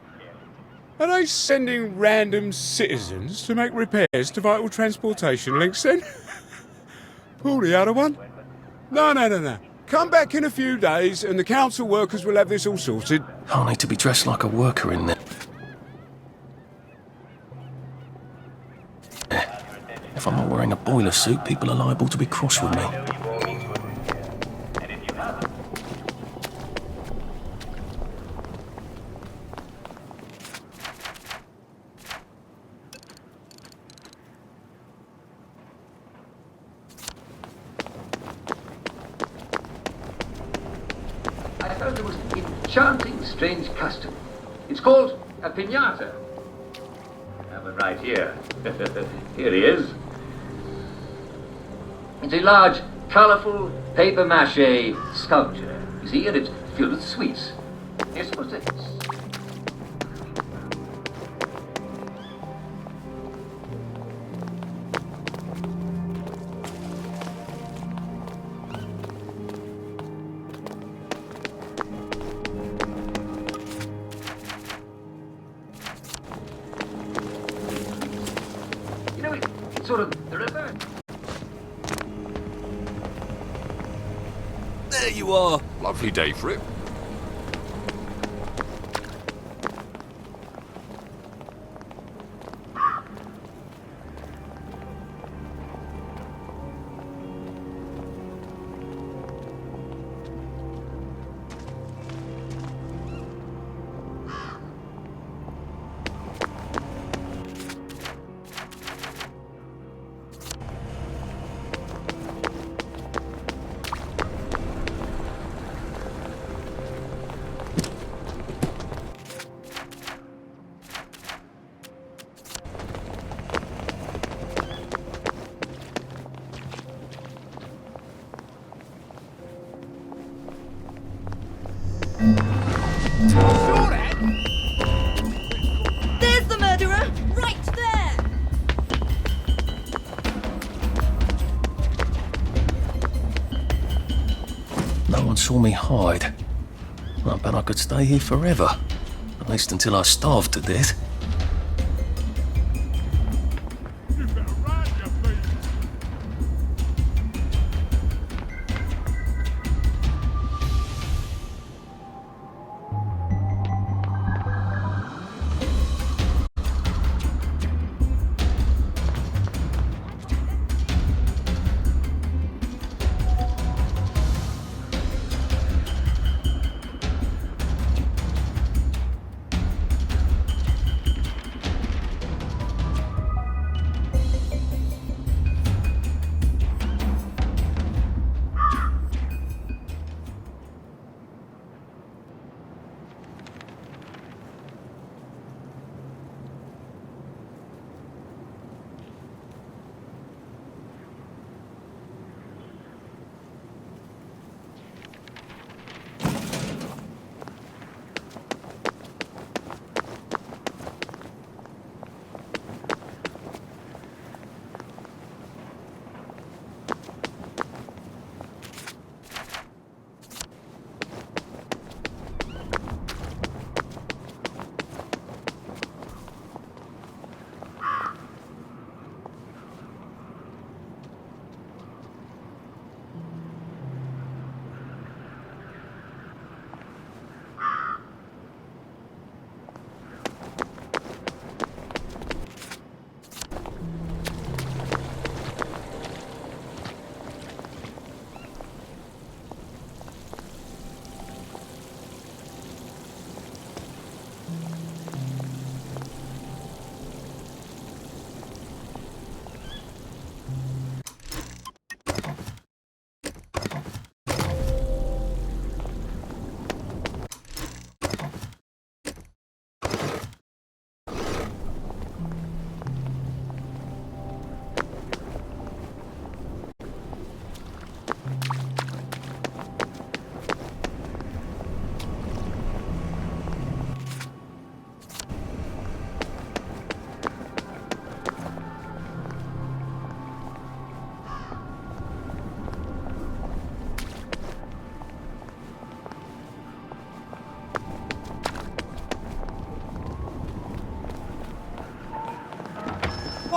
Are they sending random citizens to make repairs to vital transportation links then? Pull the other one? No. Come back in a few days and the council workers will have this all sorted. I need to be dressed like a worker in there. If I'm not wearing a boiler suit, people are liable to be cross with me. I found the most enchanting, strange custom. It's called a piñata. I have one right here. Here he is. It's a large, colourful, paper-mache sculpture, you see, and it's filled with sweets. You're supposed to... You know, it's sort of the reverse. There you are. Lovely day for it. There's the murderer! Right there! No one saw me hide. I bet I could stay here forever. At least until I starved to death.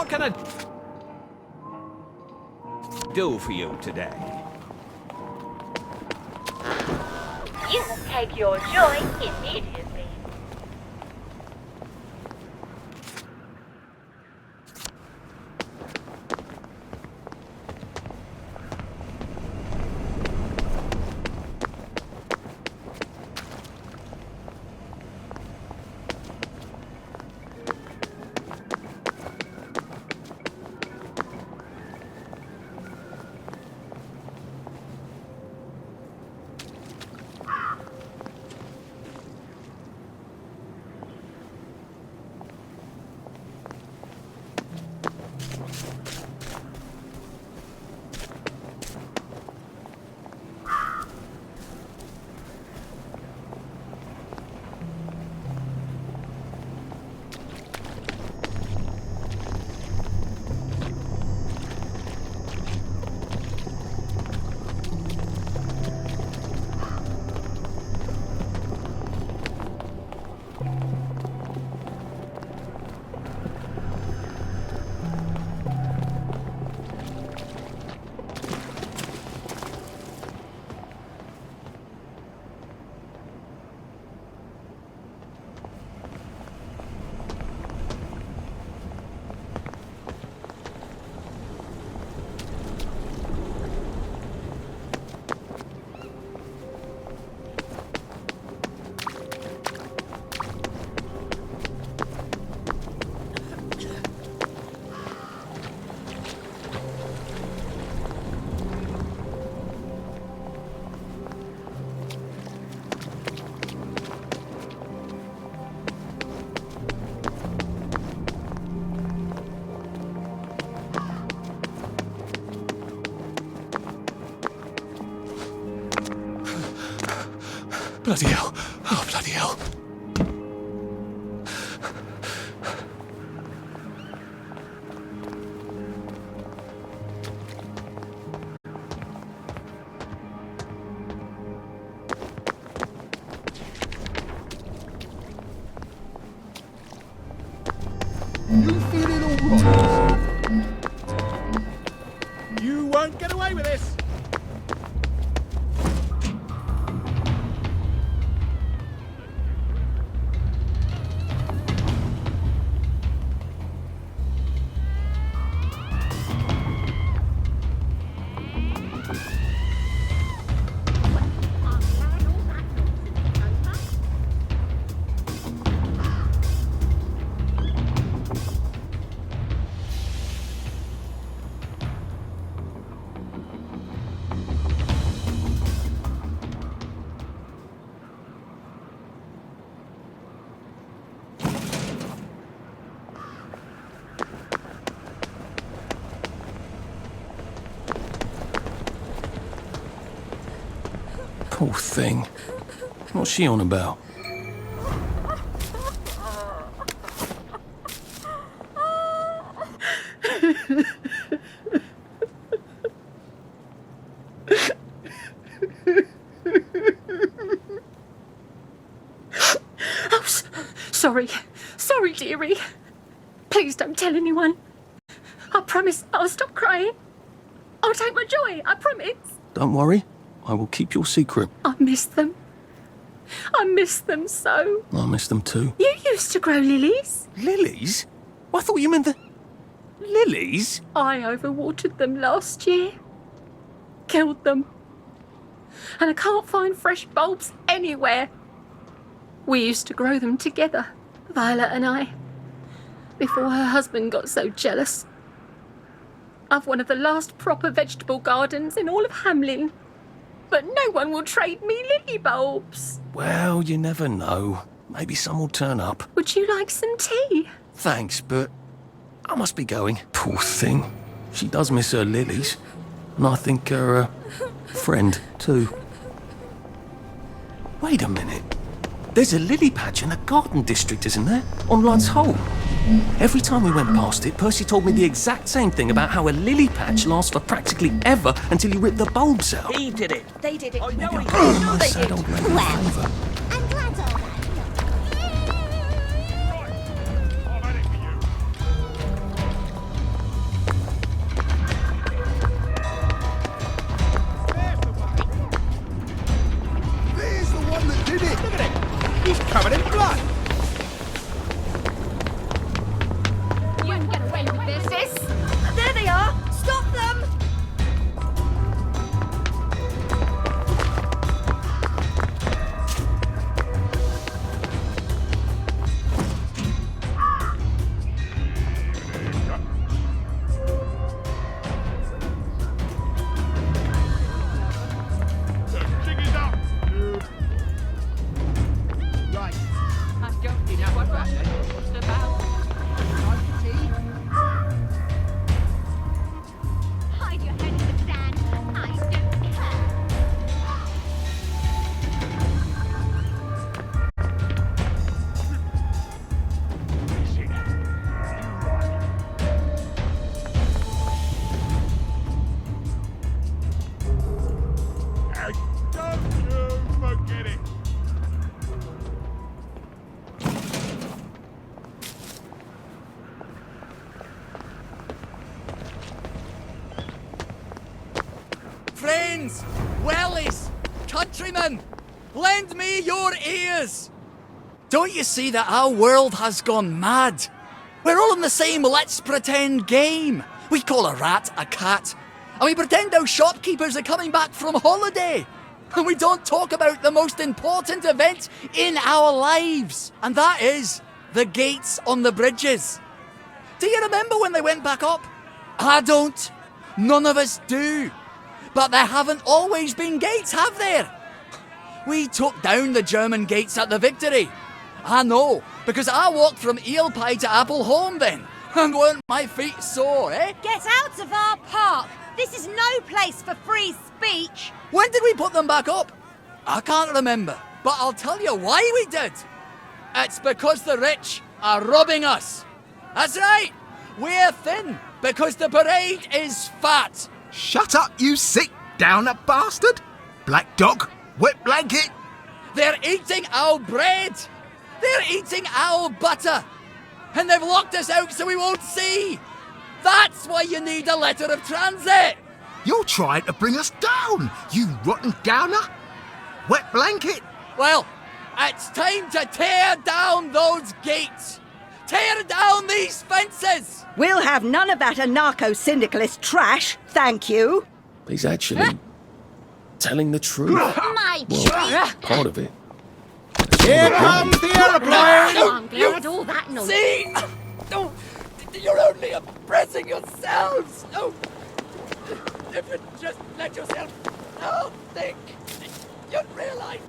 What can I do for you today? You must take your joy immediately. Bloody hell. Oh, bloody hell. You feeling all right? You won't get away with this. Poor thing. What's she on about? Sorry, dearie. Please don't tell anyone. I promise I'll stop crying. I'll take my joy, I promise. Don't worry. I will keep your secret. I miss them. I miss them so. I miss them too. You used to grow lilies. Lilies? I thought you meant the... Lilies? I overwatered them last year. Killed them. And I can't find fresh bulbs anywhere. We used to grow them together, Violet and I, before her husband got so jealous. I've one of the last proper vegetable gardens in all of Hamlin, but no one will trade me lily bulbs. Well, you never know. Maybe some will turn up. Would you like some tea? Thanks, but I must be going. Poor thing. She does miss her lilies. And I think her friend, too. Wait a minute. There's a lily patch in the garden district, isn't there? On Ludd's Hole. Every time we went past it, Percy told me the exact same thing about how a lily patch lasts for practically ever until you rip the bulbs out. He did it. They did it. I know he Oh, did. my sad old lady favour. I'm glad all that. covered in blood. You can get away with this. There they are! Stop them! Right. I don't know what what's the about. Hide your head in the sand. I don't care. Don't you forget it. Friends, wellies, countrymen, lend me your ears. Don't you see that our world has gone mad? We're all in the same let's pretend game. We call a rat a cat, and we pretend our shopkeepers are coming back from holiday. And we don't talk about the most important event in our lives, and that is the gates on the bridges. Do you remember when they went back up? I don't. None of us do. But there haven't always been gates, have there? We took down the German gates at the Victory. I know, because I walked from Eel Pie to Appleholme then. And weren't my feet sore, eh? Get out of our park! This is no place for free speech! When did we put them back up? I can't remember, but I'll tell you why we did. It's because the rich are robbing us. That's right. We're thin because the parade is fat. Shut up, you sick downer bastard! Black dog, wet blanket! They're eating our bread! They're eating our butter! And they've locked us out so we won't see! That's why you need a letter of transit! You're trying to bring us down, you rotten downer! Wet blanket! Well, it's time to tear down those gates! Tear down these fences! We'll have none of that anarcho-syndicalist trash, thank you. He's actually telling the truth. My Well, part of it. Here comes the aeroplane! I'm glad all that noise. See? No, you're only oppressing yourselves! No! If you just let yourself think, you'd realize...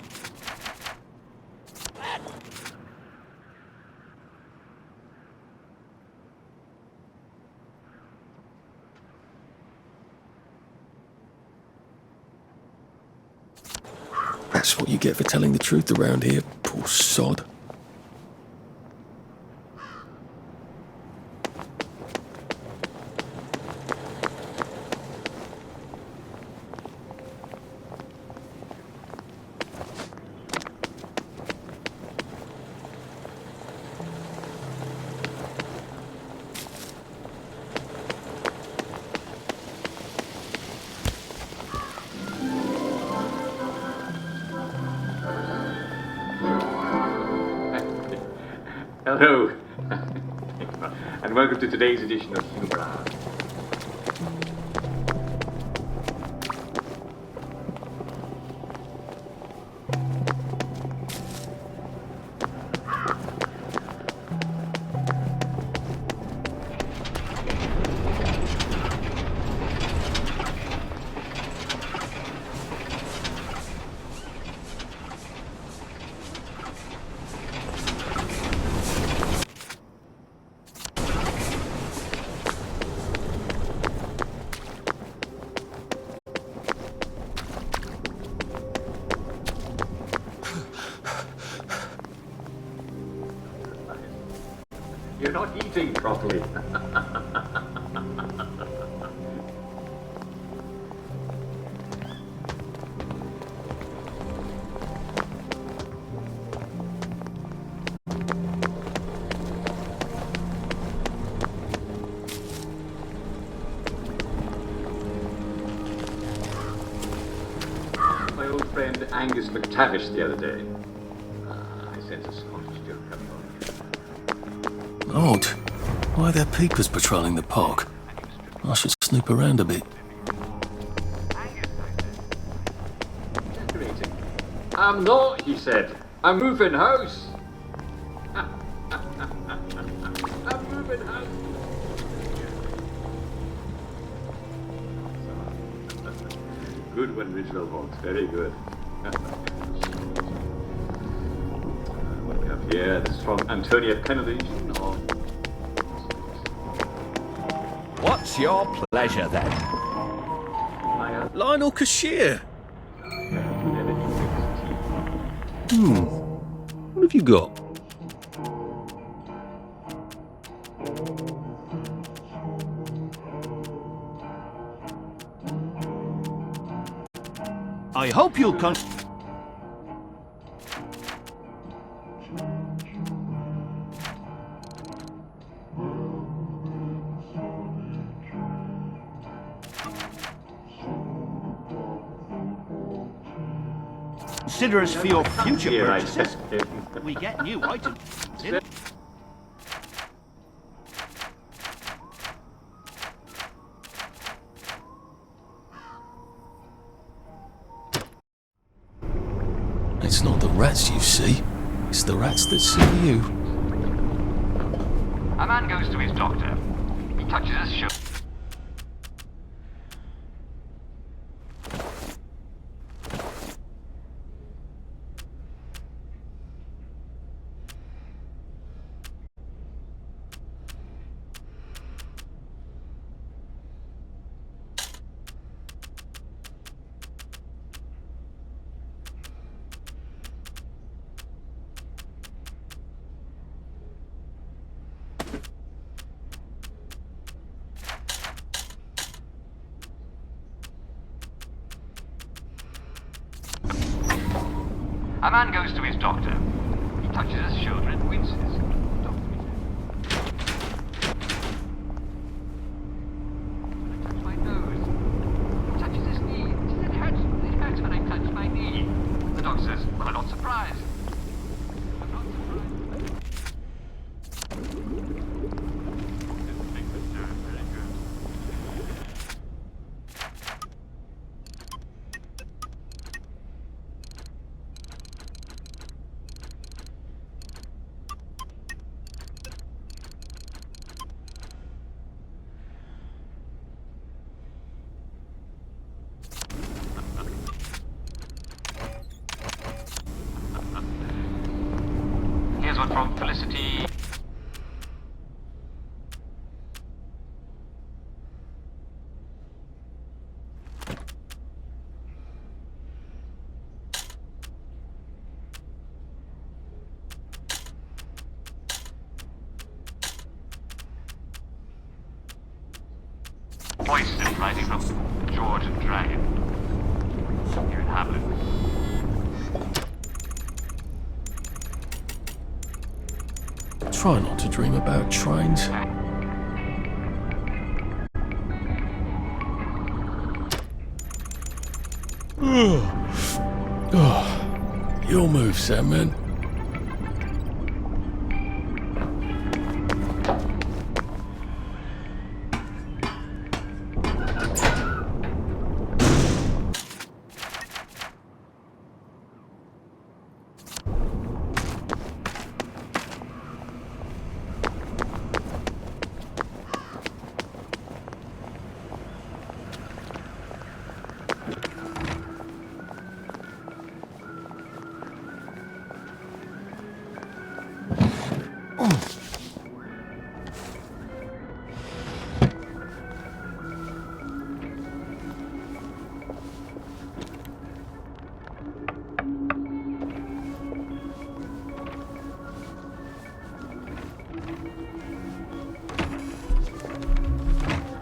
That's what you get for telling the truth around here, poor sod. Hello, and welcome to today's edition of Humor Hour. You're not eating properly. My old friend Angus McTavish the other day. I sense a Odd. Why are there peepers patrolling the park? I should snoop around a bit. I'm not, he said. I'm moving house. I'm moving house. Good one, Visual Box. Very good. What do we have here? This is from Antonia Kennedy. What's your pleasure then? Lionel Cashier. What have you got? I hope you'll come. Consider us for your future purchases. We get new items. It's not the rats you see, it's the rats that see you. A man goes to his doctor. He touches his shoulder. A man goes to his doctor. He touches his shoulder and winces. Touch my nose. He touches his knee. It hurts when I touch my knee. The doctor says, well, I'm not surprised. I'm not surprised. Very good. Here's one from Felicity. Voices writing from George and Dragon. Here in Hamlet. Try not to dream about trains. Your move, Sandman.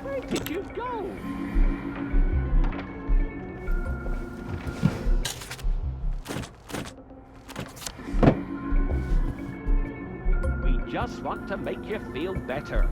Where did you go? We just want to make you feel better.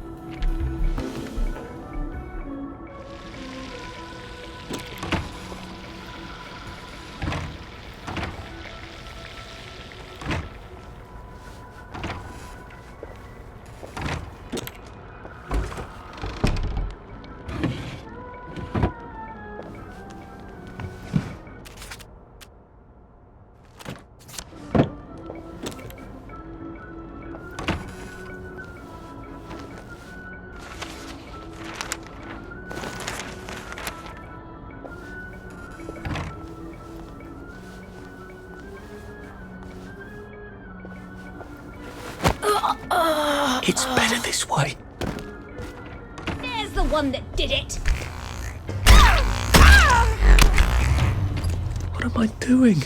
It's better this way. There's the one that did it. What am I doing?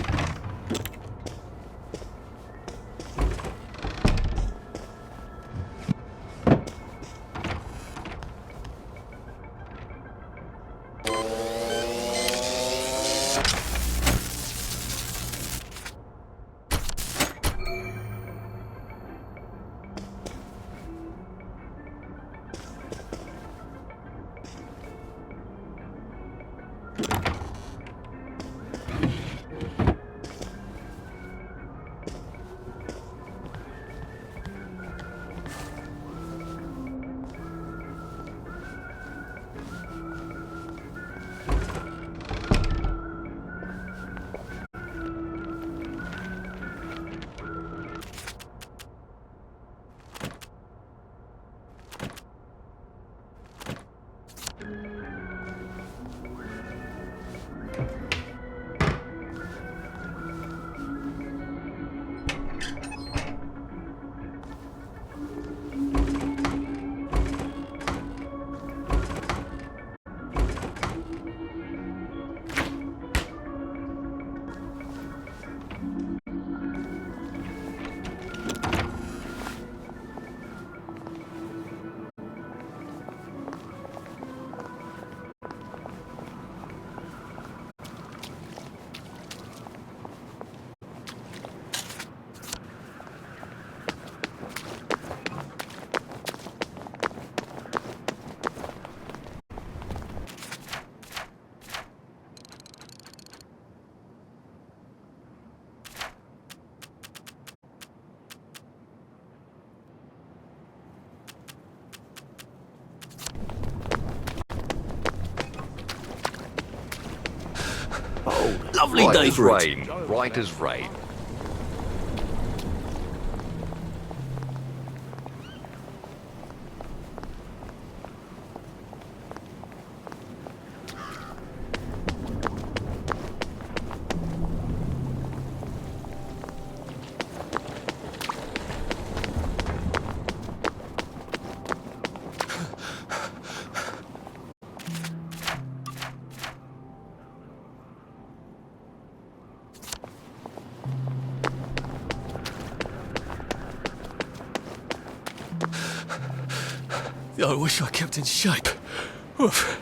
Lovely right day as for it. rain. Right as rain. I wish I kept in shape. Oof.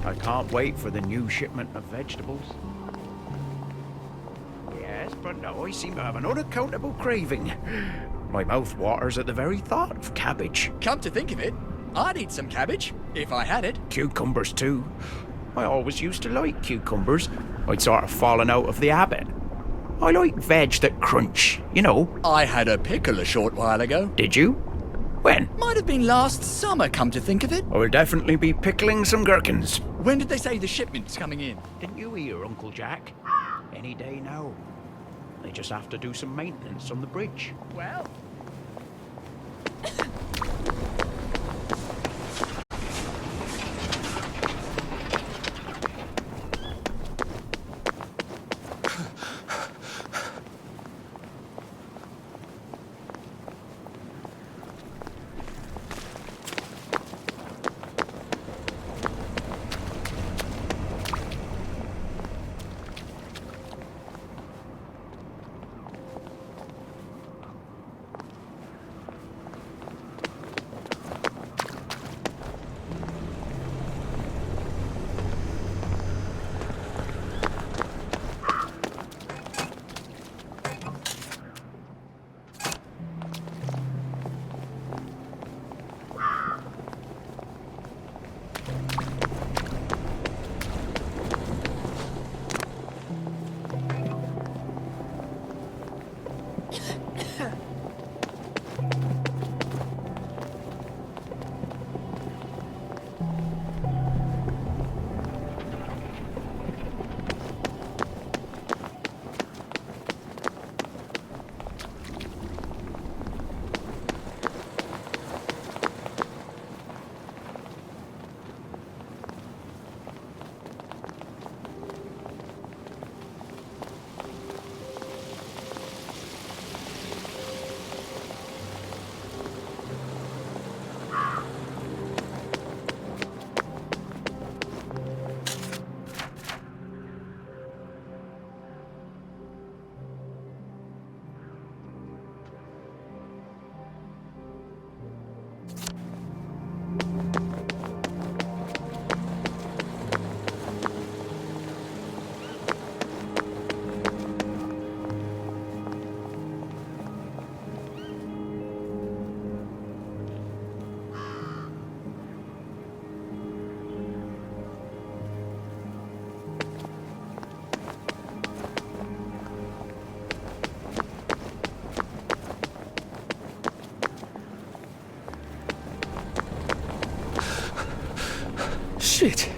I can't wait for the new shipment of vegetables. Yes, but now I seem to have an unaccountable craving. My mouth waters at the very thought of cabbage. Come to think of it, I'd eat some cabbage, if I had it. Cucumbers too. I always used to like cucumbers. I'd sort of fallen out of the habit. I like veg that crunch, you know. I had a pickle a short while ago. Did you? When? Might have been last summer, come to think of it. I will definitely be pickling some gherkins. When did they say the shipment's coming in? Didn't you hear, Uncle Jack? Any day now. They just have to do some maintenance on the bridge. Well, Shit!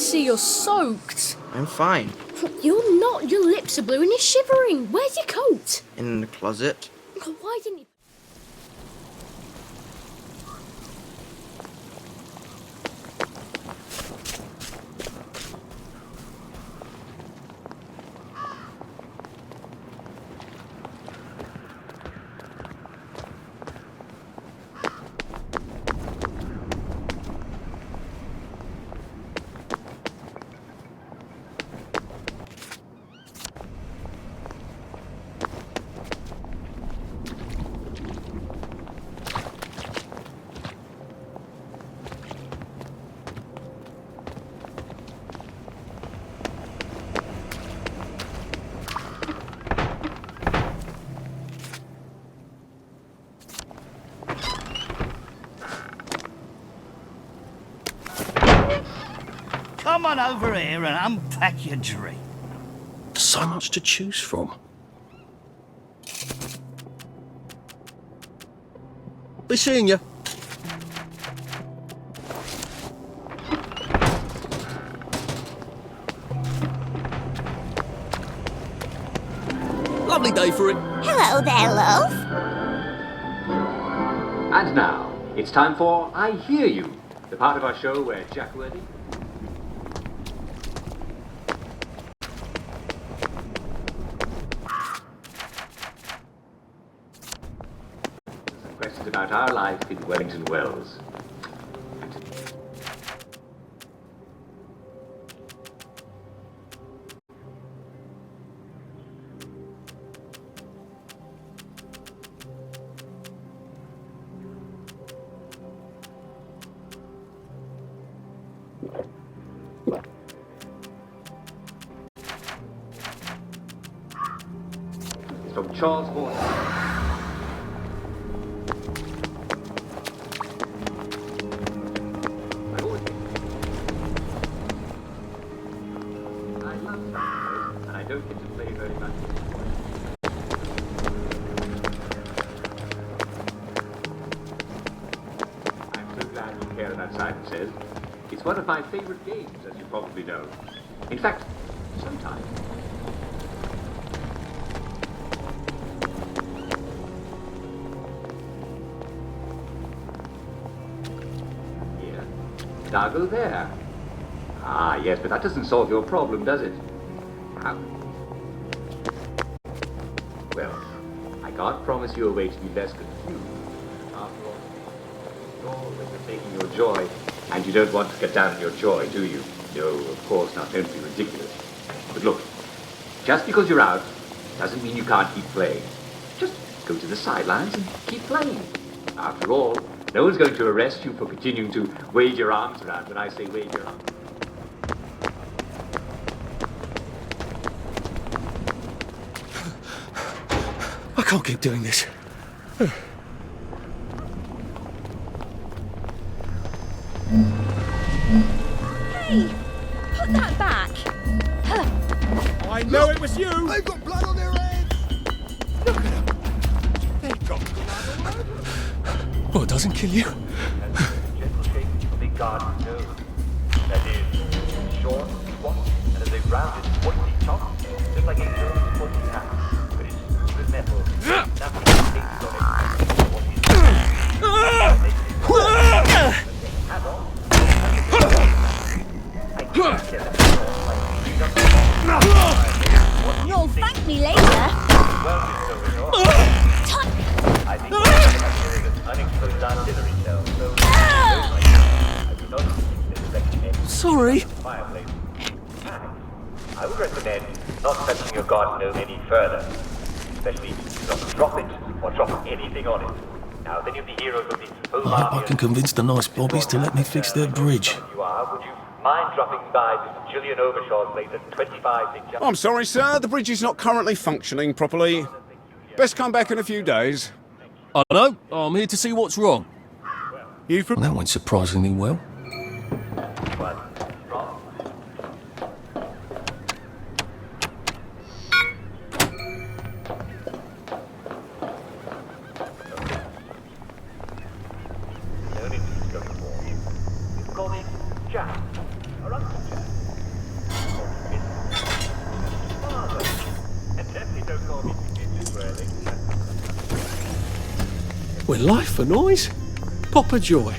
Percy, you're soaked. I'm fine. You're not. Your lips are blue and you're shivering. Where's your coat? In the closet. Why didn't you... Come on over here and unpack your drink. So much to choose from. Be seeing you. Lovely day for it. Hello there, love. And now, it's time for I Hear You, the part of our show where Jack Worthy questions about our life in Wellington Wells. It's from Charles Horner. I don't get to play very much. I'm so glad you care about Simon Says. It's one of my favorite games, as you probably know. In fact, sometimes. Here. Now go there. Ah, yes, but that doesn't solve your problem, does it? How? Well, I can't promise you a way to be less confused. After all, you're always taking your joy, and you don't want to cut down on your joy, do you? No, of course not. Don't be ridiculous. But look, just because you're out doesn't mean you can't keep playing. Just go to the sidelines and keep playing. After all, no one's going to arrest you for continuing to wave your arms around when I say wave your arms. I can't keep doing this. Hey, put that back. I know it was you! They've got blood on their heads! Look at them! They've got blood all over them! Well, it doesn't kill you. Gentle shape of a garden nose. That is, short, squat, and as a rounded, pointy top, just like a girl's pointy hat. But it's smooth as metal. Nothing stains on it. What is You'll thank me later. I think there is an unexposed artillery cell, so I do not recommend Sorry. fireplace. I would recommend not touching your garden gnome any further, especially not to drop it or drop anything on it. Now, then you'll be heroes of the whole I hope I army. can convince the nice bobbies to let me fix their bridge. You are. Would you mind dropping by this Julian Overshaw's place at 25 St. John? I'm sorry, sir. The bridge is not currently functioning properly. Best come back in a few days. I know. I'm here to see what's wrong. You from... That went surprisingly well. No need to discuss it more. You can call me Jack, or Uncle Jack. Father. And definitely don't call me Mrs. Worthing. Well, life for noise. Papa Joy.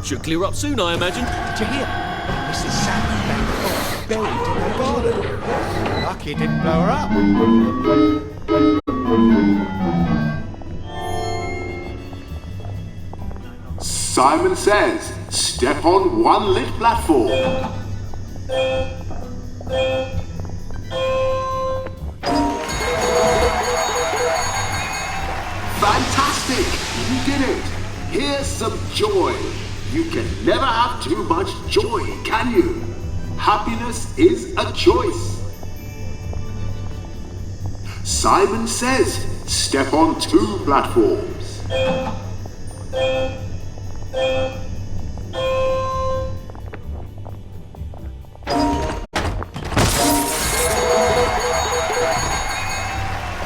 Should clear up soon, I imagine. Did you hear? Mrs. Sandy back buried in her garden. Lucky it didn't blow her up. Simon Says, step on one lit platform. Fantastic! You did it! Here's some joy. You can never have too much joy, can you? Happiness is a choice. Simon Says, step on 2 platforms.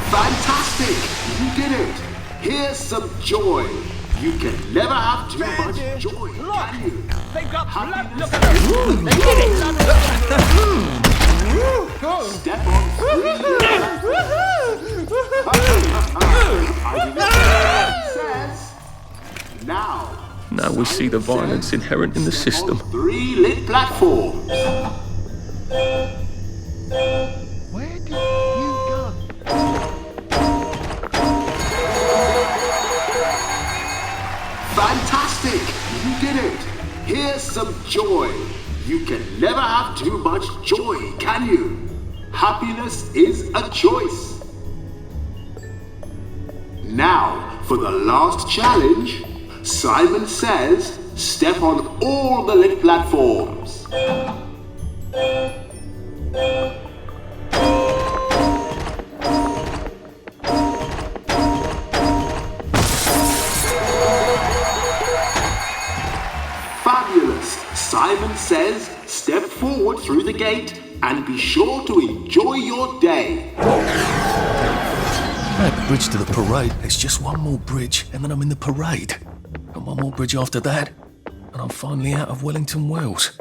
Fantastic! You did it! Here's some joy. You can never have too much joy, can you? They've got blood. Look at them! They did it! Step on 3. Now. Now we see the violence inherent in the system. 3 lit platforms. Where did you go? Fantastic! You did it! Here's some joy. You can never have too much joy, can you? Happiness is a choice. Now, for the last challenge, Simon Says, step on all the lit platforms. Fabulous! Simon Says, step forward through the gate and be sure to enjoy your day. At the bridge to the parade, there's just one more bridge and then I'm in the parade. And one more bridge after that, and I'm finally out of Wellington Wells.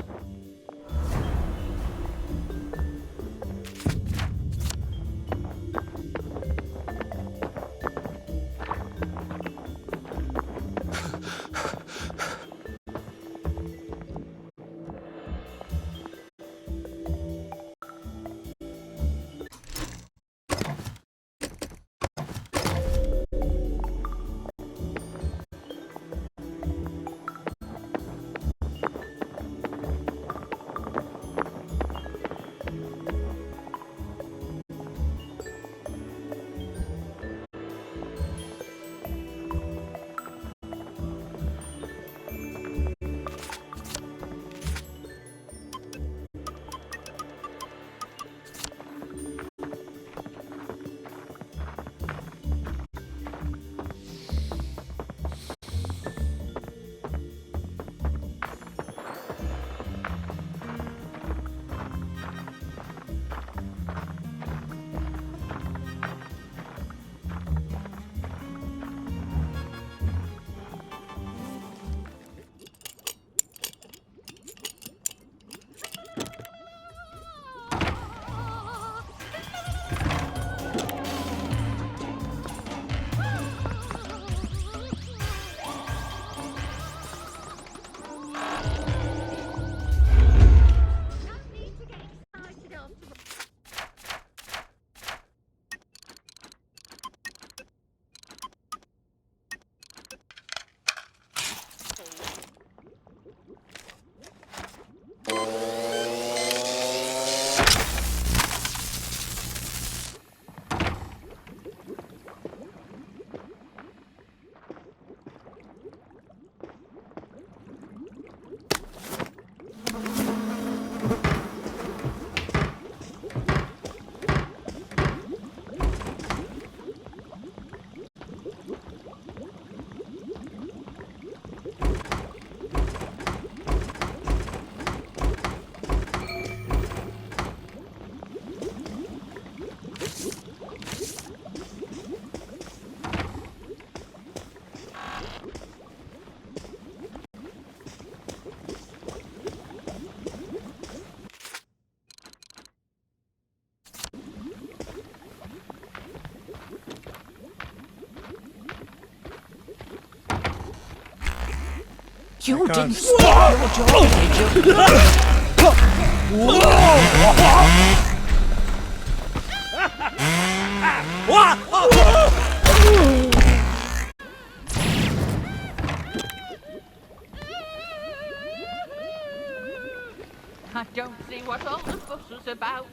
You didn't stop your job, did you? I don't see what all the fuss was about.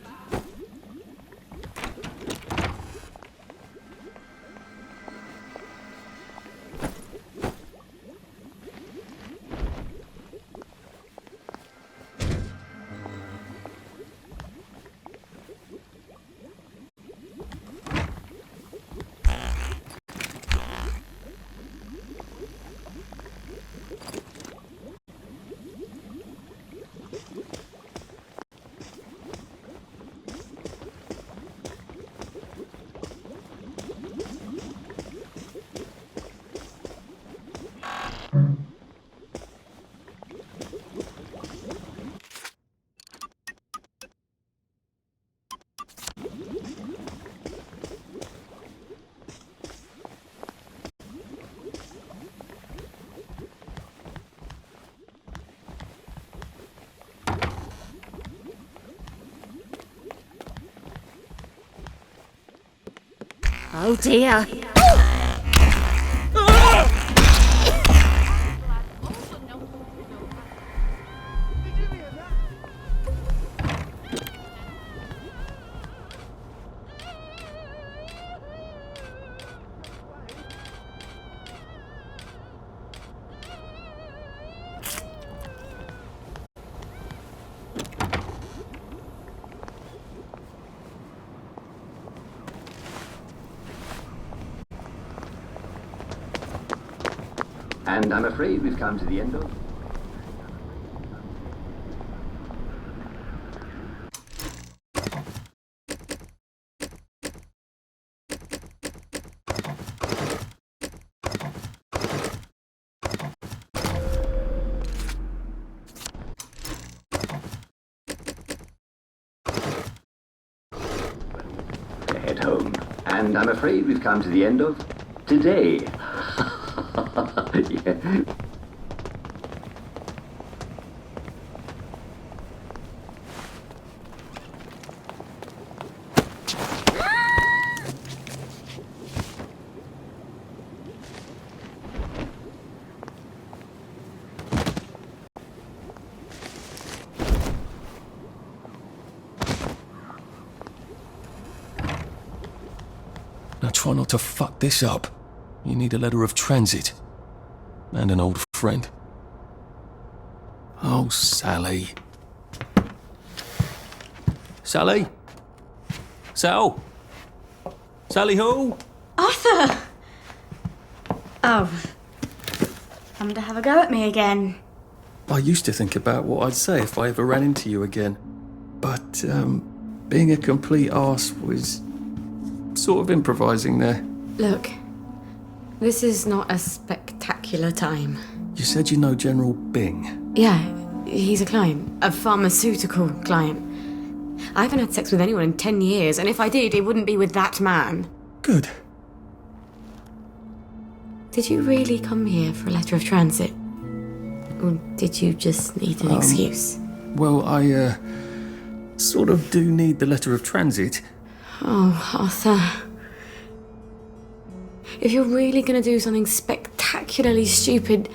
Oh dear. And I'm afraid we've come to the end of... Head home. And I'm afraid we've come to the end of... today. Yeah. Now try not to fuck this up. You need a letter of transit. And an old friend. Oh, Sally. Sally? Sal? Sally who? Arthur! Oh. Come to have a go at me again. I used to think about what I'd say if I ever ran into you again. But, being a complete arse was sort of improvising there. Look, this is not a spectacular time. You said you know General Bing. Yeah, he's a client. A pharmaceutical client. I haven't had sex with anyone in 10 years, and if I did, it wouldn't be with that man. Good. Did you really come here for a letter of transit? Or did you just need an excuse? Well, I, sort of do need the letter of transit. Oh, Arthur. If you're really gonna do something spectacularly stupid,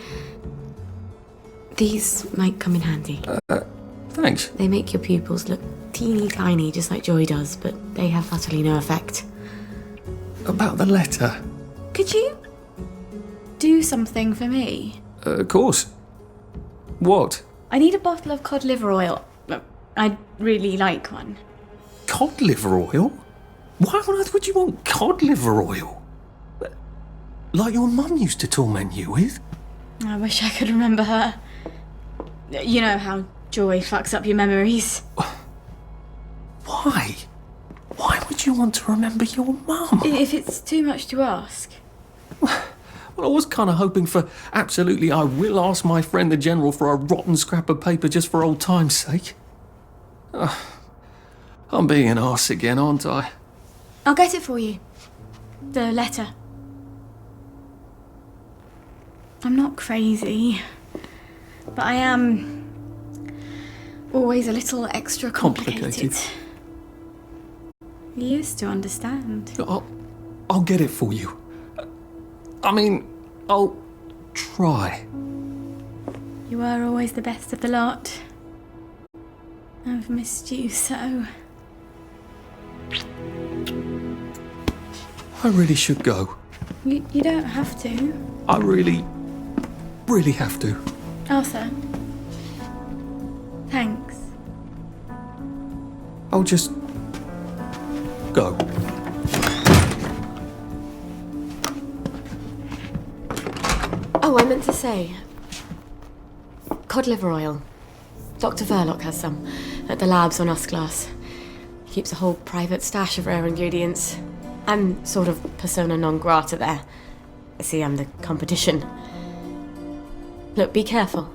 these might come in handy. Thanks. They make your pupils look teeny tiny, just like Joy does, but they have utterly no effect. About the letter? Could you do something for me? Of course. What? I need a bottle of cod liver oil. I'd really like one. Cod liver oil? Why on earth would you want cod liver oil? Like your mum used to torment you with? I wish I could remember her. You know how Joy fucks up your memories. Why? Why would you want to remember your mum? If it's too much to ask. Well, I was kind of hoping for absolutely I will ask my friend the General for a rotten scrap of paper just for old time's sake. I'm being an arse again, aren't I? I'll get it for you. The letter. I'm not crazy, but I am always a little extra complicated. You used to understand. I'll get it for you. I mean, I'll try. You were always the best of the lot. I've missed you so. I really should go. You don't have to. I really have to. Arthur. Thanks. I'll just go. Oh, I meant to say, cod liver oil. Dr. Verloc has some at the labs on Usglass. He keeps a whole private stash of rare ingredients. I'm sort of persona non grata there. See, I'm the competition. Look, be careful.